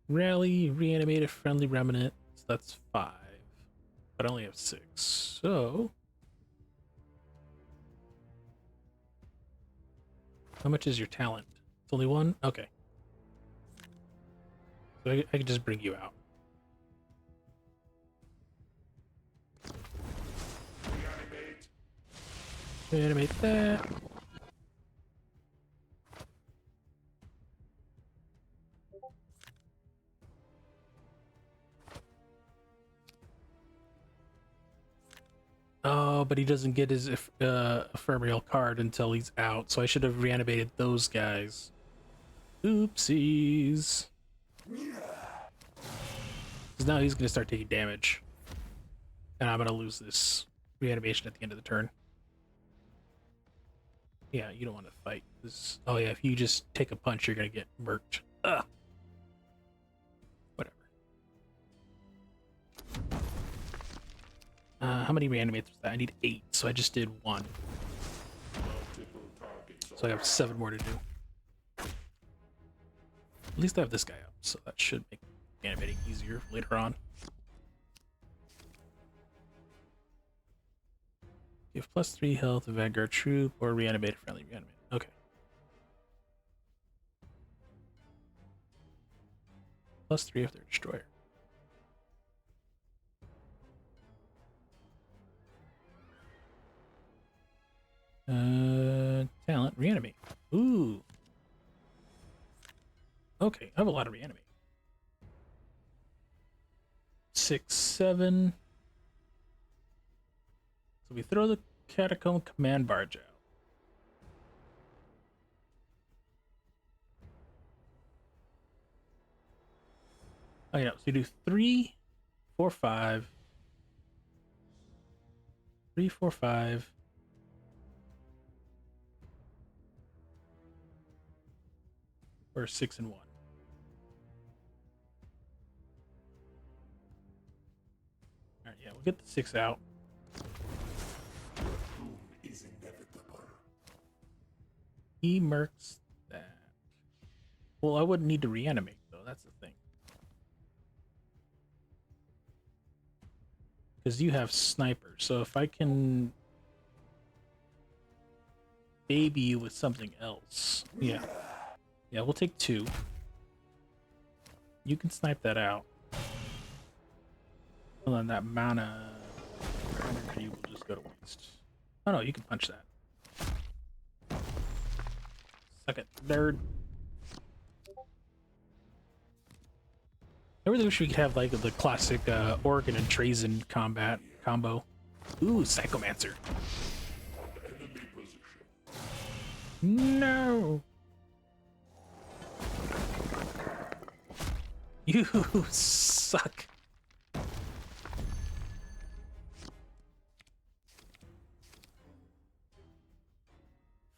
S1: rally, reanimate a friendly remnant. So that's 5. But I only have 6. So how much is your talent? It's only 1? Okay. So I can just bring you out. Reanimate that. Oh, but he doesn't get his ephemeral card until he's out, so I should have reanimated those guys. Oopsies. Because now he's going to start taking damage. And I'm going to lose this reanimation at the end of the turn. Yeah, you don't want to fight. This. Oh yeah, if you just take a punch, you're going to get murked. Ugh. Whatever. How many reanimates was that? I need 8, so I just did 1. So I have 7 more to do. At least I have this guy up, so that should make animating easier later on. Give +3 health to Vanguard troop or reanimate a friendly reanimate. Okay. +3 if they're destroyer. Talent reanimate. Ooh. Okay, I have a lot of reanimate. 6, 7. So we throw the Catacomb Command Barge out. Oh, yeah, so you do 3, 4, 5. 3, 4, 5. Or 6 and 1. Alright, yeah, we'll get the 6 out.
S7: Is inevitable.
S1: He mercs that. Well, I wouldn't need to reanimate, though. That's the thing. Because you have sniper. So if I can baby you with something else. Yeah. Yeah, we'll take 2. You can snipe that out. Well, then that mana energy will just go to waste. Oh no, you can punch that. Suck it, nerd. I really wish we could have like the classic Organ and Trazen combat combo. Ooh, Psychomancer. No. You suck.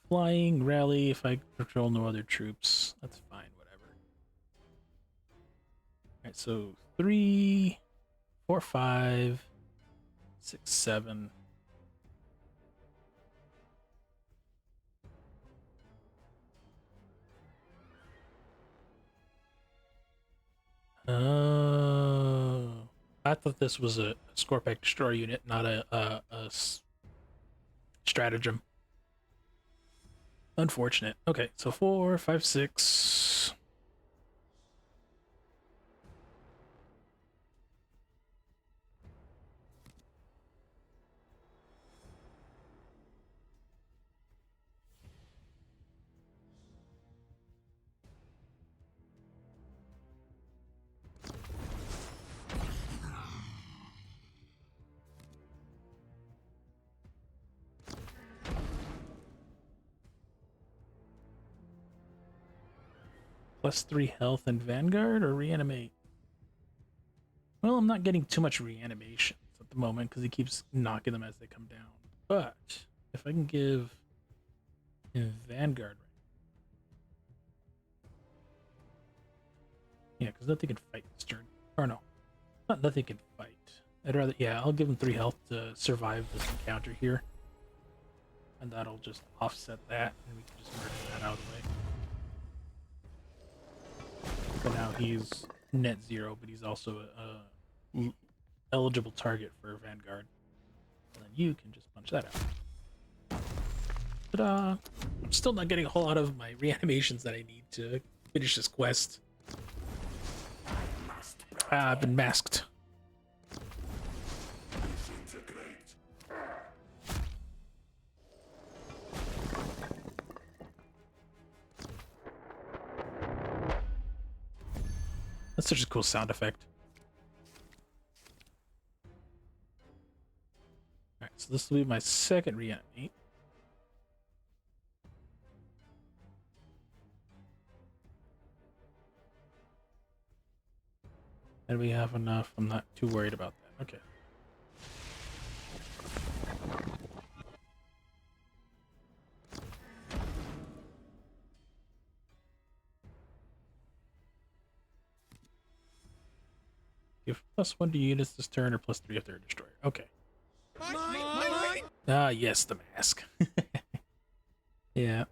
S1: Flying, rally, if I control no other troops. That's fine, whatever. Alright, so 3, 4, 5, 6, 7. Oh, I thought this was a Scorpack Destroyer unit, not a stratagem. Unfortunate. Okay, so 4, 5, 6. +3 health and Vanguard or reanimate? Well, I'm not getting too much reanimations at the moment because he keeps knocking them as they come down. But if I can give him Vanguard, yeah, because nothing can fight this turn. Or no, not nothing can fight. I'd rather, yeah, I'll give him 3 health to survive this encounter here, and that'll just offset that, and we can just murder that out of the way. But now he's net 0, but he's also a eligible target for Vanguard. And then you can just punch that out. Ta-da! I'm still not getting a whole lot of my reanimations that I need to finish this quest. Ah, I've been masked. That's such a cool sound effect. Alright, so so this will be my second reanimate. And we have enough. I'm not too worried about that. Okay. Give +1 to units this turn or +3 if they're destroyed. Okay. Ah, yes, the mask. Yeah.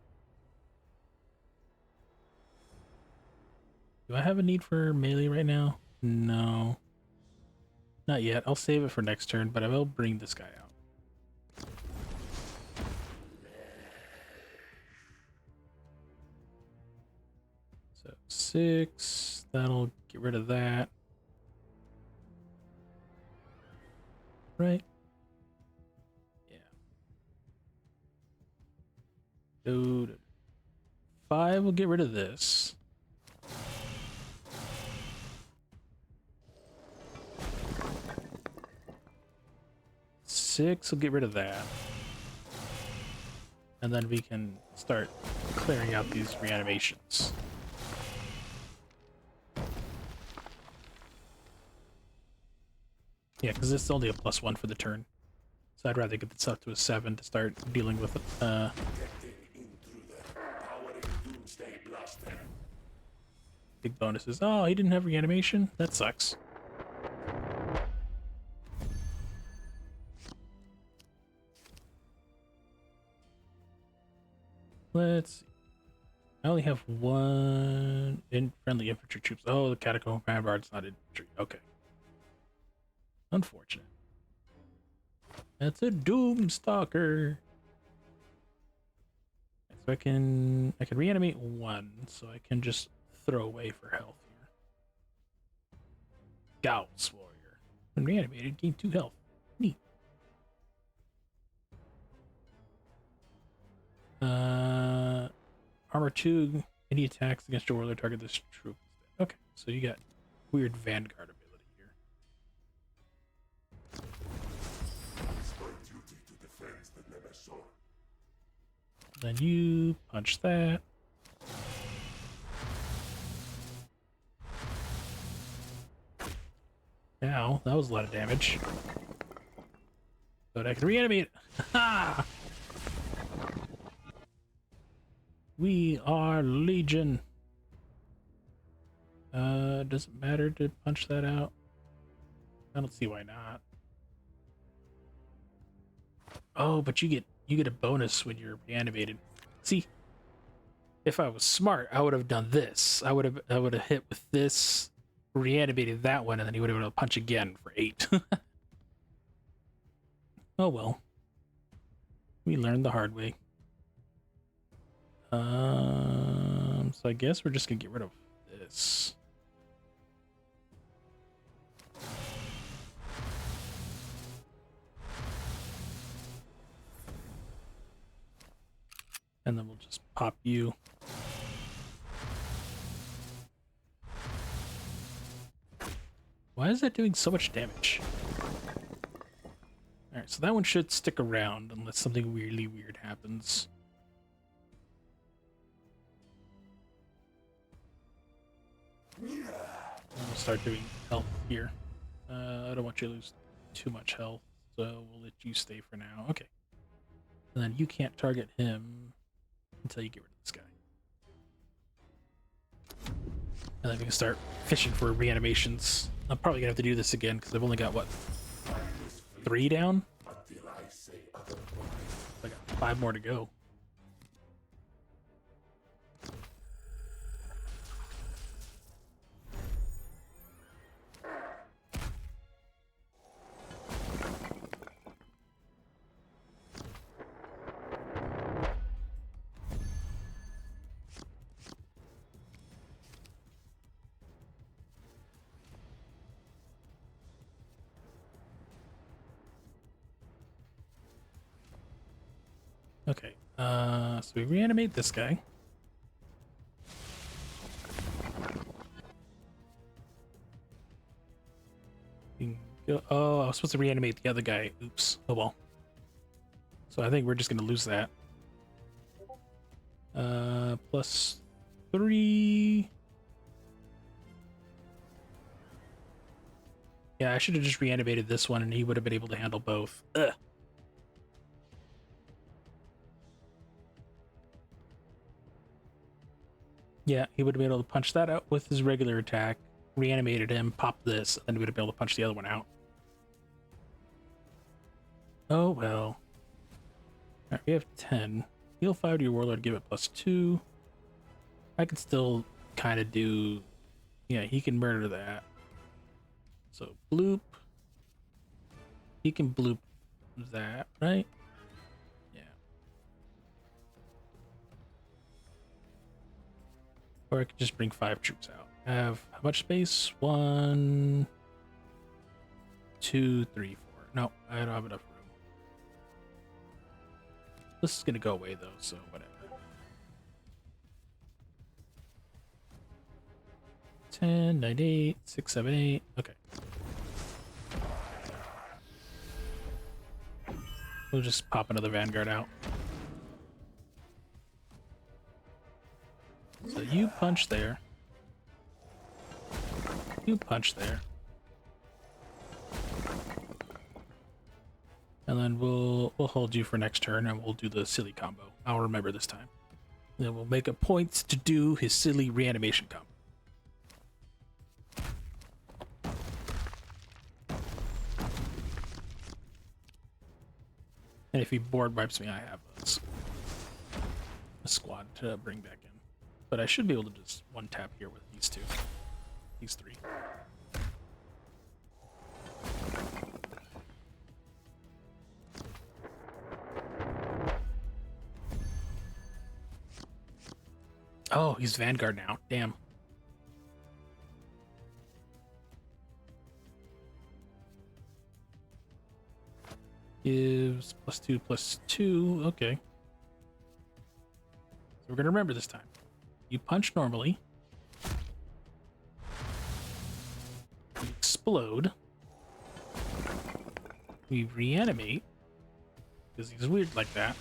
S1: Do I have a need for melee right now? No. Not yet. I'll save it for next turn, but I will bring this guy out. So 6. That'll get rid of that. Right? Yeah. Dude. 5 will get rid of this. 6 will get rid of that. And then we can start clearing out these reanimations. Yeah, because this is only a +1 for the turn. So I'd rather get this up to a 7 to start dealing with big bonuses. Oh, he didn't have reanimation? That sucks. Let's see. I only have 1 friendly infantry troops. Oh, the Catacomb Vanguard's not infantry. Okay. Unfortunate. That's a Doomstalker. So I can reanimate 1, so I can just throw away for health here. Gauss Warrior. When reanimated, gain 2 health. Neat. Armor 2. Any attacks against your warlord target this troop. Okay, so you got weird Vanguard ability here. Then you punch that. Now, that was a lot of damage. But I can reanimate. Ha! We are Legion. Does it matter to punch that out? I don't see why not. Oh, but you get a bonus when you're reanimated. See, if I was smart, I would have done this. I would have hit with this, reanimated that one, and then he would have been able to punch again for 8. Oh well. We learned the hard way. So I guess we're just gonna get rid of this. And then we'll just pop you. Why is that doing so much damage? Alright, so that one should stick around unless something weirdly weird happens. We'll start doing health here. I don't want you to lose too much health, so we'll let you stay for now. Okay. And then you can't target him until you get rid of this guy. And then we can start fishing for reanimations. I'm probably gonna have to do this again because I've only got, what, 3 down? I got 5 more to go. Okay, so we reanimate this guy. We can go, oh, I was supposed to reanimate the other guy. Oops. Oh well. So I think we're just gonna lose that. +3. Yeah, I should have just reanimated this one and he would have been able to handle both. Ugh. Yeah, he would have been able to punch that out with his regular attack, reanimated him, popped this, and then he would have been able to punch the other one out. Oh well. Alright, we have 10. Heal 5 to your warlord, give it +2. I can still kind of do... Yeah, he can murder that. So, bloop. He can bloop that, right? Yeah. Or I could just bring 5 troops out. I have how much space? 1, 2, 3, 4. No, I don't have enough room. This is gonna go away though, so whatever. 10, 9, 8, 6, 7, 8. Okay. We'll just pop another Vanguard out. So you punch there. You punch there. And then we'll hold you for next turn and we'll do the silly combo. I'll remember this time. Then we'll make a point to do his silly reanimation combo. And if he board wipes me, I have a squad to bring back in. But I should be able to just one tap here with these two. These 3. Oh, he's Vanguard now. Damn. Gives +2, +2. Okay. So we're gonna remember this time. You punch normally. You explode. We reanimate. Because he's weird like that.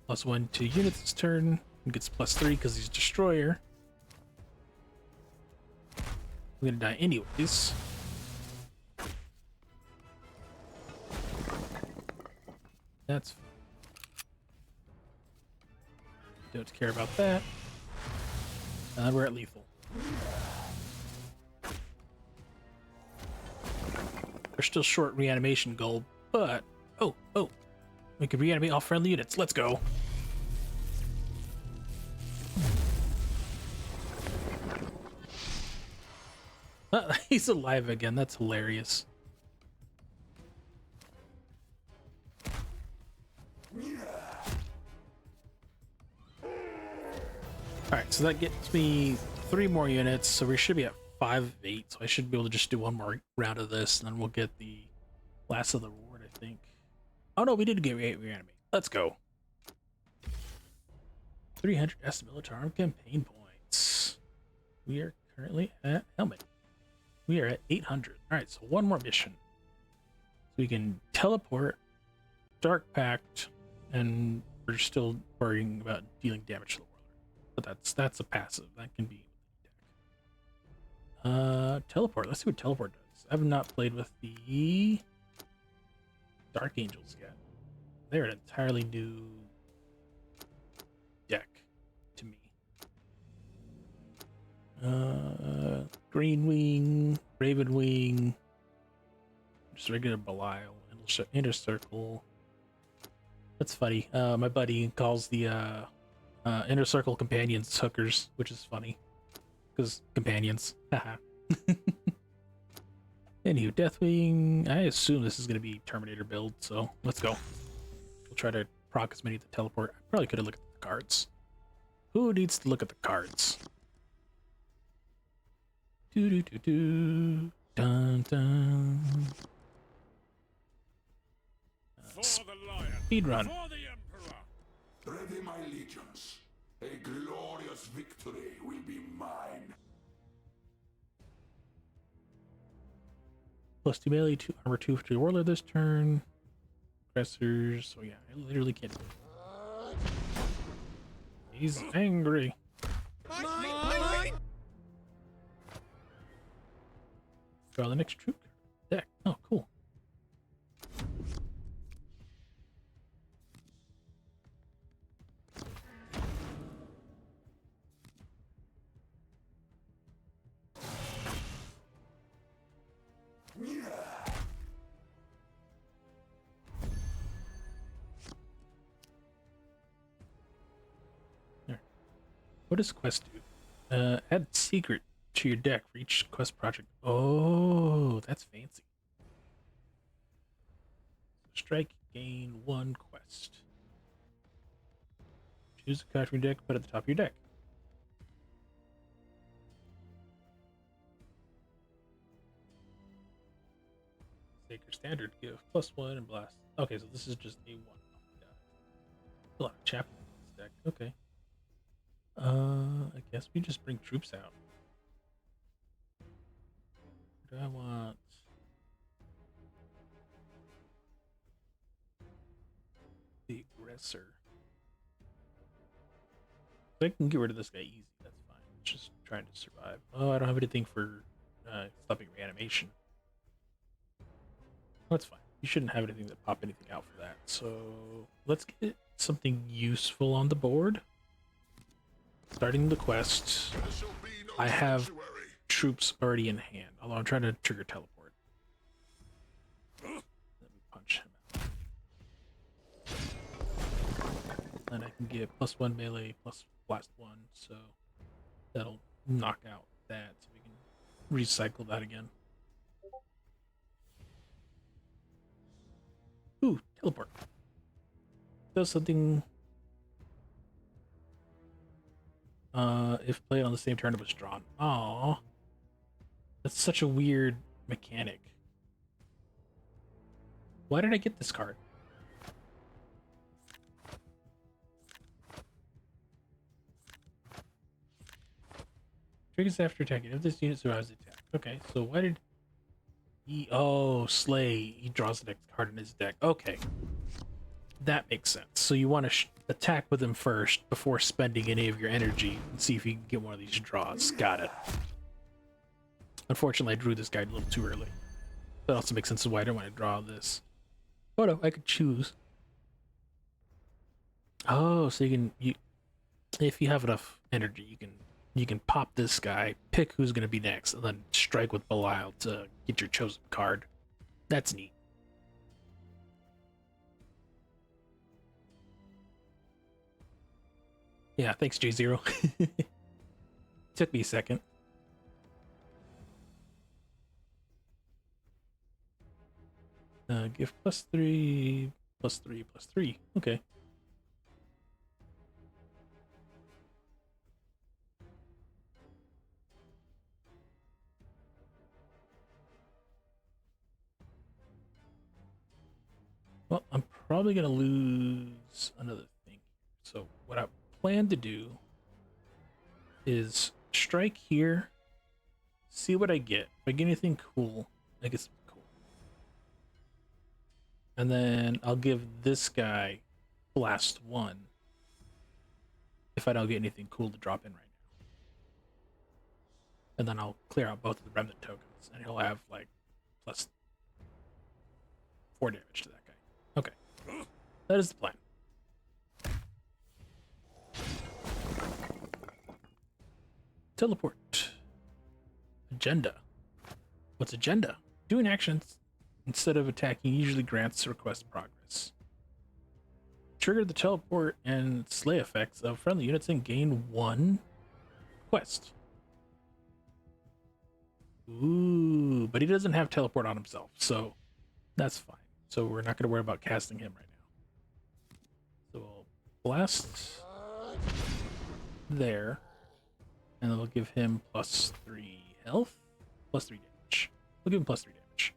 S1: +1 to units this turn. And gets +3 because he's Destroyer. I'm gonna die anyways. That's fine. Don't care about that. And we're at lethal. We're still short reanimation goal, but oh, we can reanimate all friendly units. Let's go. He's alive again. That's hilarious. Alright, so that gets me 3 more units, so we should be at 5 of 8, so I should be able to just do one more round of this, and then we'll get the last of the reward, I think. Oh no, we did get reanimate. Let's go. 300 S Militarum campaign points. We are currently at helmet. We are at 800. Alright, so one more mission. So we can teleport, Dark Pact, and we're still worrying about dealing damage to the world. But that's a passive. That can be teleport. Let's see what teleport does. I have not played with the Dark Angels yet. They're an entirely new deck to me. Green Wing, Raven Wing, just regular Belial, Inner Circle. That's funny. My buddy calls the Inner Circle companions hookers, which is funny because companions. Haha. Anywho, Deathwing. I assume this is going to be Terminator build, so let's go. We'll try to proc as many to teleport. I probably could have looked at the cards. Who needs to look at the cards? Do do do do. Dun dun. Speed run.
S4: Ready, my legions. A glorious victory will be mine.
S1: +2 melee, 2 armor, 2 to the warlord this turn. Pressers. So yeah, I literally can't do it. He's angry. Draw the next troop deck. Oh, cool. There. What does quest do? Add secret to your deck for each quest project. Oh, that's fancy. Strike, gain 1 quest. Choose a card from your deck, put it at the top of your deck. Sacred Standard, give +1 and blast. Okay, so this is just a 1. Got it. A lot of chaplain in this deck. Okay. I guess we just bring troops out. What do I want? The aggressor. I can get rid of this guy easy. That's fine. Just trying to survive. Oh, I don't have anything for stopping reanimation. That's fine. You shouldn't have anything that pop anything out for that. So let's get something useful on the board. Starting the quest. I have troops already in hand, although I'm trying to trigger teleport. Let me punch him out. And I can get +1 melee plus blast 1, so that'll knock out that, so we can recycle that again. Ooh, teleport. Does something if played on the same turn it was drawn. Aww. That's such a weird mechanic. Why did I get this card? Triggers after attacking. If this unit survives the attack. Okay, so why did he... Oh, Slay. He draws the next card in his deck. Okay. That makes sense. So you want to attack with him first before spending any of your energy and see if you can get one of these draws. Got it. Unfortunately, I drew this guy a little too early. That also makes sense of why I don't want to draw this. Oh no, I could choose. Oh, so if you have enough energy, you can pop this guy, pick who's going to be next, and then strike with Belial to get your chosen card. That's neat. Yeah, thanks, J0. Took me a second. Give +3, +3, +3. Okay. Well, I'm probably going to lose another thing. So what I plan to do is strike here, see what I get. If I get anything cool, I guess cool. And then I'll give this guy blast 1 if I don't get anything cool to drop in right now. And then I'll clear out both of the remnant tokens, and he'll have like +4 damage to that guy. Okay. That is the plan. Teleport. Agenda. What's agenda? Doing actions instead of attacking usually grants request progress. Trigger the teleport and slay effects of friendly units and gain 1 quest. Ooh, but he doesn't have teleport on himself, so that's fine. So we're not going to worry about casting him right now. So we'll blast there. And then we'll give him +3 health, +3 damage. We'll give him +3 damage.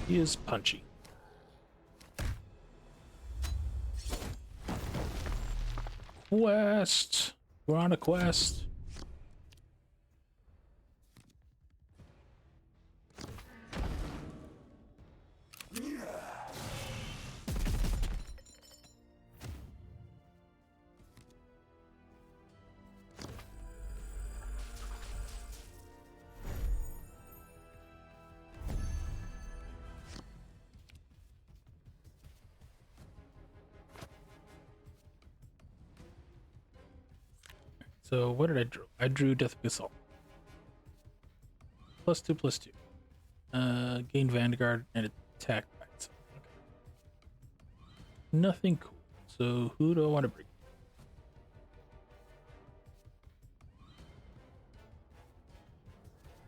S1: He is punchy. Quest! We're on a quest. So what did I draw? I drew Death Assault. +2/+2. Gain Vanguard and attack by itself. Okay. Nothing cool. So who do I want to bring?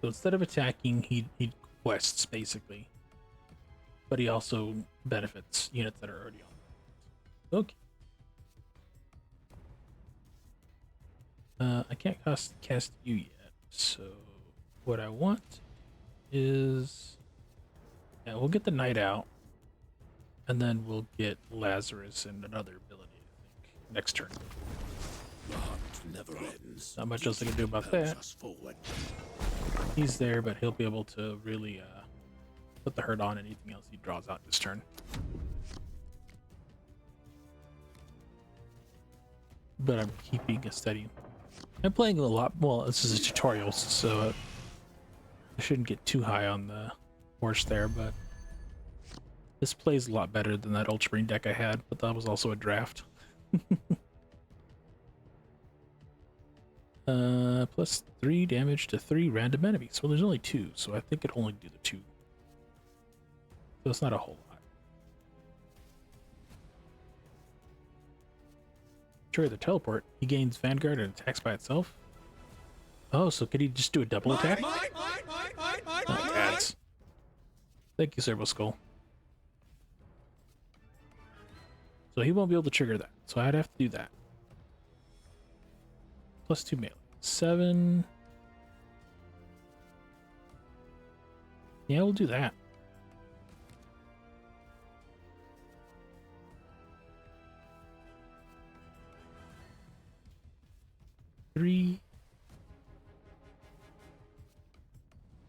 S1: So instead of attacking, he quests basically. But he also benefits units that are already on. Okay. I can't cast you yet, so what I want is, yeah, we'll get the Knight out, and then we'll get Lazarus and another ability, I think, next turn.
S4: The hunt never ends.
S1: Not much else I can do about that. He's there, but he'll be able to really put the hurt on anything else he draws out this turn. But I'm keeping a steady. I'm playing a lot. Well, this is a tutorial, so I shouldn't get too high on the horse there, but this plays a lot better than that Ultramarine deck I had, but that was also a draft. +3 damage to 3 random enemies. Well, there's only 2, so I think it'll only do the 2. So it's not a whole lot. Trigger the teleport. He gains Vanguard and attacks by itself. Oh, so could he just do a double attack? Oh, cats. Thank you, Servo Skull. So he won't be able to trigger that. So I'd have to do that. +2 melee. 7. Yeah, we'll do that. Three,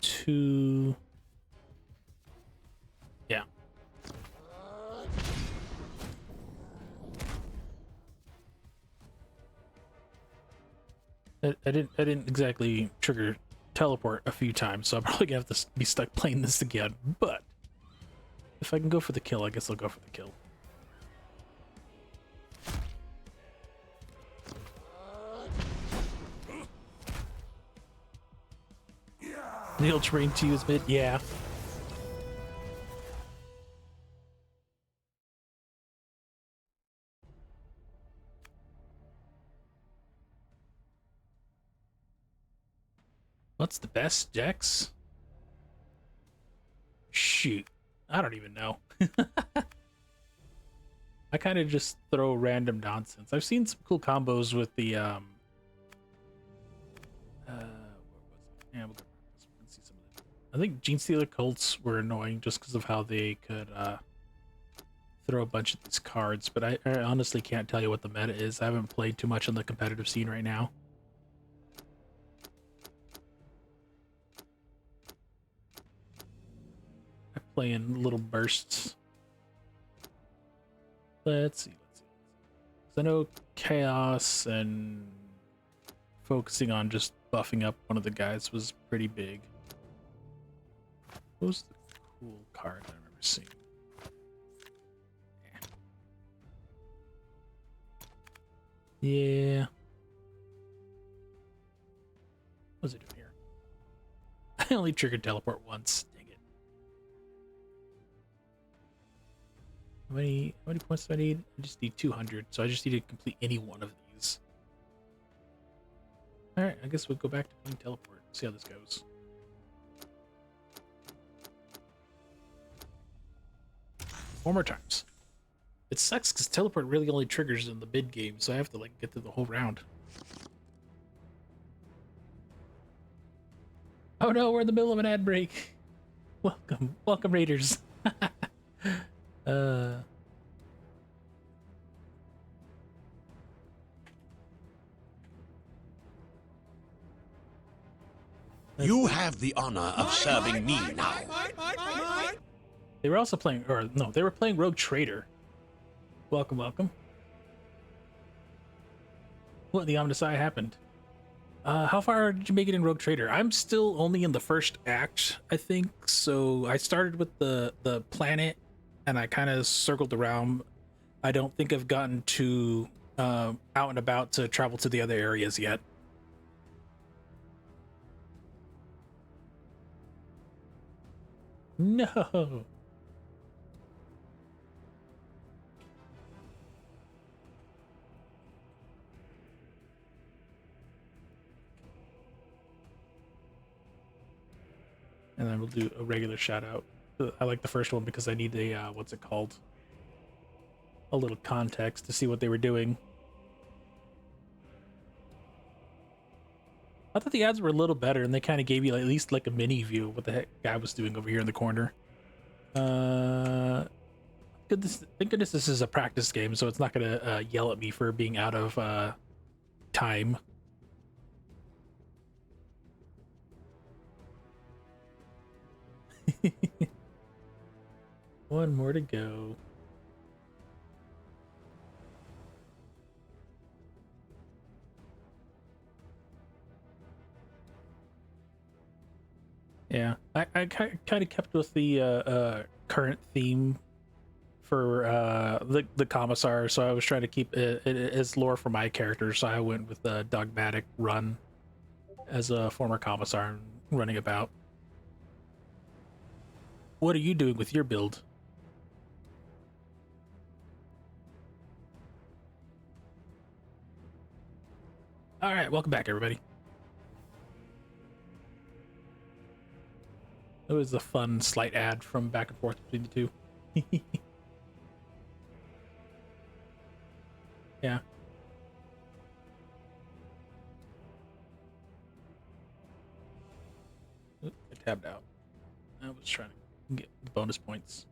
S1: 2. Yeah. I didn't exactly trigger teleport a few times, so I'm probably gonna have to be stuck playing this again. But if I can go for the kill, I guess I'll go for the kill. The Ultramarine 2 is mid, yeah. What's the best, Jax? Shoot, I don't even know. I kind of just throw random nonsense. I've seen some cool combos with the where was it? Yeah, we'll see some of it. I think Genestealer Cults were annoying just because of how they could throw a bunch of these cards, but I honestly can't tell you what the meta is. I haven't played too much on the competitive scene right now. I play in little bursts. Let's see. 'Cause I know Chaos and focusing on just buffing up one of the guys was pretty big. What was the cool card I remember seeing? Yeah. What was it doing here? I only triggered teleport once. Dang it. How many points do I need? I just need 200, so I just need to complete any one of these. Alright, I guess we'll go back to playing teleport. See how this goes. Four more times. It sucks because teleport really only triggers in the mid game, so I have to like get through the whole round. Oh no, we're in the middle of an ad break. Welcome Raiders.
S11: You have the honor of serving me now.
S1: They were also playing, or no, they were playing Rogue Trader. Welcome. What in the Omnisci happened? How far did you make it in Rogue Trader? I'm still only in the first act, I think. So I started with the planet, and I kind of circled around. I don't think I've gotten to out and about to travel to the other areas yet. No. And then we'll do a regular shout out. I like the first one because I need a what's it called? A little context to see what they were doing. I thought the ads were a little better, and they kind of gave you at least like a mini view of what the heck guy was doing over here in the corner. Thank goodness this is a practice game, so it's not gonna yell at me for being out of time. One more to go. Yeah, I kind of kept with the current theme for the commissar, so I was trying to keep it as lore for my character, so I went with the dogmatic run as a former commissar running about. What are you doing with your build? All right, welcome back, everybody. It was a fun, slight ad from back and forth between the two. Yeah. Oop, I tabbed out. I was trying to get the bonus points.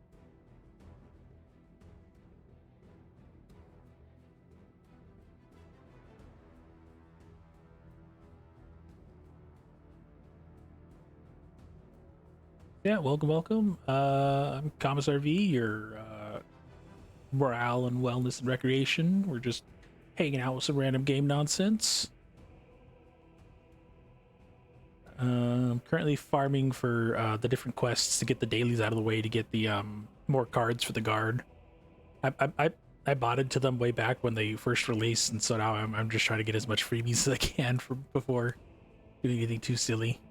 S1: Yeah, welcome. I'm Commissar V, your morale and wellness and recreation. We're just hanging out with some random game nonsense. I'm currently farming for the different quests to get the dailies out of the way to get the more cards for the guard. I bought into them way back when they first released, and so now I'm just trying to get as much freebies as I can before doing anything too silly.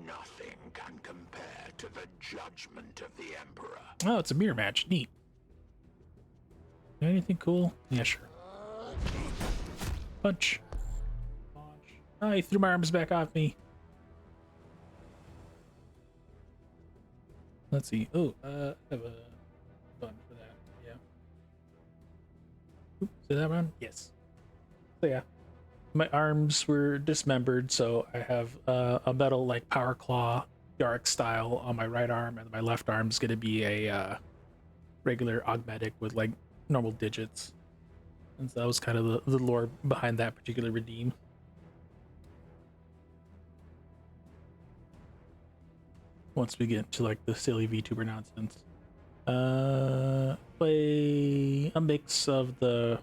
S7: Nothing can compare to the judgment of the Emperor.
S1: Oh, it's a mirror match. Neat. Anything cool? Yeah, sure. Punch. Oh, he threw my arms back off me. Let's see. Oh, I have a button for that. Yeah. Oop, is that one? Yes. So yeah. My arms were dismembered, so I have a metal like power claw Yarick style on my right arm, and my left arm's gonna be a regular augmetic with like normal digits. And so that was kind of the lore behind that particular redeem. Once we get to like the silly VTuber nonsense. Play a mix of the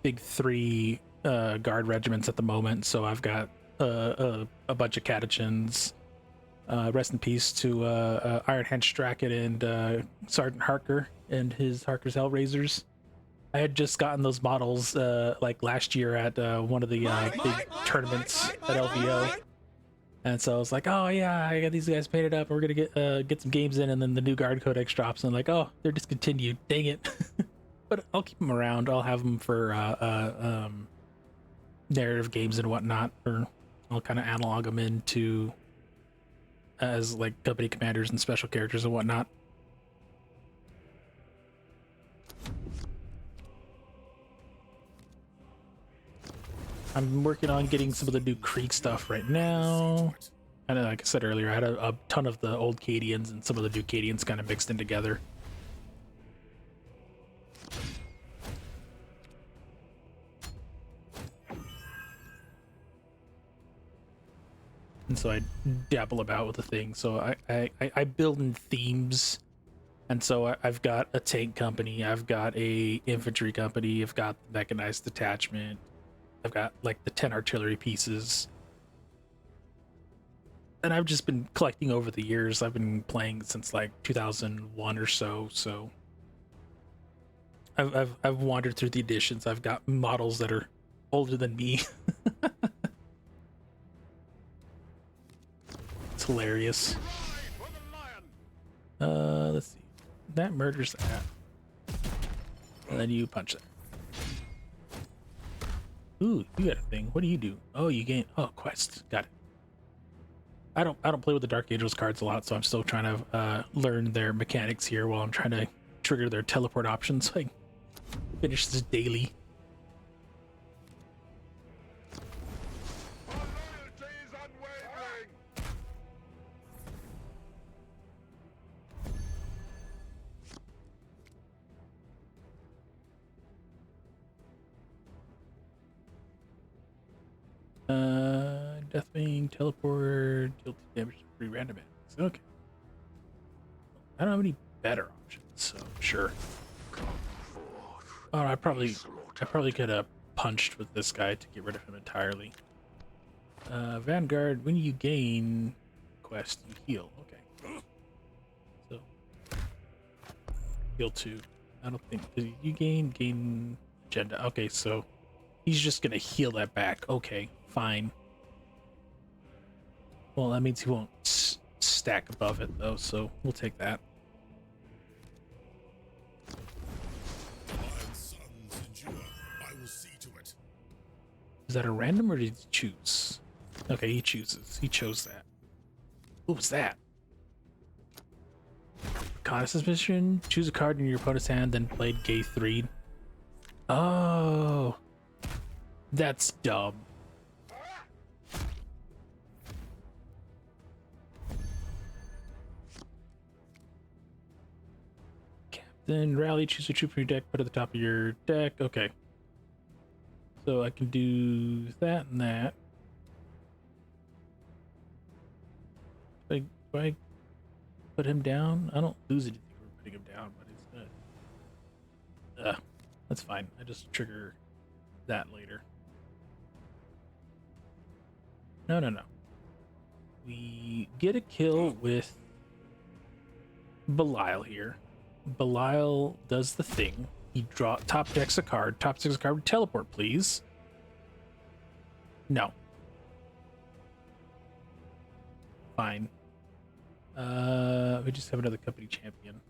S1: big three guard regiments at the moment, so I've got a bunch of catechins. Rest in peace to Iron Hench Draken and Sergeant Harker and his Harker's Hellraisers. I had just gotten those models like last year at one of the big tournaments at LVO, and so I was like, oh yeah, I got these guys painted up, and we're gonna get some games in, and then the new guard codex drops, and I'm like, oh, they're discontinued, dang it. But I'll keep them around. I'll have them for narrative games and whatnot, or I'll kind of analog them into as like company commanders and special characters and whatnot. I'm working on getting some of the new Krieg stuff right now. And like I said earlier, I had a ton of the old Cadians and some of the new Cadians kind of mixed in together. And so I dabble about with the thing. So I build in themes, and so I've got a tank company, I've got a infantry company, I've got the mechanized detachment, I've got like the 10 artillery pieces, and I've just been collecting over the years. I've been playing since like 2001 or so. So I've wandered through the editions. I've got models that are older than me. It's hilarious. Let's see. That murders that. And then you punch that. Ooh, you got a thing. What do you do? Oh, you gain. Oh, quest. Got it. I don't play with the Dark Angels cards a lot, so I'm still trying to learn their mechanics here while I'm trying to trigger their teleport options so I can finish this daily. Deathwing, teleport, deal 2 damage to 3 random enemies. Okay. I don't have any better options, so sure. Oh, I probably could have punched with this guy to get rid of him entirely. Vanguard, when you gain quest, you heal. Okay. So heal 2. I don't think you gain agenda. Okay, so he's just gonna heal that back. Okay, fine. Well, that means he won't stack above it though, so we'll take that.
S7: I will see to it.
S1: Is that a random or did he choose? Okay, he chooses. He chose that. What was that? Reconnaissance mission. Choose a card in your opponent's hand, then play Gay 3. Oh, that's dumb. Captain, rally, choose a troop from your deck, put it at the top of your deck. Okay. So I can do that and that. Do I put him down? I don't lose anything for putting him down, but it's good. That's fine. I just trigger that later. No. We get a kill with Belial here. Belial does the thing. He top decks a card. Top decks a card with teleport, please. No. Fine. We just have another company champion.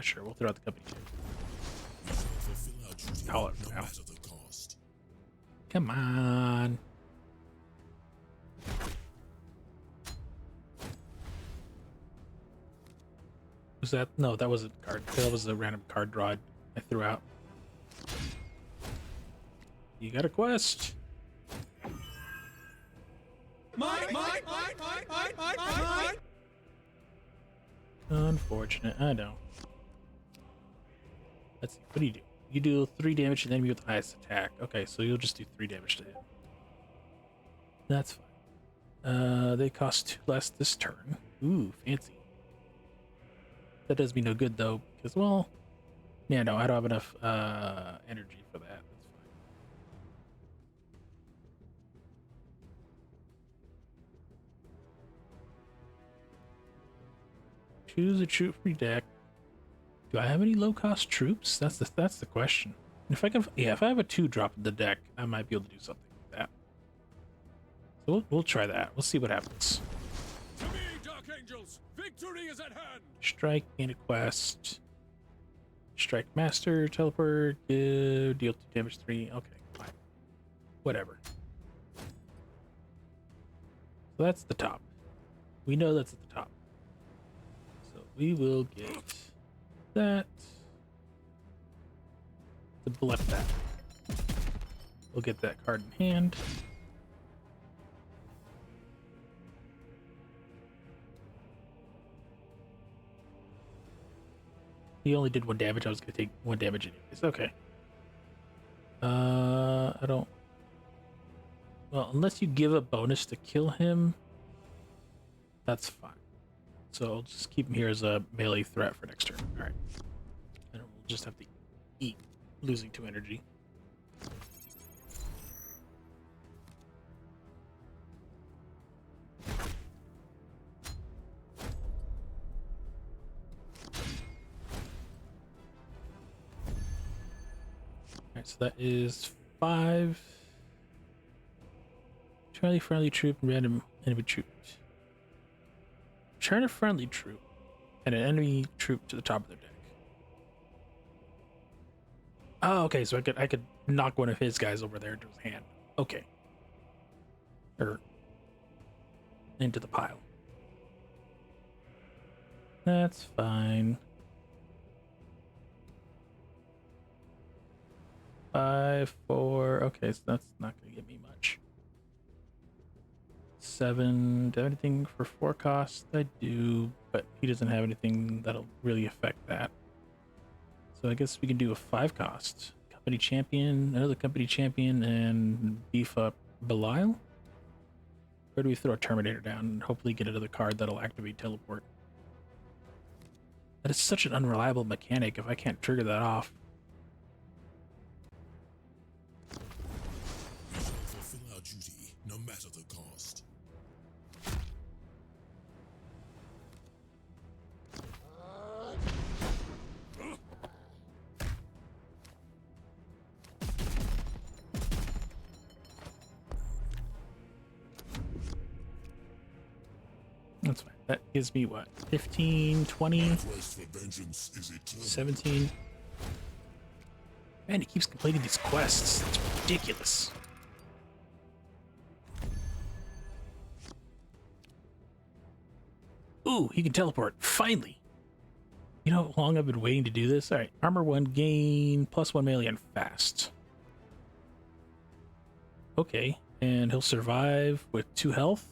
S1: Sure, we'll throw out the company champion. Call it for now. Come on. Was that? No, that wasn't a card. That was a random card draw I threw out. You got a quest.
S9: Mine.
S1: Unfortunate. I know. Let's see. What do? You do 3 damage to the enemy with the highest attack. Okay, so you'll just do 3 damage to him. That's fine. They cost 2 less this turn. Ooh, fancy. That does me no good though, because well, yeah, no, I don't have enough energy for that. That's fine. Choose a troop free deck. Do I have any low-cost troops? That's the question. If I have a 2-drop in the deck, I might be able to do something like that. So we'll try that. We'll see what happens.
S2: To me, Dark Angels, victory is at hand.
S1: Strike, gain a quest. Strike master, teleport, deal 2 damage 3. Okay, fine. Whatever. So that's the top. We know that's at the top. So we will get that. To bless that. We'll get that card in hand. He only did 1 damage. I was gonna take 1 damage anyways. Okay. I don't. Well, unless you give a bonus to kill him, that's fine. So I'll just keep him here as a melee threat for next turn. All right. And we'll just have to eat, losing 2 energy. so that is 5 Charlie friendly troop and random enemy troop. Turn a friendly troop and an enemy troop to the top of their deck. Oh, okay, so I could knock one of his guys over there into his hand. Okay. Or into the pile. That's fine. 5, 4. Okay, so that's not gonna give me much. 7. Do I have anything for 4 cost? I do, but he doesn't have anything that'll really affect that. So I guess we can do a 5 cost. Company champion, another company champion, and beef up Belial? Or do we throw a Terminator down and hopefully get another card that'll activate teleport? That is such an unreliable mechanic if I can't trigger that off.
S7: We shall fulfill our duty, no matter the cost.
S1: That's fine. That gives me what? 15, 20,
S7: Quest for vengeance is eternal.
S1: 17. Man, he keeps completing these quests. It's ridiculous. Ooh, he can teleport. Finally. You know how long I've been waiting to do this? Alright, armor 1, gain +1 melee and fast. Okay, and he'll survive with 2 health.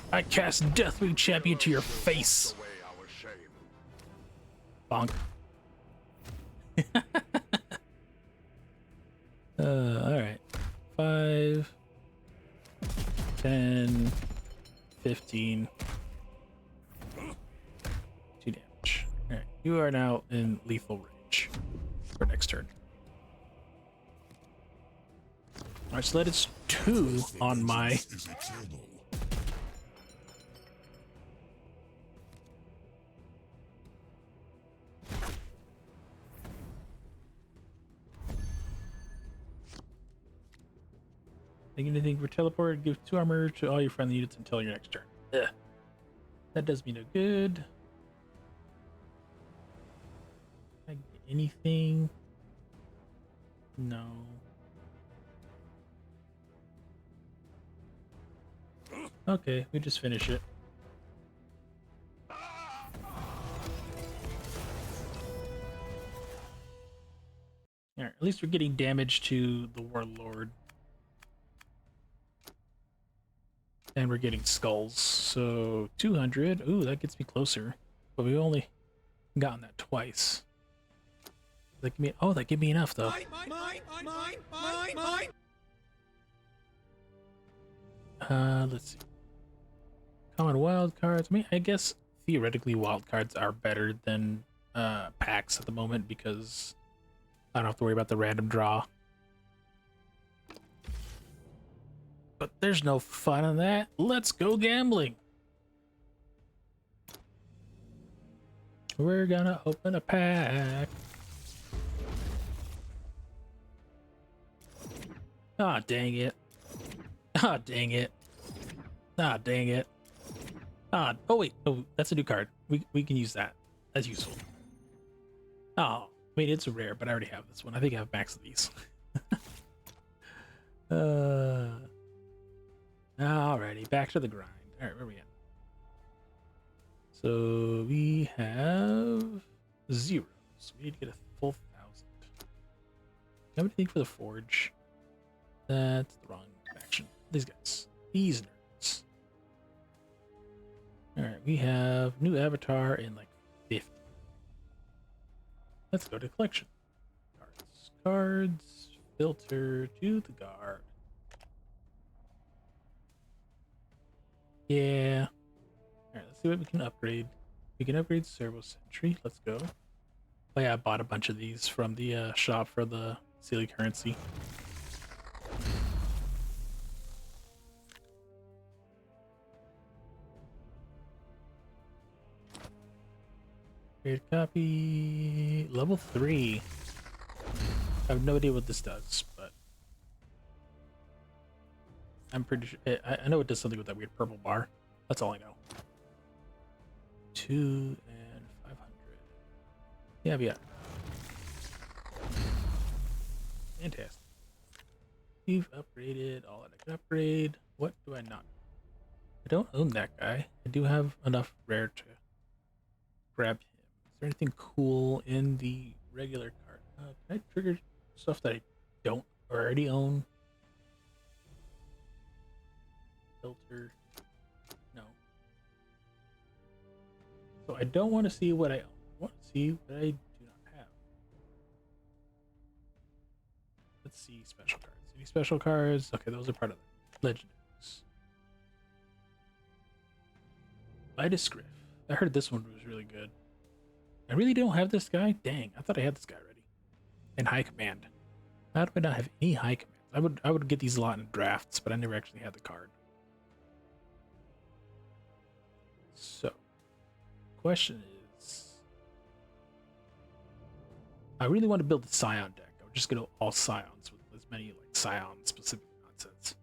S1: I cast Deathwing Champion to your face. Bonk. Alright. 5, 10, 15. 2 damage. Alright, you are now in lethal range for next turn. Alright, so that is 2 on my
S7: Is eternal.
S1: Make anything for teleport, give 2 armor to all your friendly units until your next turn. Ugh. That does me no good. Can I get anything? No. Okay, we just finish it. Alright, at least we're getting damage to the Warlord. And we're getting skulls, so 200. Ooh, that gets me closer. But we've only gotten that twice. That give me, oh, that gave me enough though. Let's see. Common wild cards. I mean, I guess theoretically wild cards are better than packs at the moment because I don't have to worry about the random draw. But there's no fun in that. Let's go gambling. We're gonna open a pack. Ah, dang it. Ah, dang it. Ah, dang it. Ah, oh wait. Oh, that's a new card. We can use that. That's useful. Oh, I mean, it's a rare, but I already have this one. I think I have max of these. Alrighty, back to the grind. Alright, where are we at? So we have 0. So we need to get a full 1,000. Have anything for the forge? That's the wrong faction. These guys. These nerds. Alright, we have new avatar in like 50. Let's go to collection. Cards. Cards. Filter to the guard. Yeah. Alright, let's see what we can upgrade. We can upgrade Servo Sentry. Let's go. Oh yeah, I bought a bunch of these from the shop for the silly currency. Great copy. Level 3. I have no idea what this does, but I'm pretty sure I know it does something with that weird purple bar. That's all I know. 2 and 500. Yeah. Fantastic. We've upgraded all that I can upgrade. What do I not? I don't own that guy. I do have enough rare to grab him. Is there anything cool in the regular card? Can I trigger stuff that I don't already own? Filter. No. So I don't want to see what I own. I want to see what I do not have. Let's see special cards. Any special cards? Okay, those are part of the legendaries. Vitus Griff. I heard this one was really good. I really don't have this guy? Dang, I thought I had this guy already. And High Command. How do I not have any High Commands? I would get these a lot in drafts, but I never actually had the card. So, question is, I really want to build the Scion deck. I would just go all Scions with as many like Scion specific nonsense.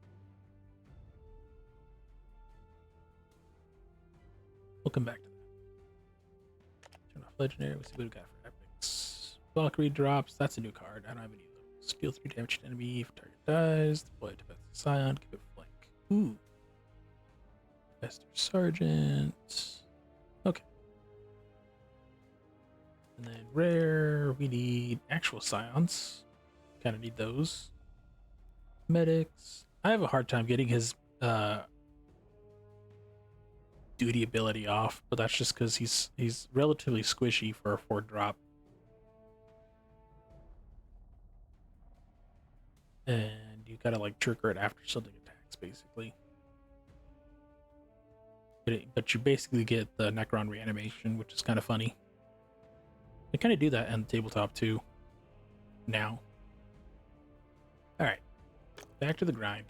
S1: We'll come back to that. Turn off legendary. We'll see what we got for epics. Valkyrie drops. That's a new card. I don't have any of those. Deal 3 damage to enemy if target dies. Deploy it to Best Scion. Give it flank. Ooh. Master Sergeant. Okay. And then rare, we need actual Scions. Kind of need those. Medics. I have a hard time getting his duty ability off, but that's just because he's relatively squishy for a 4-drop. And you gotta like trigger it after something attacks, basically. But you basically get the Necron reanimation, which is kind of funny. I kind of do that on the tabletop too. Now. Alright. Back to the grind.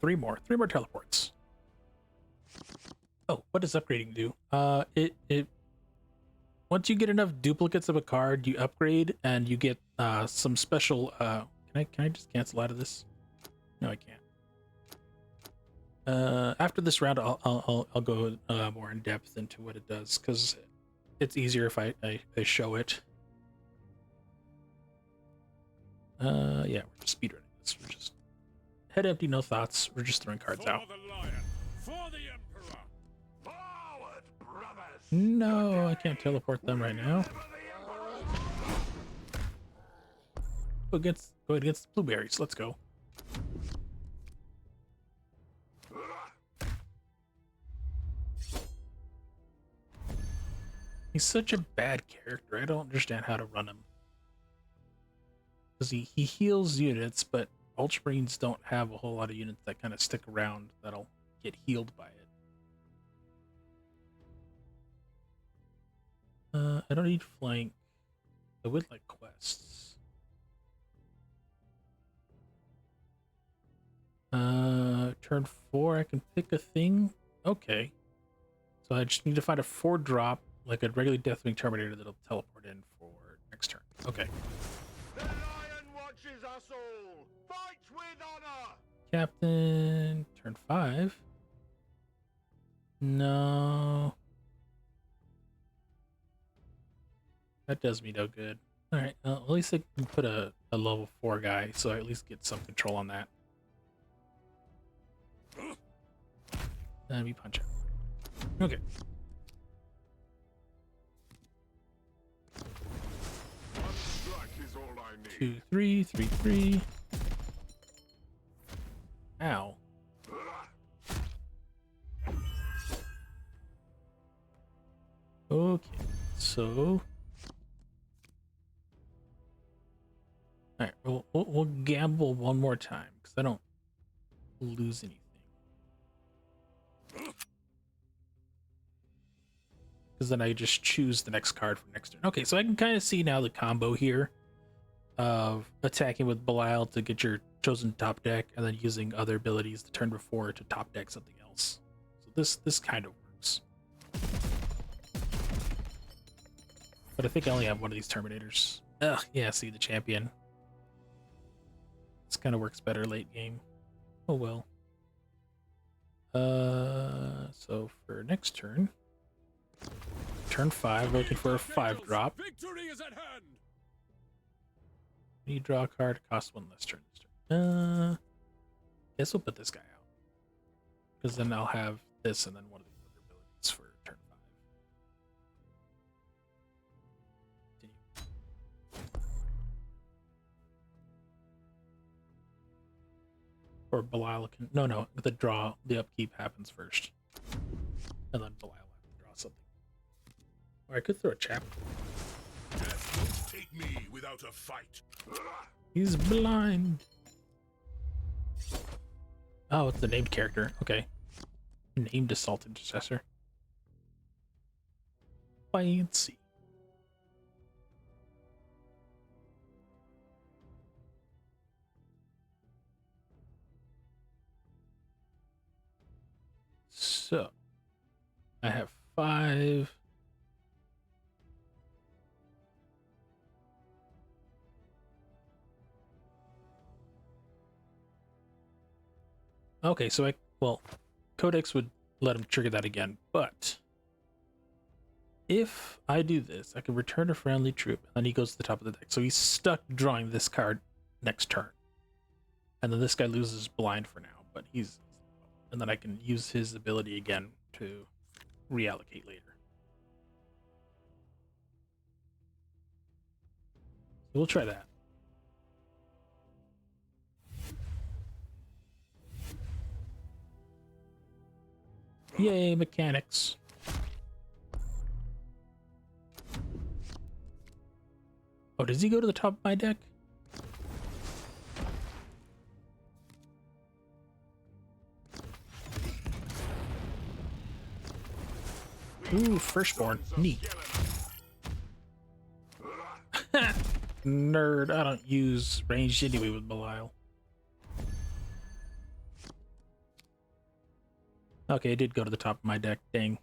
S1: Three more teleports. Oh, what does upgrading do? It once you get enough duplicates of a card, you upgrade and you get some special can I just cancel out of this? No, I can't. After this round I'll go more in depth into what it does, because it's easier if I show it. Yeah, we're just speedrunning this. We're just head empty, no thoughts. We're just throwing cards out.
S2: For the lion, for the emperor.
S4: Forward, brothers!
S1: No, I can't teleport them right now. Go against the blueberries. Let's go. He's such a bad character. I don't understand how to run him. Because he heals units, but Ultramarines don't have a whole lot of units that kind of stick around that'll get healed by it. I don't need flank. I would like quests. Turn 4, I can pick a thing. Okay. So I just need to find a 4-drop, like a regular Deathwing Terminator that'll teleport in for next turn. Okay.
S8: The lion watches us all. Fight with honor.
S1: Captain, turn 5. No. That does me no good. Alright, at least I can put a level 4 guy, so I at least get some control on that. Then we punch out. Okay.
S4: One strike is all I need.
S1: 2, 3, 3, 3. Ow. Okay, so alright, we'll gamble one more time because I don't lose anything. Because then I just choose the next card from next turn. Okay, so I can kind of see now the combo here. of attacking with Belial to get your chosen top deck, and then using other abilities the turn before to top deck something else. So this kind of works. But I think I only have one of these Terminators. Ugh, yeah, see the champion. This kind of works better late game. Oh well. So for next turn, turn 5, looking for a 5-drop.
S2: Victory is at hand.
S1: You draw a card, cost 1 less turn this turn. Guess we'll put this guy out, because then I'll have this and then one of these other abilities for turn 5. Or Belial can... No, the upkeep happens first. And then Belial will have to draw something. Or I could throw a chapter.
S4: Death won't take me without a fight.
S1: He's blind. Oh, it's the named character. Okay. Named Assault Intercessor. Fancy. So, I have 5. Okay, so Codex would let him trigger that again, but if I do this, I can return a friendly troop, and then he goes to the top of the deck. So he's stuck drawing this card next turn. And then this guy loses blind for now, but and then I can use his ability again to reallocate later. So we'll try that. Yay, mechanics. Oh, does he go to the top of my deck? Ooh, Firstborn. Neat. Nerd. I don't use ranged anyway with Belial. Okay, it did go to the top of my deck. Dang.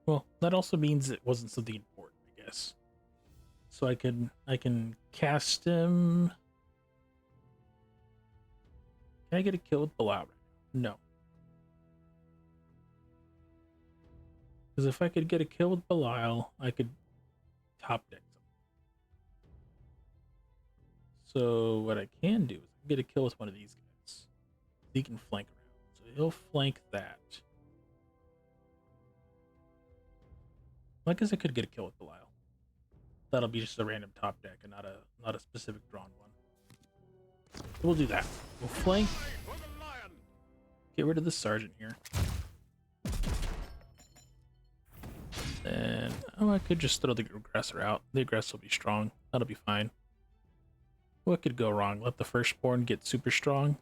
S1: Well, that also means it wasn't something important, I guess. So I can cast him. Can I get a kill with Belial? No. Because if I could get a kill with Belial, I could top deck something. So what I can do is get a kill with one of these guys. He can flank around. So he'll flank that. Well, I guess I could get a kill with Belial. That'll be just a random top deck and not a specific drawn one. So we'll do that. We'll flank. Get rid of the sergeant here. And I could just throw the aggressor out. The aggressor will be strong. That'll be fine. What could go wrong? Let the Firstborn get super strong?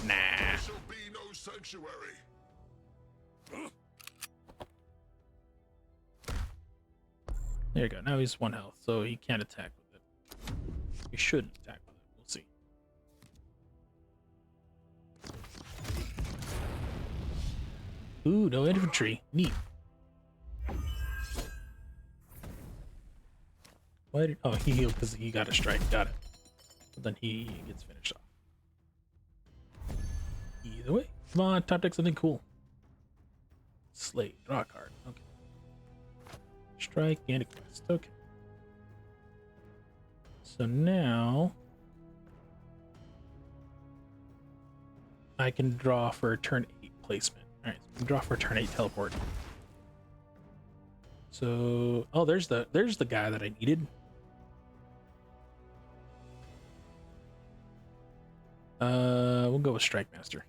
S1: Nah.
S4: There shall be no sanctuary.
S1: There you go. Now he's 1 health, so he can't attack with it. He shouldn't attack with it. We'll see. Ooh, no infantry. Neat. Why did... Oh, he healed because he got a strike. Got it. But then he gets finished off. Either way. Come on, top deck something cool. Slate. Draw a card. Okay. Strike and a quest. Okay. So now I can draw for a turn 8 placement. Alright, so I can draw for a turn 8 teleport. So there's the guy that I needed. We'll go with Strike Master.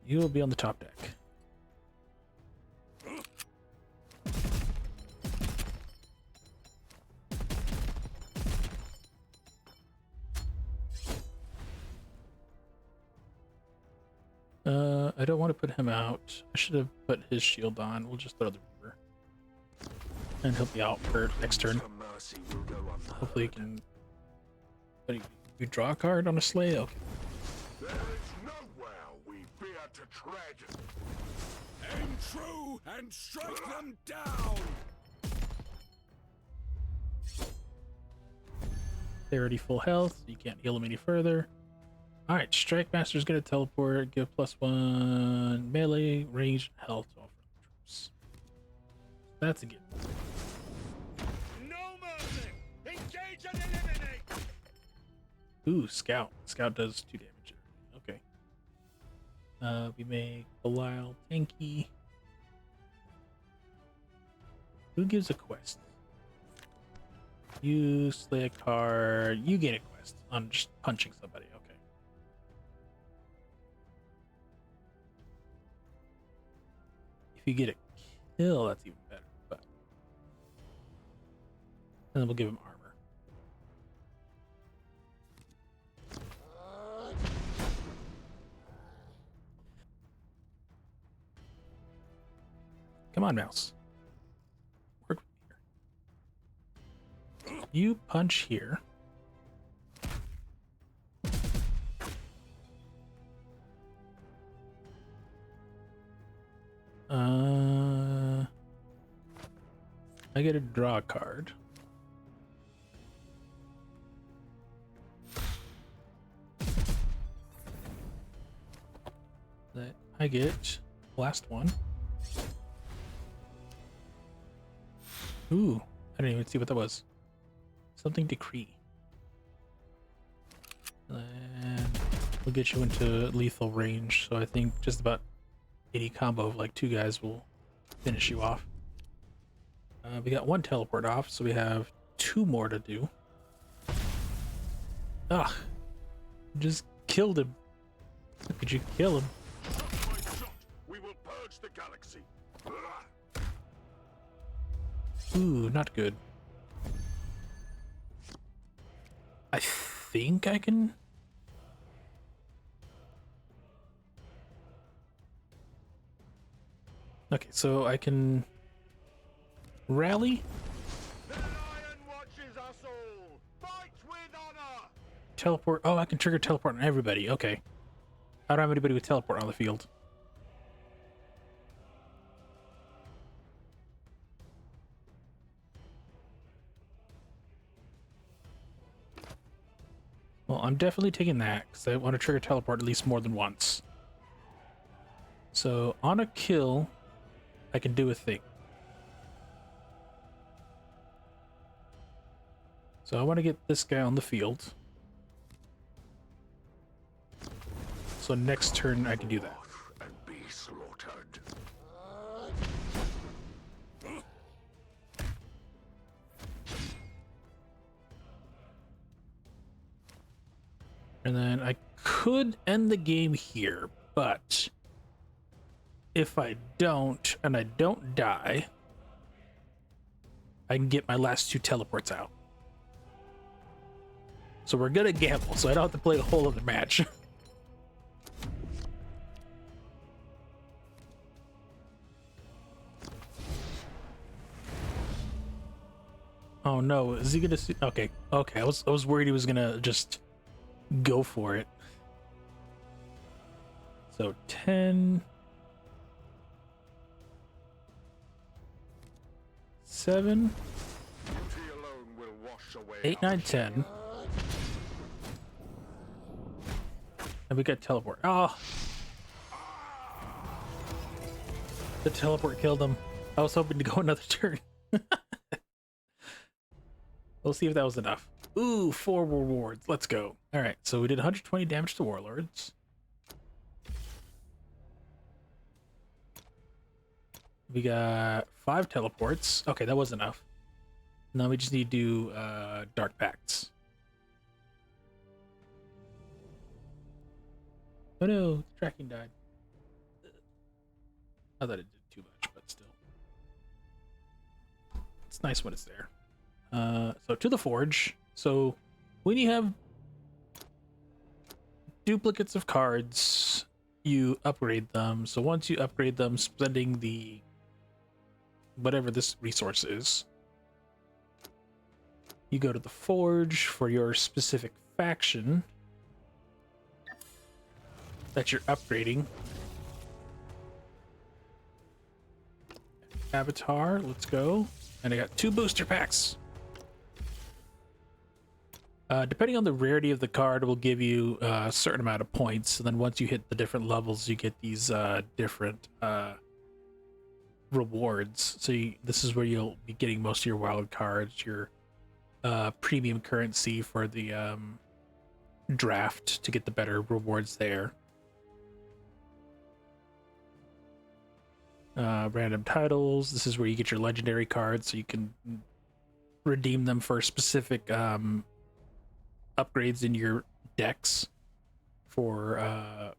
S1: You will be on the top deck. I don't want to put him out. I should have put his shield on. We'll just throw the river. and help me out for next turn. Hopefully you can... You draw a card on a sleigh? Okay.
S4: There is nowhere we fear to tread.
S2: Aim true and strike them down.
S1: They're already full health, so you can't heal them any further. Alright, Strike Master's gonna teleport, give +1 melee, range, health to all troops. That's a given.
S8: No mercy! Engage and eliminate!
S1: Ooh, Scout. Scout does 2 damage. Okay. We make Belial tanky. Who gives a quest? You slay a card. You gain a quest on just punching somebody. Okay. If you get a kill, that's even better. But and then we'll give him armor. Come on, mouse. Work with me here. You punch here. I get to draw a card. That I get last one. Ooh, I didn't even see what that was. Something decree. And we'll get you into lethal range, so I think just about any combo of like 2 guys will finish you off. We got 1 teleport off, so we have 2 more to do. Ah, just killed him. How could you kill him?
S4: My shot. We will purge the galaxy.
S1: Ooh, not good. I think I can... Okay, so I can... rally?
S8: The lion watches us all. Fight with honor.
S1: Teleport. Oh, I can trigger teleport on everybody. Okay. I don't have anybody with teleport on the field. Well, I'm definitely taking that because I want to trigger teleport at least more than once. So on a kill, I can do a thing. So I want to get this guy on the field. So next turn I can do that.
S4: And be slaughtered.
S1: And then I could end the game here, but if I don't, and I don't die, I can get my last 2 teleports out. So we're gonna gamble, so I don't have to play a whole other match. Oh no, is he gonna see? Okay, okay, I was worried he was gonna just go for it. So 10, 7, 8, 9, 10. And we got teleport. Oh, the teleport killed him. I was hoping to go another turn. We'll see if that was enough. Ooh, 4 rewards. Let's go. All right, so we did 120 damage to warlords. We got 5 teleports. Okay, that was enough. Now we just need to do dark pacts. Oh no, tracking died. Not that it did too much, but still. It's nice when it's there. So to the forge. So when you have duplicates of cards, you upgrade them. So once you upgrade them, spending the whatever this resource is, You go to the forge for your specific faction that you're upgrading. Avatar, let's go. And I got 2 booster packs. Depending on the rarity of the card, it will give you a certain amount of points. And then once you hit the different levels, you get these different rewards. So this is where you'll be getting most of your wild cards, your premium currency for the draft to get the better rewards there. Random titles. This is where you get your legendary cards, so you can redeem them for specific upgrades in your decks for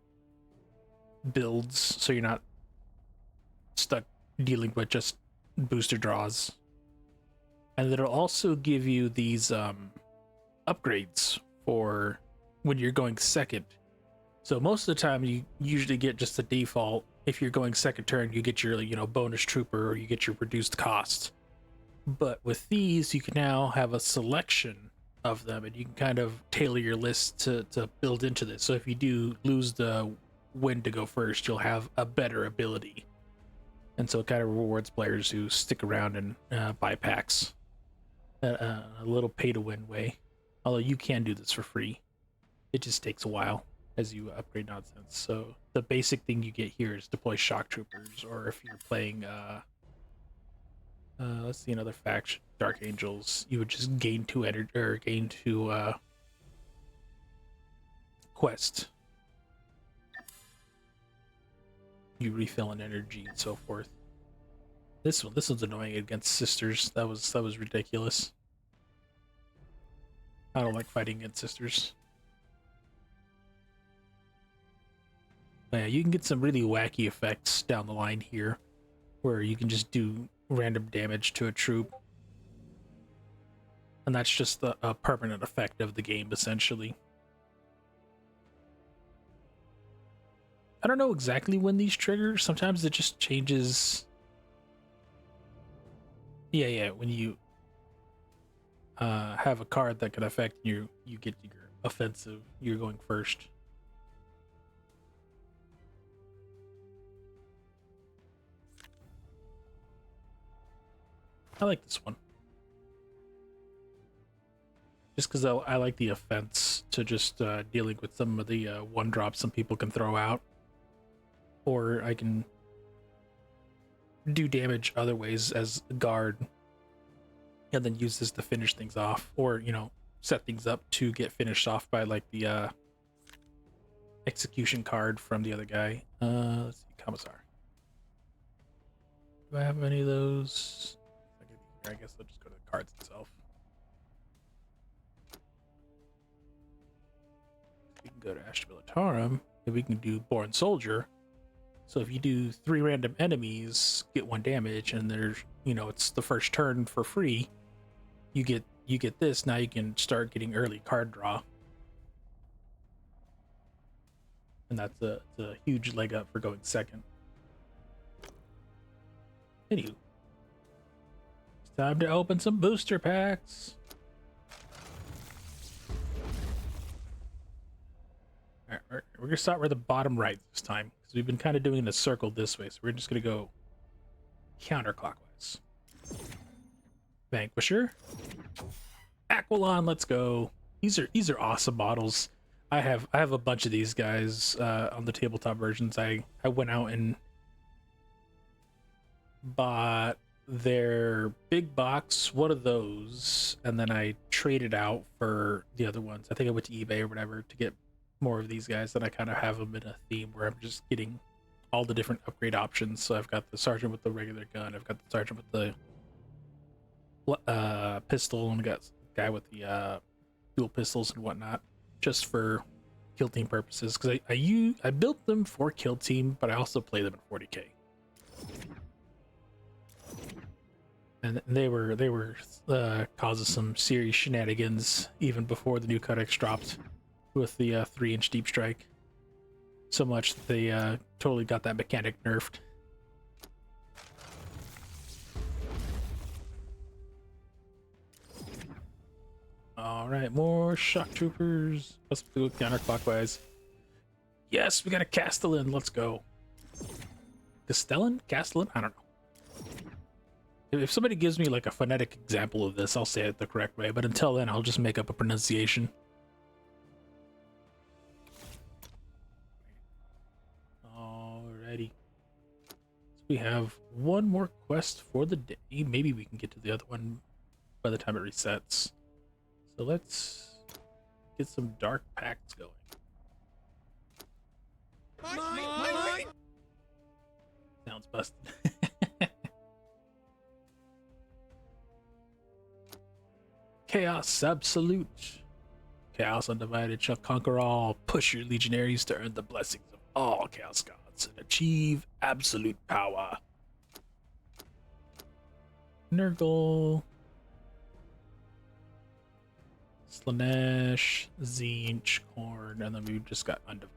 S1: builds, so you're not stuck dealing with just booster draws. And it'll also give you these upgrades for when you're going second. So most of the time you usually get just the default. If you're going second turn, you get your, bonus trooper, or you get your reduced cost. But with these, you can now have a selection of them, and you can kind of tailor your list to build into this. So if you do lose the win to go first, you'll have a better ability. And so it kind of rewards players who stick around and buy packs. A little pay-to-win way. Although you can do this for free. It just takes a while as you upgrade nonsense. So the basic thing you get here is deploy shock troopers, or if you're playing let's see, another faction, Dark Angels, you would just gain 2 energy, or gain 2 quest. You refill in energy and so forth. This one's annoying against sisters. That was ridiculous. I don't like fighting against sisters. But yeah, you can get some really wacky effects down the line here, where you can just do random damage to a troop. And that's just a permanent effect of the game, essentially. I don't know exactly when these trigger. Sometimes it just changes. Yeah, when you have a card that can affect you, you get your offensive, you're going first. I like this one. Just because I like the offense to just dealing with some of the one drops some people can throw out. Or I can do damage other ways as a guard, and then use this to finish things off, or set things up to get finished off by like the execution card from the other guy. Let's see, Commissar. Do I have any of those? I guess I'll just go to the cards itself. We can go to Astra Militarum, and we can do Born Soldier. So if you do 3 random enemies, get 1 damage, and there's, it's the first turn for free, you get this. Now you can start getting early card draw. And that's a huge leg up for going second. Anywho. It's time to open some booster packs. Alright, we're gonna start with the bottom right this time, because we've been kind of doing a circle this way, so we're just gonna go counterclockwise. Vanquisher, Aquilon, let's go. These are awesome models. I have a bunch of these guys on the tabletop versions. I went out and bought their big box, one of those, and then I traded out for the other ones. I think I went to eBay or whatever to get more of these guys, and I kind of have them in a theme where I'm just getting all the different upgrade options. So I've got the sergeant with the regular gun, I've got the sergeant with the pistol, and I got the guy with the dual pistols and whatnot, just for kill team purposes, because I built them for kill team, but I also play them in 40k. And they were causing some serious shenanigans even before the new codex dropped with the 3-inch deep strike. So much that they totally got that mechanic nerfed. All right, more shock troopers. Let's do counterclockwise. Yes, we got a Castellan. Let's go. Castellan? Castellan? I don't know. If somebody gives me like a phonetic example of this, I'll say it the correct way. But until then, I'll just make up a pronunciation. Alrighty. So we have one more quest for the day. Maybe we can get to the other one by the time it resets. So let's get some dark pacts going. Sounds busted. Chaos absolute. Chaos undivided shall conquer all. Push your legionaries to earn the blessings of all chaos gods and achieve absolute power. Nurgle. Slaanesh, Tzeentch, Khorne, and then we just got undivided.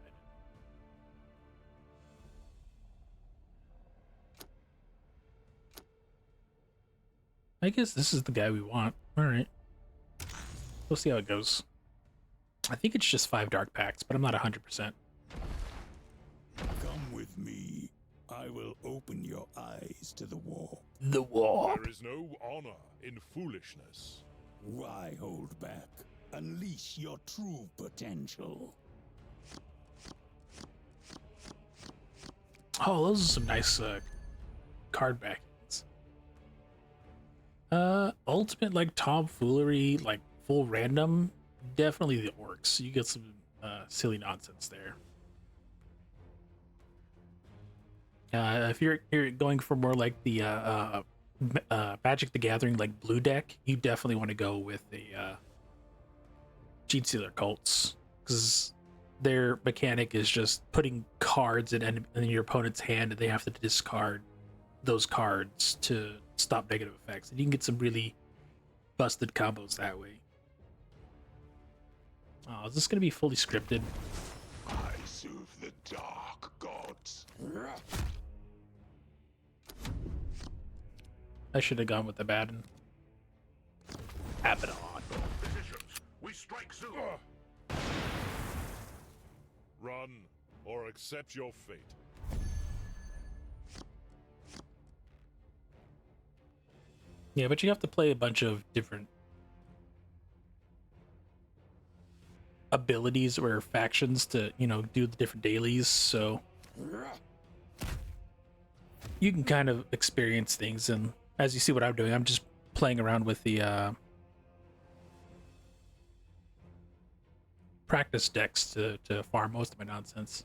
S1: I guess this is the guy we want. Alright. We'll see how it goes. I think it's just 5 dark pacts, but I'm not 100%.
S2: Come with me. I will open your eyes to the war.
S1: The war.
S8: There is no honor in foolishness.
S2: Why hold back? Unleash your true potential.
S1: Oh, those are some nice card backings. Ultimate like tomfoolery, like full random, definitely the orcs. You get some silly nonsense there. If you're going for more like the Magic the Gathering like blue deck, you definitely want to go with the Genestealer cults, because their mechanic is just putting cards in your opponent's hand, and they have to discard those cards to stop negative effects, and you can get some really busted combos that way. Oh, is this going to be fully scripted?
S4: I soothe the dark gods.
S1: I should have gone with the Abaddon. Abaddon.
S4: Positions. We strike soon.
S8: Run or accept your fate.
S1: Yeah, but you have to play a bunch of different abilities or factions to, you know, do the different dailies, so you can kind of experience things. And as you see what I'm doing, I'm just playing around with the practice decks to farm most of my nonsense.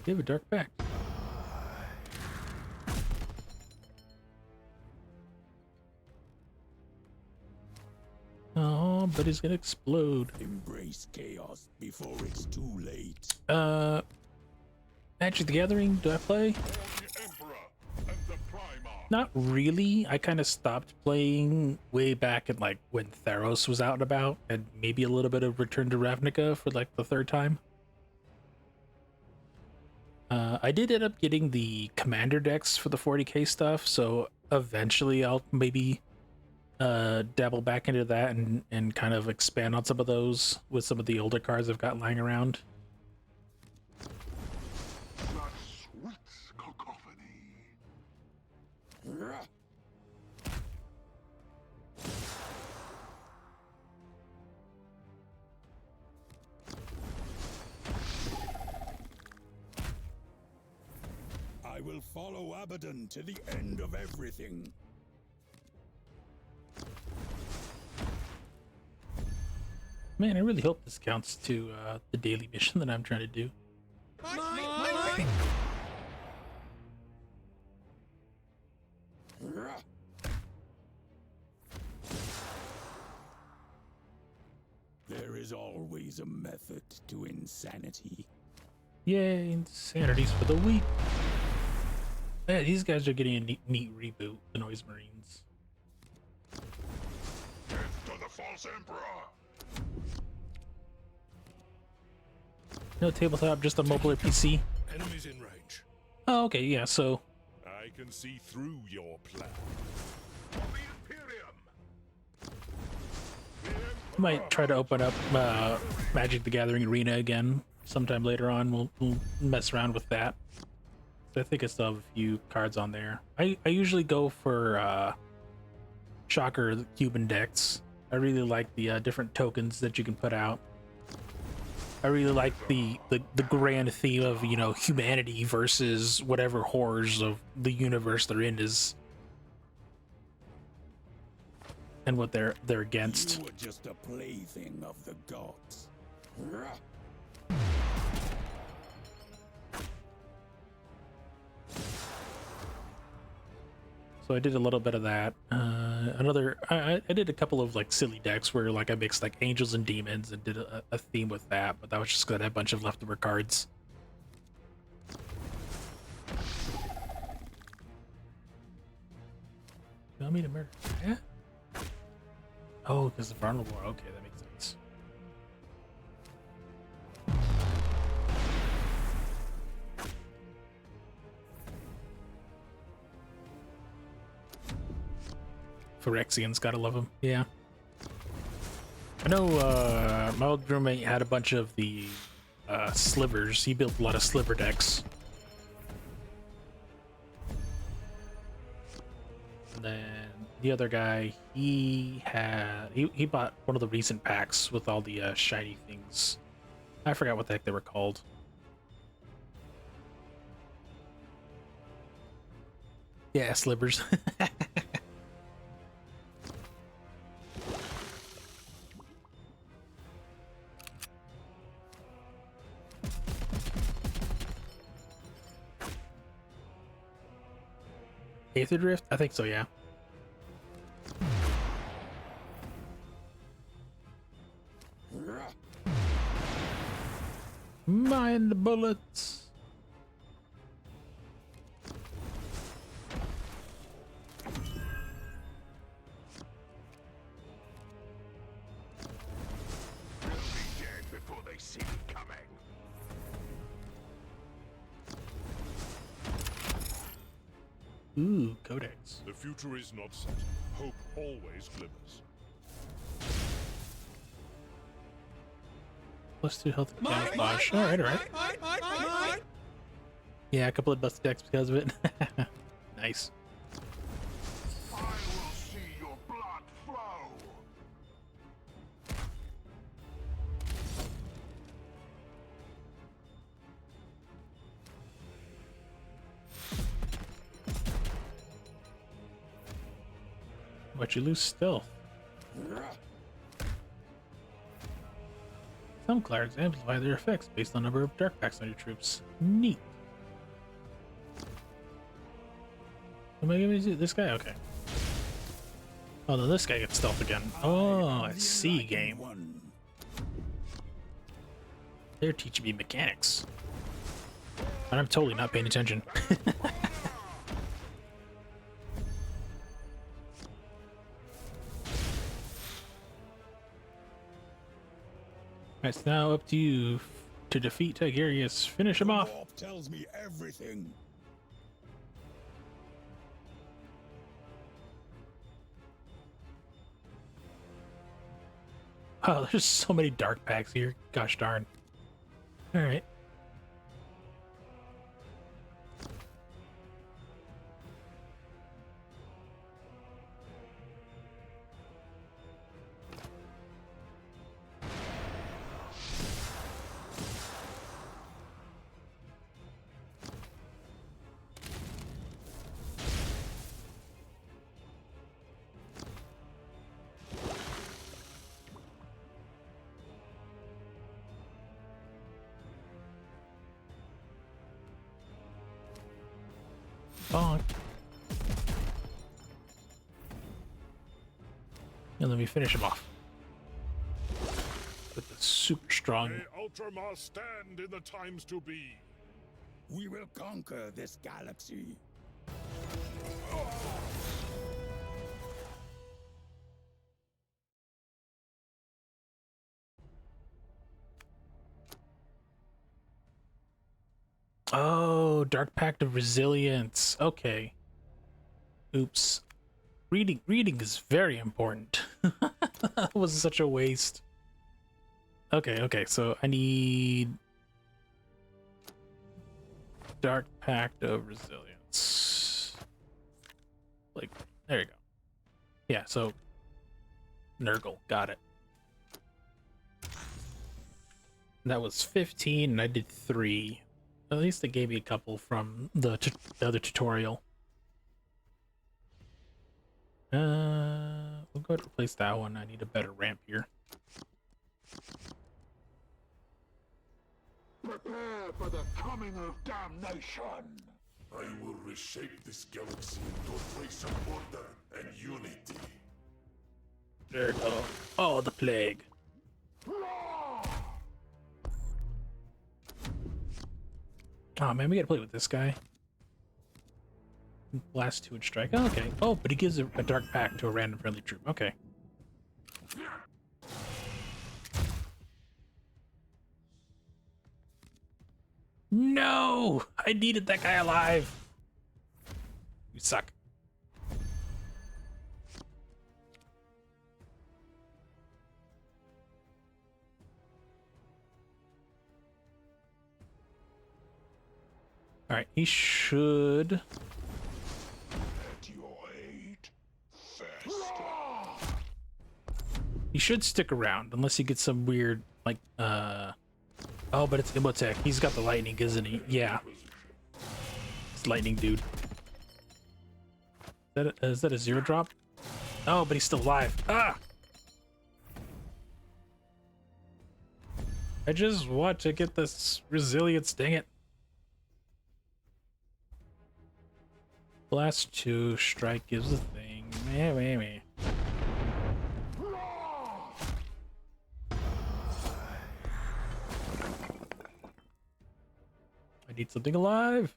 S1: You have a dark back. Oh, but he's gonna explode.
S2: Embrace chaos before it's too late.
S1: Magic the Gathering, do I play?
S8: The Emperor and the Primarch.
S1: Not really. I kind of stopped playing way back in like when Theros was out and about, and maybe a little bit of Return to Ravnica for like the 3rd time. I did end up getting the commander decks for the 40k stuff, so eventually I'll maybe dabble back into that and kind of expand on some of those with some of the older cards I've got lying around.
S7: That sweet cacophony.
S2: I will follow Abaddon to the end of everything.
S1: Man, I really hope this counts to the daily mission that I'm trying to do.
S2: There is always a method to insanity.
S1: Yay, insanities for the week. Yeah, these guys are getting a neat reboot, the Noise Marines.
S4: Death to the false emperor.
S1: No tabletop, just a mobile or PC.
S8: Enemies in range.
S1: Oh, okay, yeah, so
S8: I
S4: I can see through your plan.
S1: Might try to open up Magic the Gathering Arena again sometime later on. We'll mess around with that. So I think I still have a few cards on there. I usually go for Shocker Cuban decks. I really like the different tokens that you can put out. I really like the grand theme of, you know, humanity versus whatever horrors of the universe they're in is, and what they're against.
S2: You were just a plaything of the gods.
S1: So I did a little bit of that. I did a couple of like silly decks where like I mixed like angels and demons and did a theme with that, but that was just 'cause I had a bunch of leftover cards. You want me to murder? Yeah. Oh, because the Vernal War. Okay, that makes sense. Phyrexians, gotta love them. Yeah. I know my old roommate had a bunch of the slivers. He built a lot of sliver decks. And then the other guy, he bought one of the recent packs with all the shiny things. I forgot what the heck they were called. Yeah, slivers. Aether Drift? I think so, yeah. Mind the bullets.
S8: They'll be dead before they see me coming.
S1: Ooh, Codex.
S4: The future is not set. Hope always glimmers.
S1: +2 health and camouflage. Alright. Yeah, a couple of dust decks because of it. Nice.
S8: I will see your blood flow.
S1: But you lose stealth. Some cards amplify their effects based on number of dark packs on your troops. Neat. Am I giving you this guy? Okay. Oh no, this guy gets stealth again. Oh, I see, game. They're teaching me mechanics. And I'm totally not paying attention. It's now up to you to defeat Tigurius. Finish him off.
S2: Warp tells me everything.
S1: Oh, there's so many dark packs here. Gosh darn. Alright. Bonk. And let me finish him off with the super strong.
S4: May Ultramar stand in the times to be.
S2: We will conquer this galaxy.
S1: Oh, Dark Pact of Resilience. Okay. Oops. Reading is very important. That was such a waste. Okay, so I need Dark Pact of Resilience. Like, there you go. Yeah, so Nurgle, got it. That was 15, and I did 3. At least they gave me a couple from the other tutorial. We'll go ahead and replace that one. I need a better ramp here.
S4: Prepare for the coming of damnation. I will reshape this galaxy into a place of order and unity.
S1: There we go. Oh, the plague. Oh man, we gotta play with this guy. Blast 2 and strike. Oh, okay. Oh, but he gives a Dark Pact to a random friendly troop. Okay. No! I needed that guy alive. You suck. Alright, he should...
S4: At your aid, faster.
S1: He should stick around, unless he gets some weird, like, Oh, but it's Imhotep. He's got the lightning, isn't he? Yeah. It's lightning, dude. Is that a 0 drop? Oh, but he's still alive. Ah! I just want to get this resilience, dang it. Blast 2, strike gives the thing. Meh. I need something alive.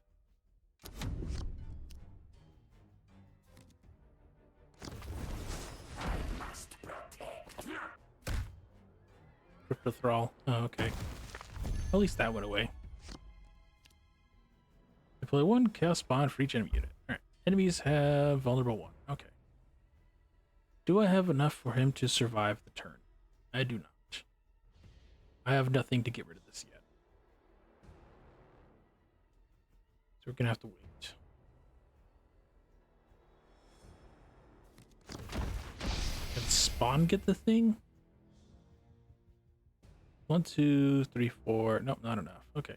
S1: Cryptothrall. Oh, okay. At least that went away. Deploy 1 chaos spawn for each enemy unit. Alright. Enemies have vulnerable 1. Okay. Do I have enough for him to survive the turn? I do not. I have nothing to get rid of this yet. So we're gonna have to wait. Can spawn get the thing? 1, 2, 3, 4. Nope, not enough. Okay.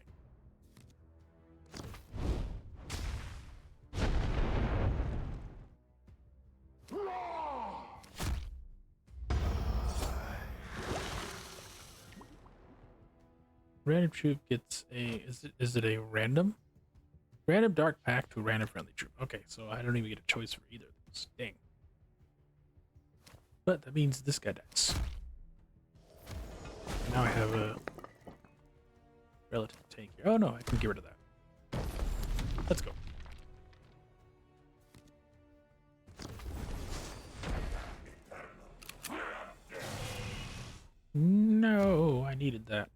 S1: Random troop gets a... Is it a random? Random Dark Pact to a random friendly troop. Okay, so I don't even get a choice for either of those. Dang. But that means this guy dies. Now I have a relative tank here. Oh no, I can get rid of that. Let's go. No, I needed that.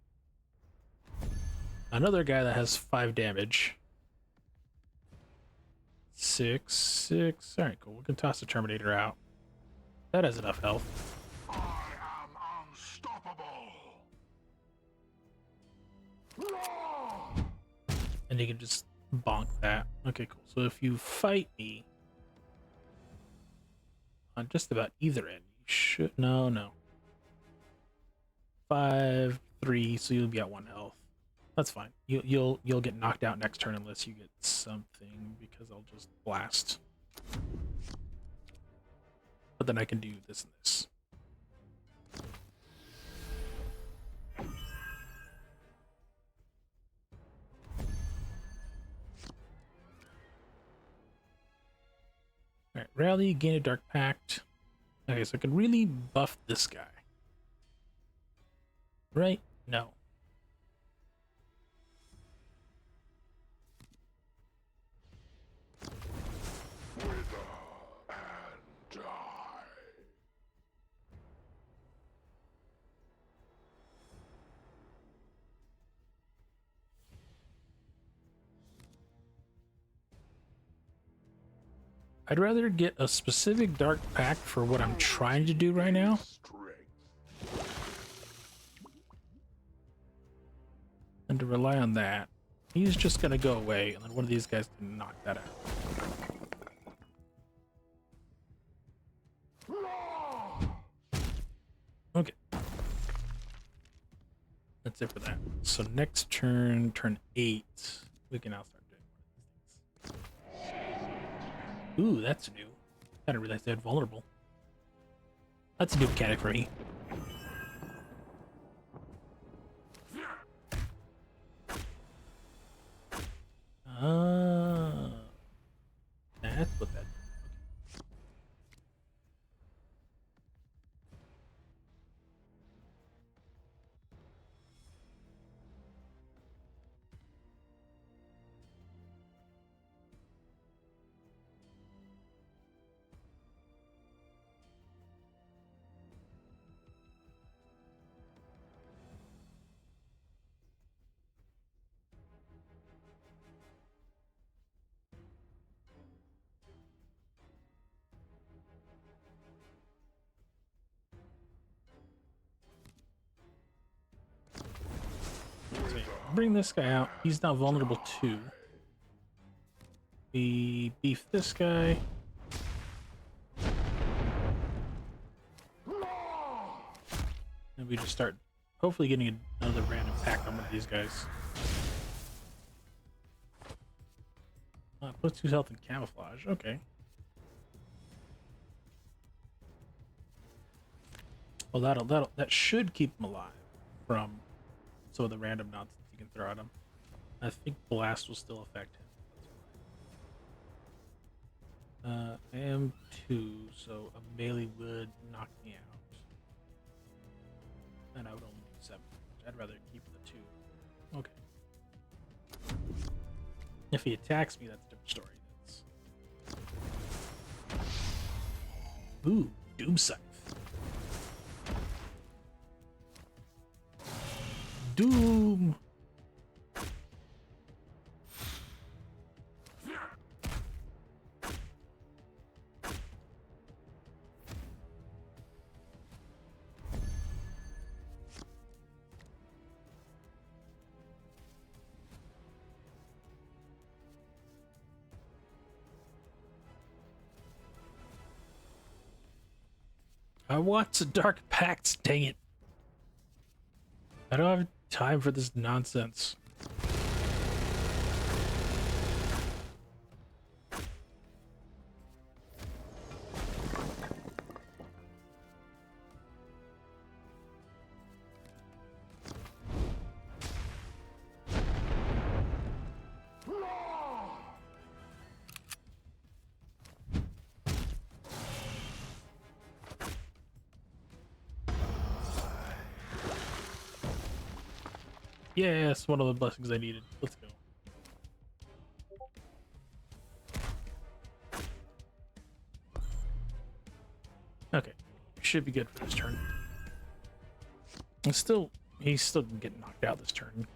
S1: Another guy that has 5 damage. 6. Alright, cool. We can toss the Terminator out. That has enough health.
S4: I am unstoppable.
S1: And you can just bonk that. Okay, cool. So if you fight me on just about either end, you should... No. 5, 3, so you'll be at 1 health. That's fine. You'll get knocked out next turn unless you get something, because I'll just blast. But then I can do this and this. Alright, rally, gain a Dark Pact. Okay, so I can really buff this guy. Right? No. I'd rather get a specific dark pack for what I'm trying to do right now. And to rely on that. He's just gonna go away, and then one of these guys can knock that out. Okay. That's it for that. So next turn, turn 8, we can now start doing one of these things. Ooh, that's new. I didn't realize they had vulnerable. That's a new mechanic for me. That's what that. Bring this guy out. He's now vulnerable too. We beef this guy. And we just start hopefully getting another random pack on one of these guys. Plus 2 health and camouflage. Okay. Well, that should keep him alive from some of the random nonsense you can throw at him. I think blast will still affect him. I am 2, so a melee would knock me out. And I would only do 7. I'd rather keep the 2. Okay. If he attacks me, that's a different story. Ooh, Doom Scythe. Doom. I want some Dark Pacts, dang it. I don't have time for this nonsense. Yes, one of the blessings I needed. Let's go. Okay, should be good for this turn. He's still getting knocked out this turn.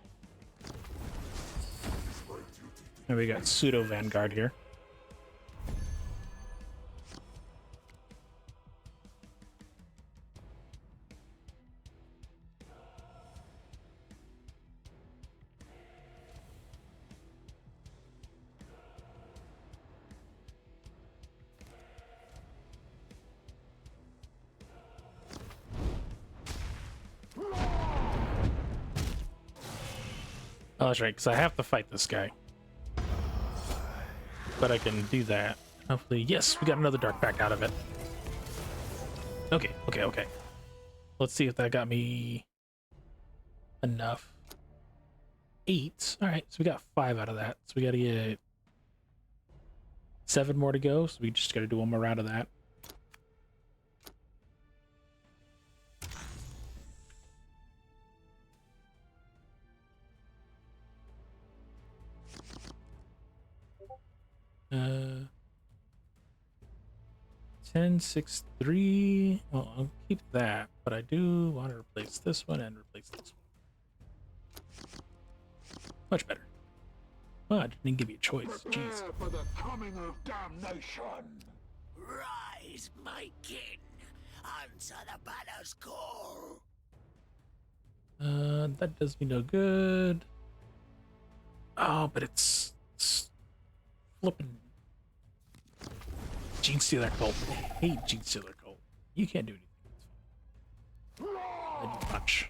S1: And we got pseudo Vanguard here. Oh, that's right, because I have to fight this guy. But I can do that. Hopefully, yes, we got another dark pack out of it. Okay. Let's see if that got me enough. 8. All right, so we got 5 out of that. So we got to get 7 more to go. So we just got to do one more round of that. Uh, 10, 6, 3. Well, I'll keep that, but I do want to replace this one and replace this one. Much better. Well, I didn't give you a choice. Jeez.
S4: Prepare for the coming of damnation.
S3: Rise, my kin. Answer the banner's call.
S1: That does me no good. Oh, but it's flipping Gene Stealer Cult. I hate Gene Stealer Cult. You can't do anything. I do much.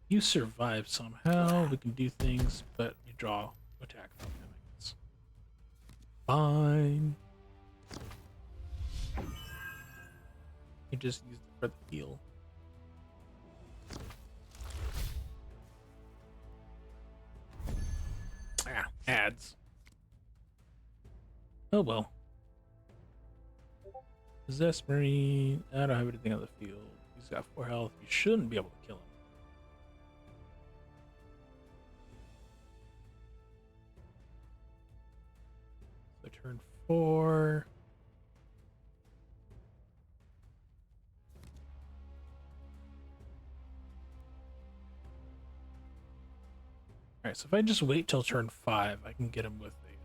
S1: You survive somehow. We can do things, but you draw attack from him, I guess. Fine. You just use it for the heal. Ah, ads. Oh well. Possess Marine. I don't have anything on the field. He's got 4 health. You shouldn't be able to kill him. So turn 4. Alright, so if I just wait till turn 5, I can get him with a thing,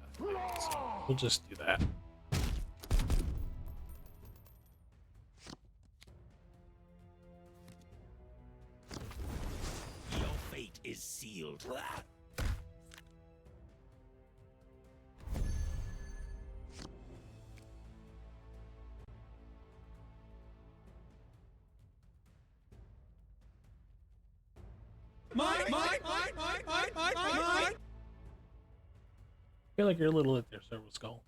S1: so we'll just do that.
S3: Your fate is sealed.
S1: I feel like you're a little lit there, Servo Skull.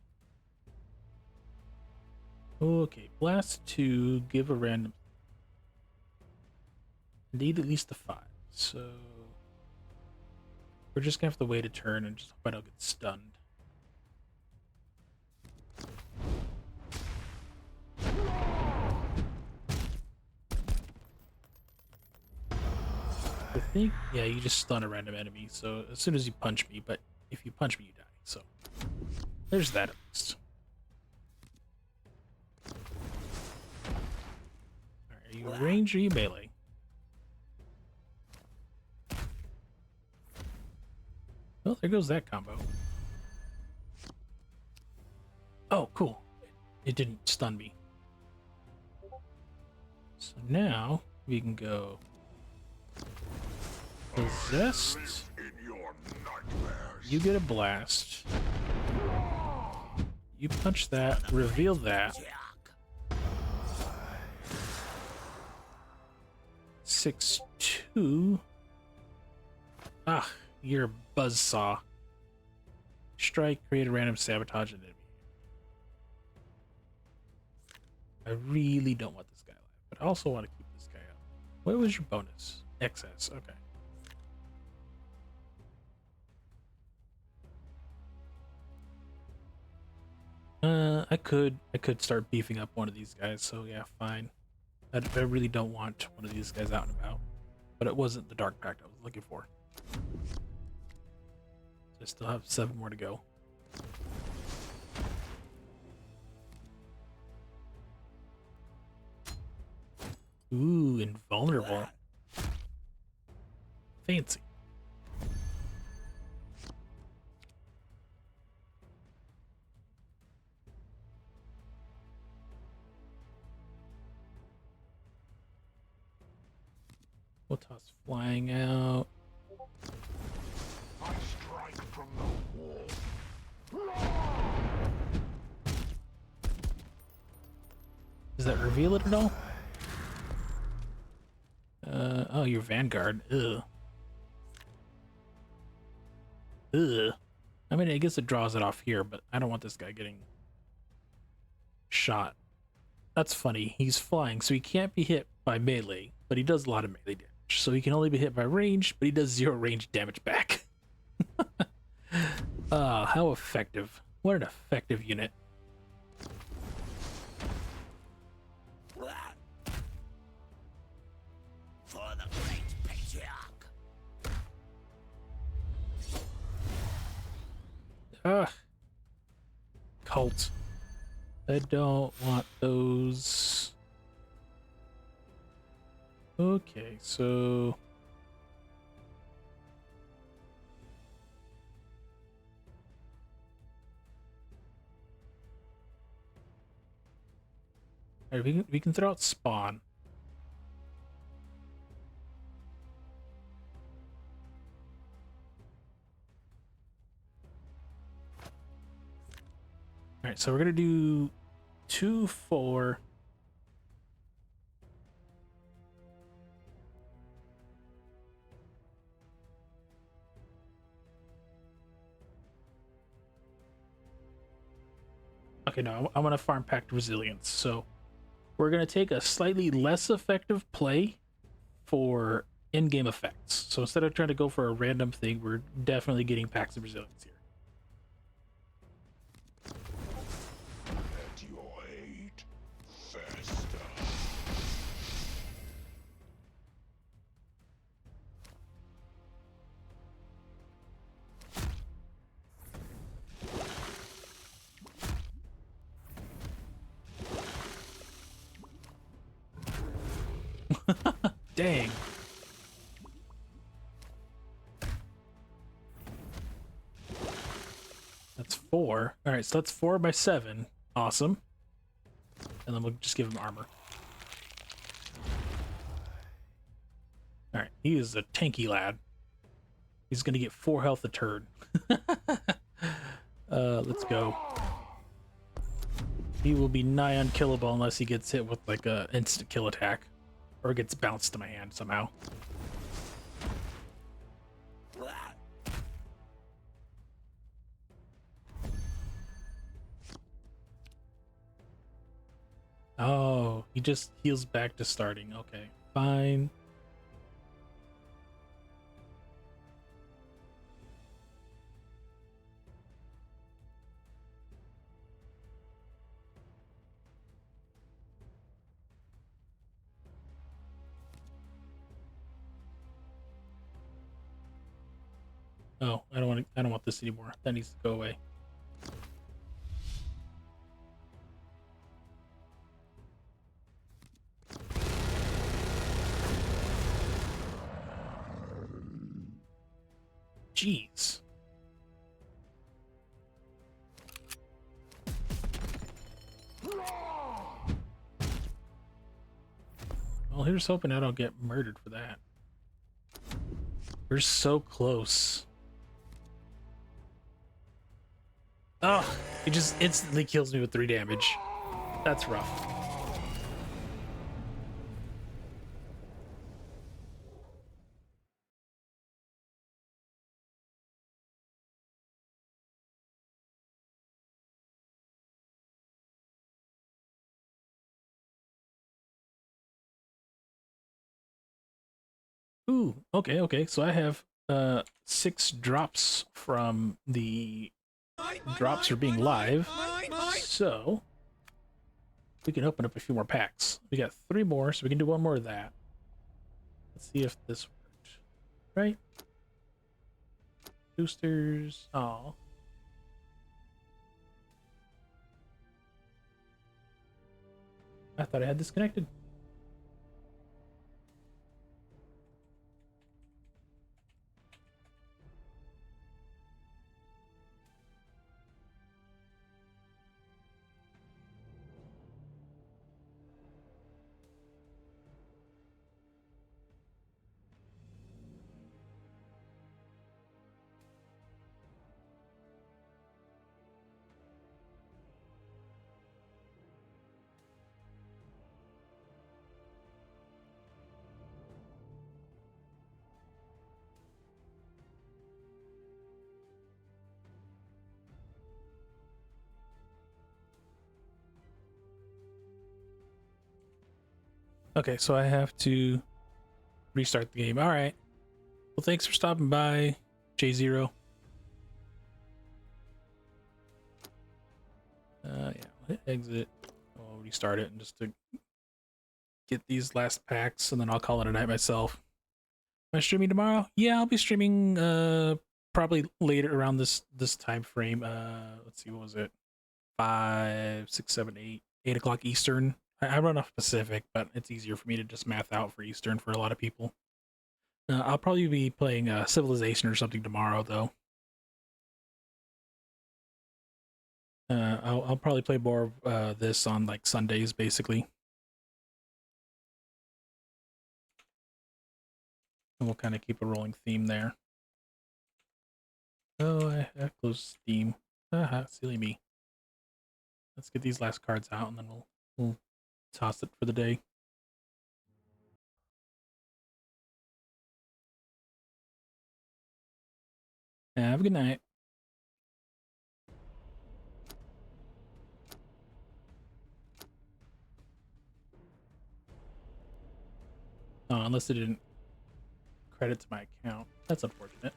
S1: Okay, blast 2, give a random. Need at least a 5, so we're just gonna have to wait a turn and just hope I don't get stunned. I think, yeah, you just stun a random enemy, so as soon as you punch me, but if you punch me, you die, so there's that at least. Alright, are you range or are you melee? Well, there goes that combo. Oh, cool. It didn't stun me. So now we can go possessed. You get a blast. You punch that, reveal that. 6-2. Ah, you're a buzzsaw. Strike, create a random sabotage an enemy. I really don't want this guy alive, but I also want to keep this guy up. What was your bonus? Excess, okay. I could start beefing up one of these guys, so yeah, fine. I really don't want one of these guys out and about. But it wasn't the Dark Pact I was looking for. I still have 7 more to go. Ooh, invulnerable. Fancy. We'll toss flying out.
S4: I strike from the wall.
S1: Does that reveal it at all? Oh, your Vanguard. Ugh. Ugh. I mean, I guess it draws it off here, but I don't want this guy getting shot. That's funny. He's flying, so he can't be hit by melee, but he does a lot of melee damage. So he can only be hit by range, but he does 0 range damage back. How effective. What an effective unit.
S3: For the great patriarch.
S1: Ugh. Cult. I don't want those. Okay, so Alright, we can throw out spawn. Alright, so we're gonna do 2, 4. Okay, no, I want to farm pact resilience. So we're going to take a slightly less effective play for in-game effects. So instead of trying to go for a random thing, we're definitely getting pacts of resilience here.
S4: Let your hate fester.
S1: Dang. That's 4. All right, so that's 4 by 7. Awesome. And then we'll just give him armor. All right, he is a tanky lad. He's gonna get 4 health a turn. Let's go. He will be nigh unkillable unless he gets hit with like a instant kill attack. Or gets bounced to my hand somehow. Oh, he just heals back to starting. Okay, fine. Oh, I don't want this anymore. That needs to go away. Jeez. Well, here's hoping I don't get murdered for that. We're so close. Oh, it just instantly kills me with 3 damage. That's rough. Ooh, okay. So I have 6 drops from the drops for being live. So we can open up a few more packs. We got 3 more, so we can do 1 more of that. Let's see if this worked. Right? Boosters. Oh. I thought I had this connected. Okay, so I have to restart the game. All right. Well, thanks for stopping by, J0. Yeah, hit exit. I'll restart it and just to get these last packs, and then I'll call it a night myself. Am I streaming tomorrow? Yeah, I'll be streaming probably later around this time frame. Let's see, what was it? 5, 6, 7, 8 o'clock Eastern. I run off Pacific, but it's easier for me to just math out for Eastern for a lot of people. I'll probably be playing Civilization or something tomorrow, though. I'll probably play more of this on like Sundays, basically. And we'll kind of keep a rolling theme there. Oh, I closed Steam. Haha, silly me. Let's get these last cards out and then we'll toss it for the day. Have a good night. Oh, unless it didn't credit to my account. That's unfortunate.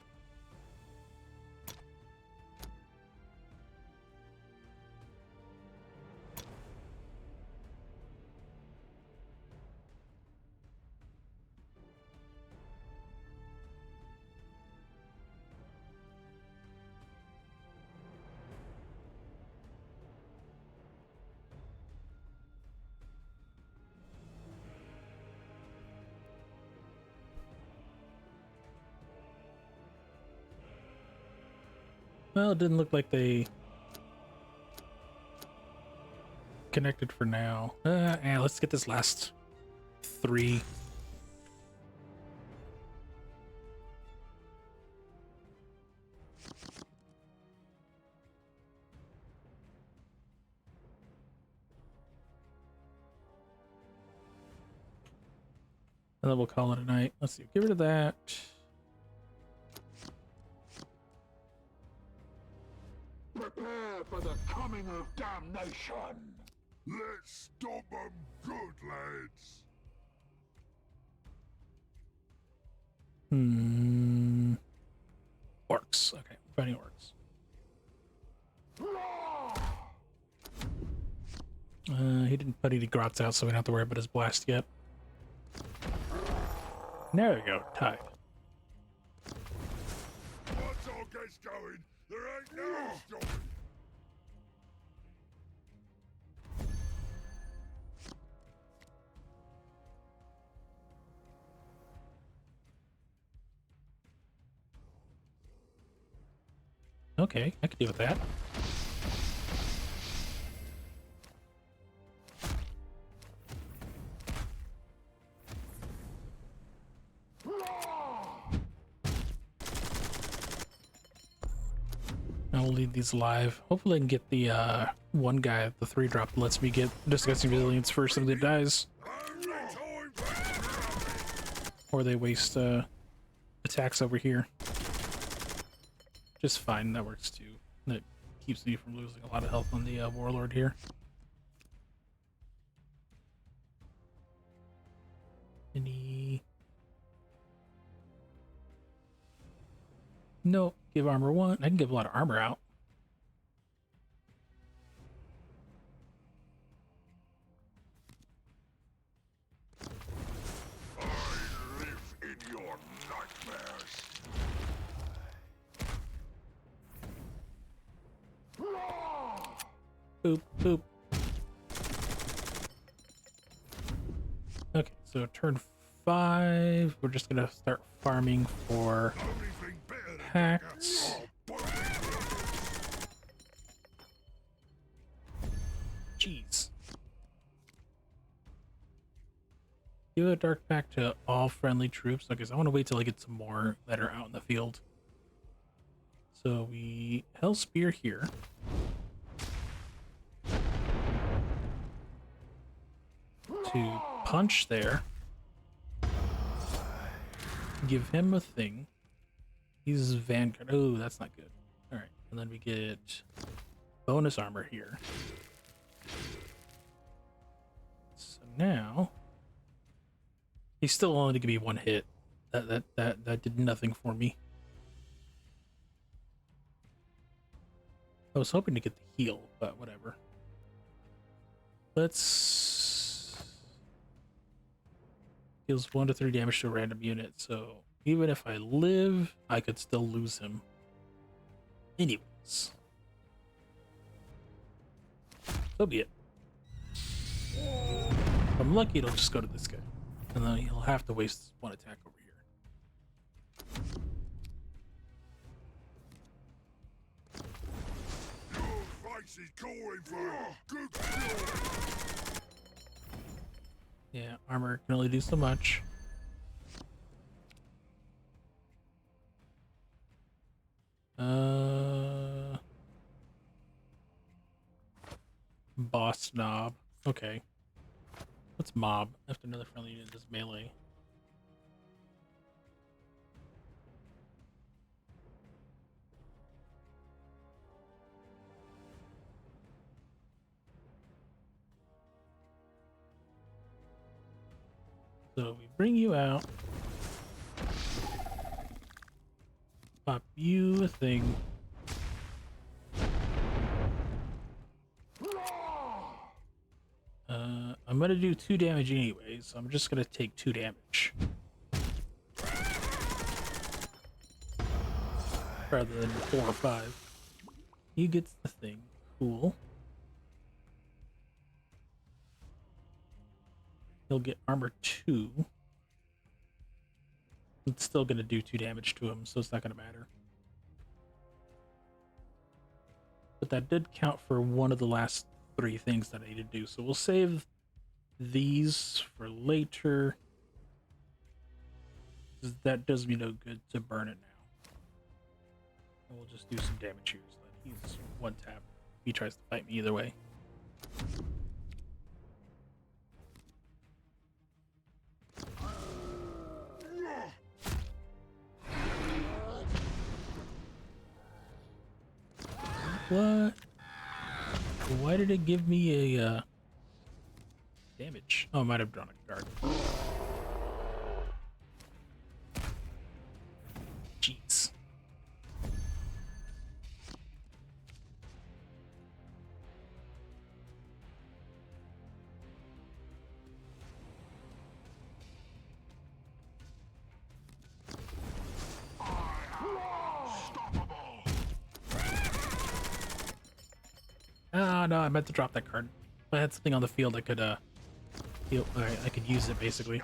S1: Well, it didn't look like they connected for now. Yeah, let's get this last 3. And then we'll call it a night. Let's see. Get rid of that.
S4: Prepare for the coming of damnation. Let's stop them good, lads.
S1: Orcs. Okay, fighting orcs. He didn't put any grots out, so we don't have to worry about his blast yet. There we go, tied.
S4: Once all gets going, there ain't no stopping.
S1: Okay, I can deal with that. I will leave these live. Hopefully I can get the one guy, the 3-drop, that lets me get Disgusting Resilience first if they dies. Or they waste attacks over here. Just fine, that works too. That keeps me from losing a lot of health on the Warlord here. Any... No, give armor 1. I can give a lot of armor out.
S4: I live in your nightmares.
S1: Boop, boop. Okay, so turn 5, we're just gonna start farming for packs. Jeez. Give a dark pack to all friendly troops. Okay, so I want to wait till I get some more that are out in the field. So we Hell Spear here. To punch there. Give him a thing. He's Vanguard. Oh, that's not good. Alright, and then we get bonus armor here. So now he's still only gonna be 1 hit. That did nothing for me. I was hoping to get the heal, but whatever. Let's... Deals 1 to 3 damage to a random unit, so even if I live, I could still lose him. Anyways. So be it. If I'm lucky, it'll just go to this guy. And then he'll have to waste 1 attack over here. Yeah, armor can only do so much. Boss knob. Okay. What's mob? After another friendly unit is melee. So we bring you out. Pop you a thing. I'm gonna do 2 damage anyways, so I'm just gonna take 2 damage. Rather than 4 or 5. He gets the thing. Cool. He'll get armor 2. It's still gonna do 2 damage to him, so it's not gonna matter. But that did count for one of the last 3 things that I need to do, so we'll save these for later. That does me no good to burn it now. And we'll just do some damage here. So that he's 1 tap. He tries to fight me either way. What? Why did it give me a damage? Oh, I might have drawn a card. Jeez. Oh no, I meant to drop that card. If I had something on the field, I could heal. Alright, I could use it basically.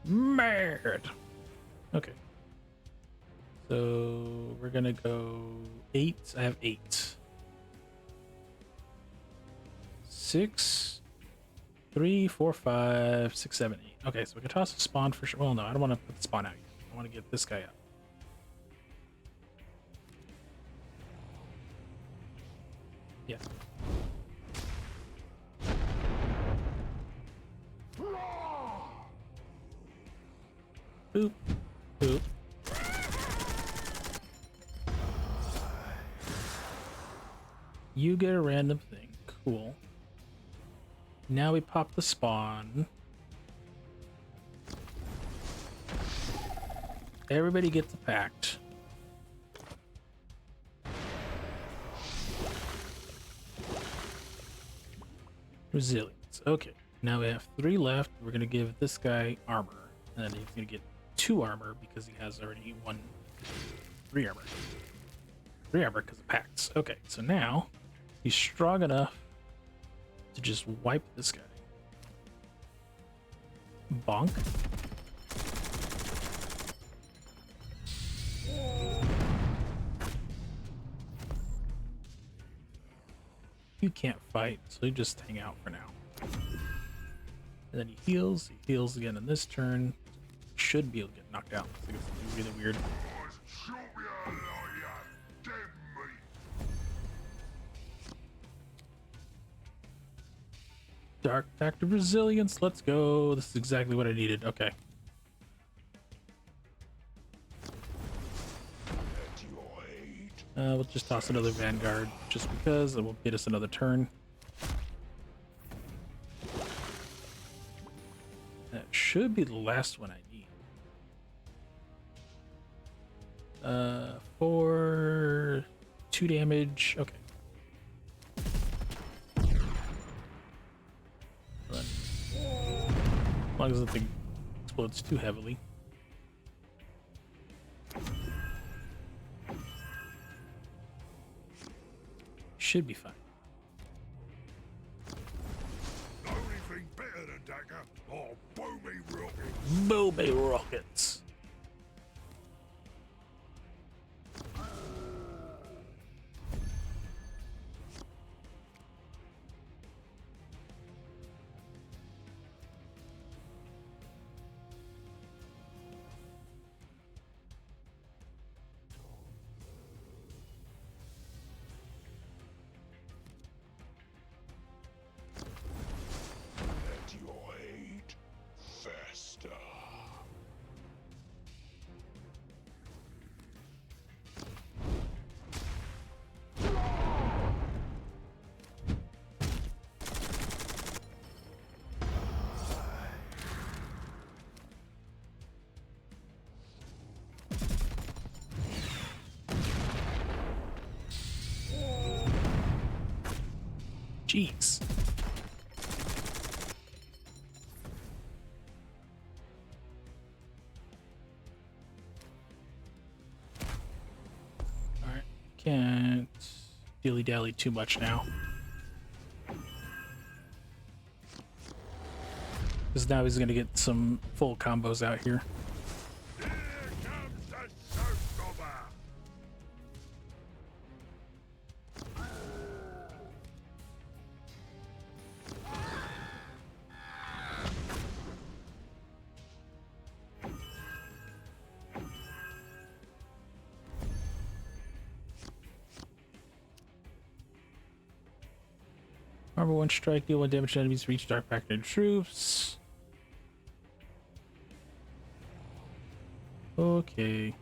S1: Mad. Okay. So we're gonna go 8. I have 8. 6, 3, 4, 5, 6, 7, 8. Okay, so we can toss a spawn for sure. Well, no, I don't want to put the spawn out yet. I want to get this guy up. Yeah. Boop. Boop. You get a random thing. Cool. Now we pop the spawn. Everybody gets a pact. Resilience. Okay. Now we have 3 left. We're gonna give this guy armor. And then he's gonna get 2 armor because he has already 3 armor. 3 armor because of pacts. Okay, so now he's strong enough to just wipe this guy. Bonk. You can't fight, so you just hang out for now. And then he heals again in this turn. Should be able to get knocked out. I think it's really weird. Dark Pact of Resilience, let's go. This is exactly what I needed. Okay. We'll just toss another Vanguard just because it will get us another turn. That should be the last one I need. For 2 damage. Okay. As long as the thing explodes too heavily. Should be fine.
S4: Anything better than Dagger or Boomy Rockets?
S1: Boomy Rockets. Jeez. Alright, can't dilly-dally too much now. Because now he's gonna get some full combos out here.
S8: Here comes the showstopper.
S1: Armor 1 strike, deal 1 damage to enemies, reach dark factor troops. Okay.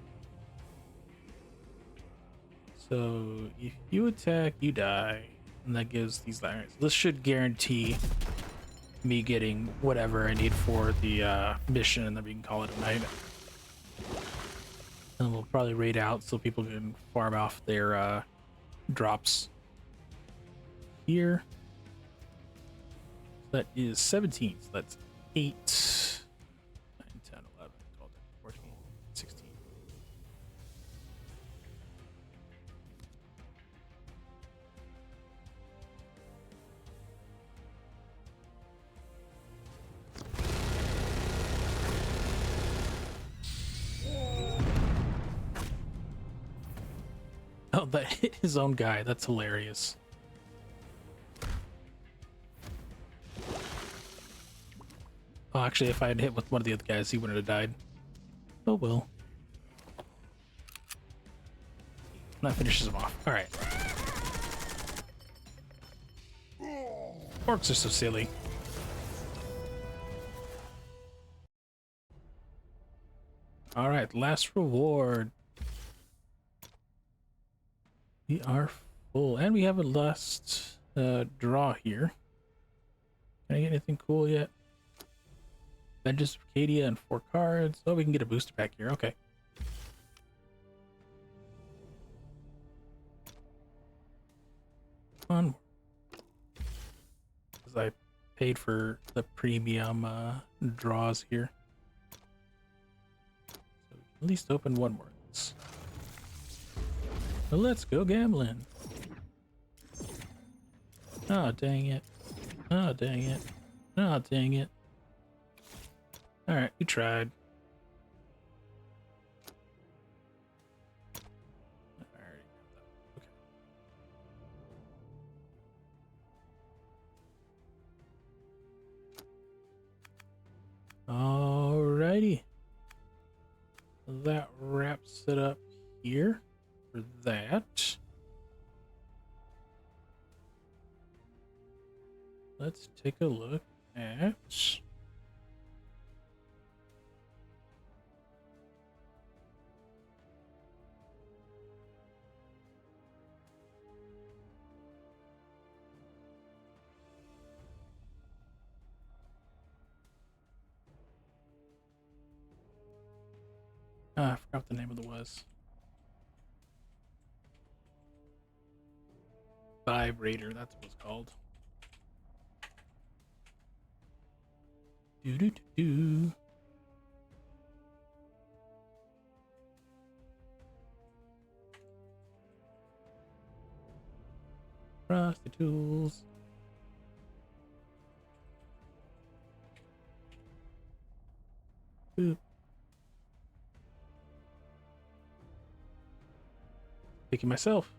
S1: So if you attack, you die. And that gives these irons. This should guarantee me getting whatever I need for the mission, and then we can call it a night. And we'll probably raid out so people can farm off their drops here. That is 17, so that's 8, 9, 10, 11, 12, 14, 16. Oh, that hit his own guy. That's hilarious. Oh, actually, if I had hit with one of the other guys, he wouldn't have died. Oh well. That finishes him off. Alright. Orcs are so silly. Alright, last reward. We are full. And we have a last draw here. Can I get anything cool yet? Vengeance of Cadia and 4 cards. Oh, we can get a booster pack here. Okay. Come on. Because I paid for the premium draws here. So we can at least open one more of this. Well, let's go gambling. Oh, dang it. Oh, dang it. Oh, dang it. Alright, we tried. Alrighty. That wraps it up here for that. Let's take a look at I forgot what the name of it was. Vibrator, that's what it's called. Do do do do. Prostitutes. Boop. Picking myself.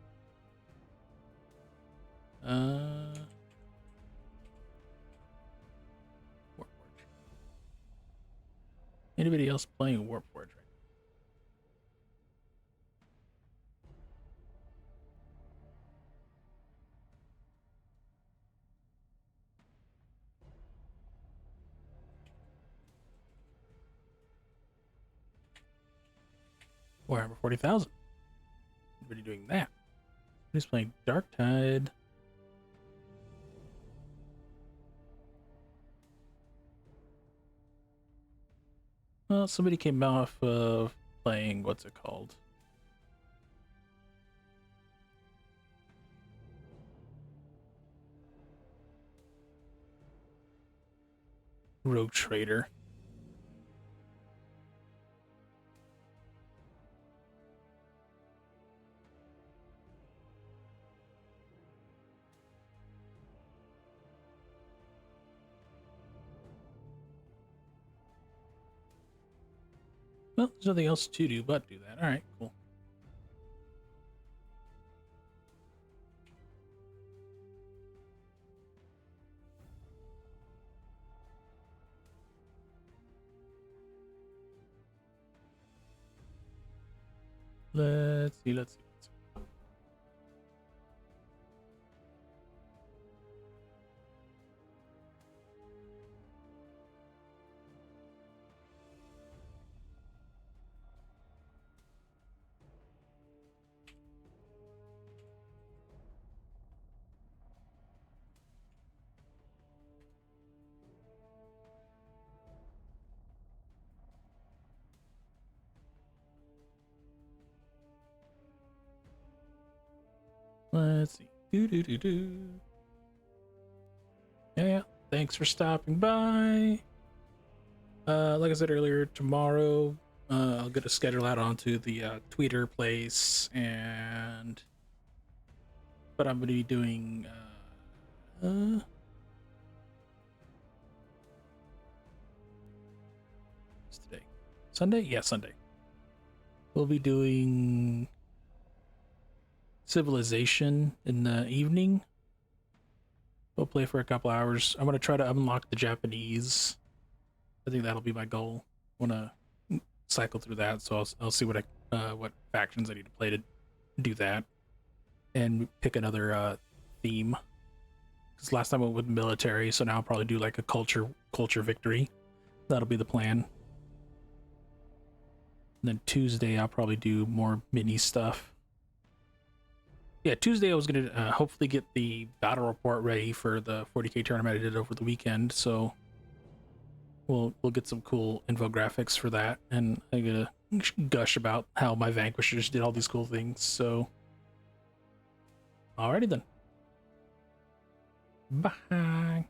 S1: Warforge. Anybody else playing Warforge right now? Warhammer 40,000. Anybody doing that? Who's playing Darktide? Well, somebody came off of playing, what's it called? Rogue Trader. Well, there's nothing else to do but do that. All right, cool. Let's see. Let's see. Yeah, thanks for stopping by. Like I said earlier, tomorrow I'll get a schedule out onto the Tweeter place, but I'm going to be doing what's today? Sunday? Yeah, Sunday. We'll be doing Civilization in the evening. We'll play for a couple hours. I'm gonna try to unlock the Japanese. I think that'll be my goal. I wanna cycle through that, so I'll see what factions I need to play to do that, and pick another theme. Because last time I went with military, so now I'll probably do like a culture victory. That'll be the plan. And then Tuesday I'll probably do more mini stuff. Yeah, Tuesday I was going to hopefully get the battle report ready for the 40k tournament I did over the weekend, so we'll get some cool infographics for that, and I'm going to gush about how my Vanquishers did all these cool things, so alrighty then. Bye.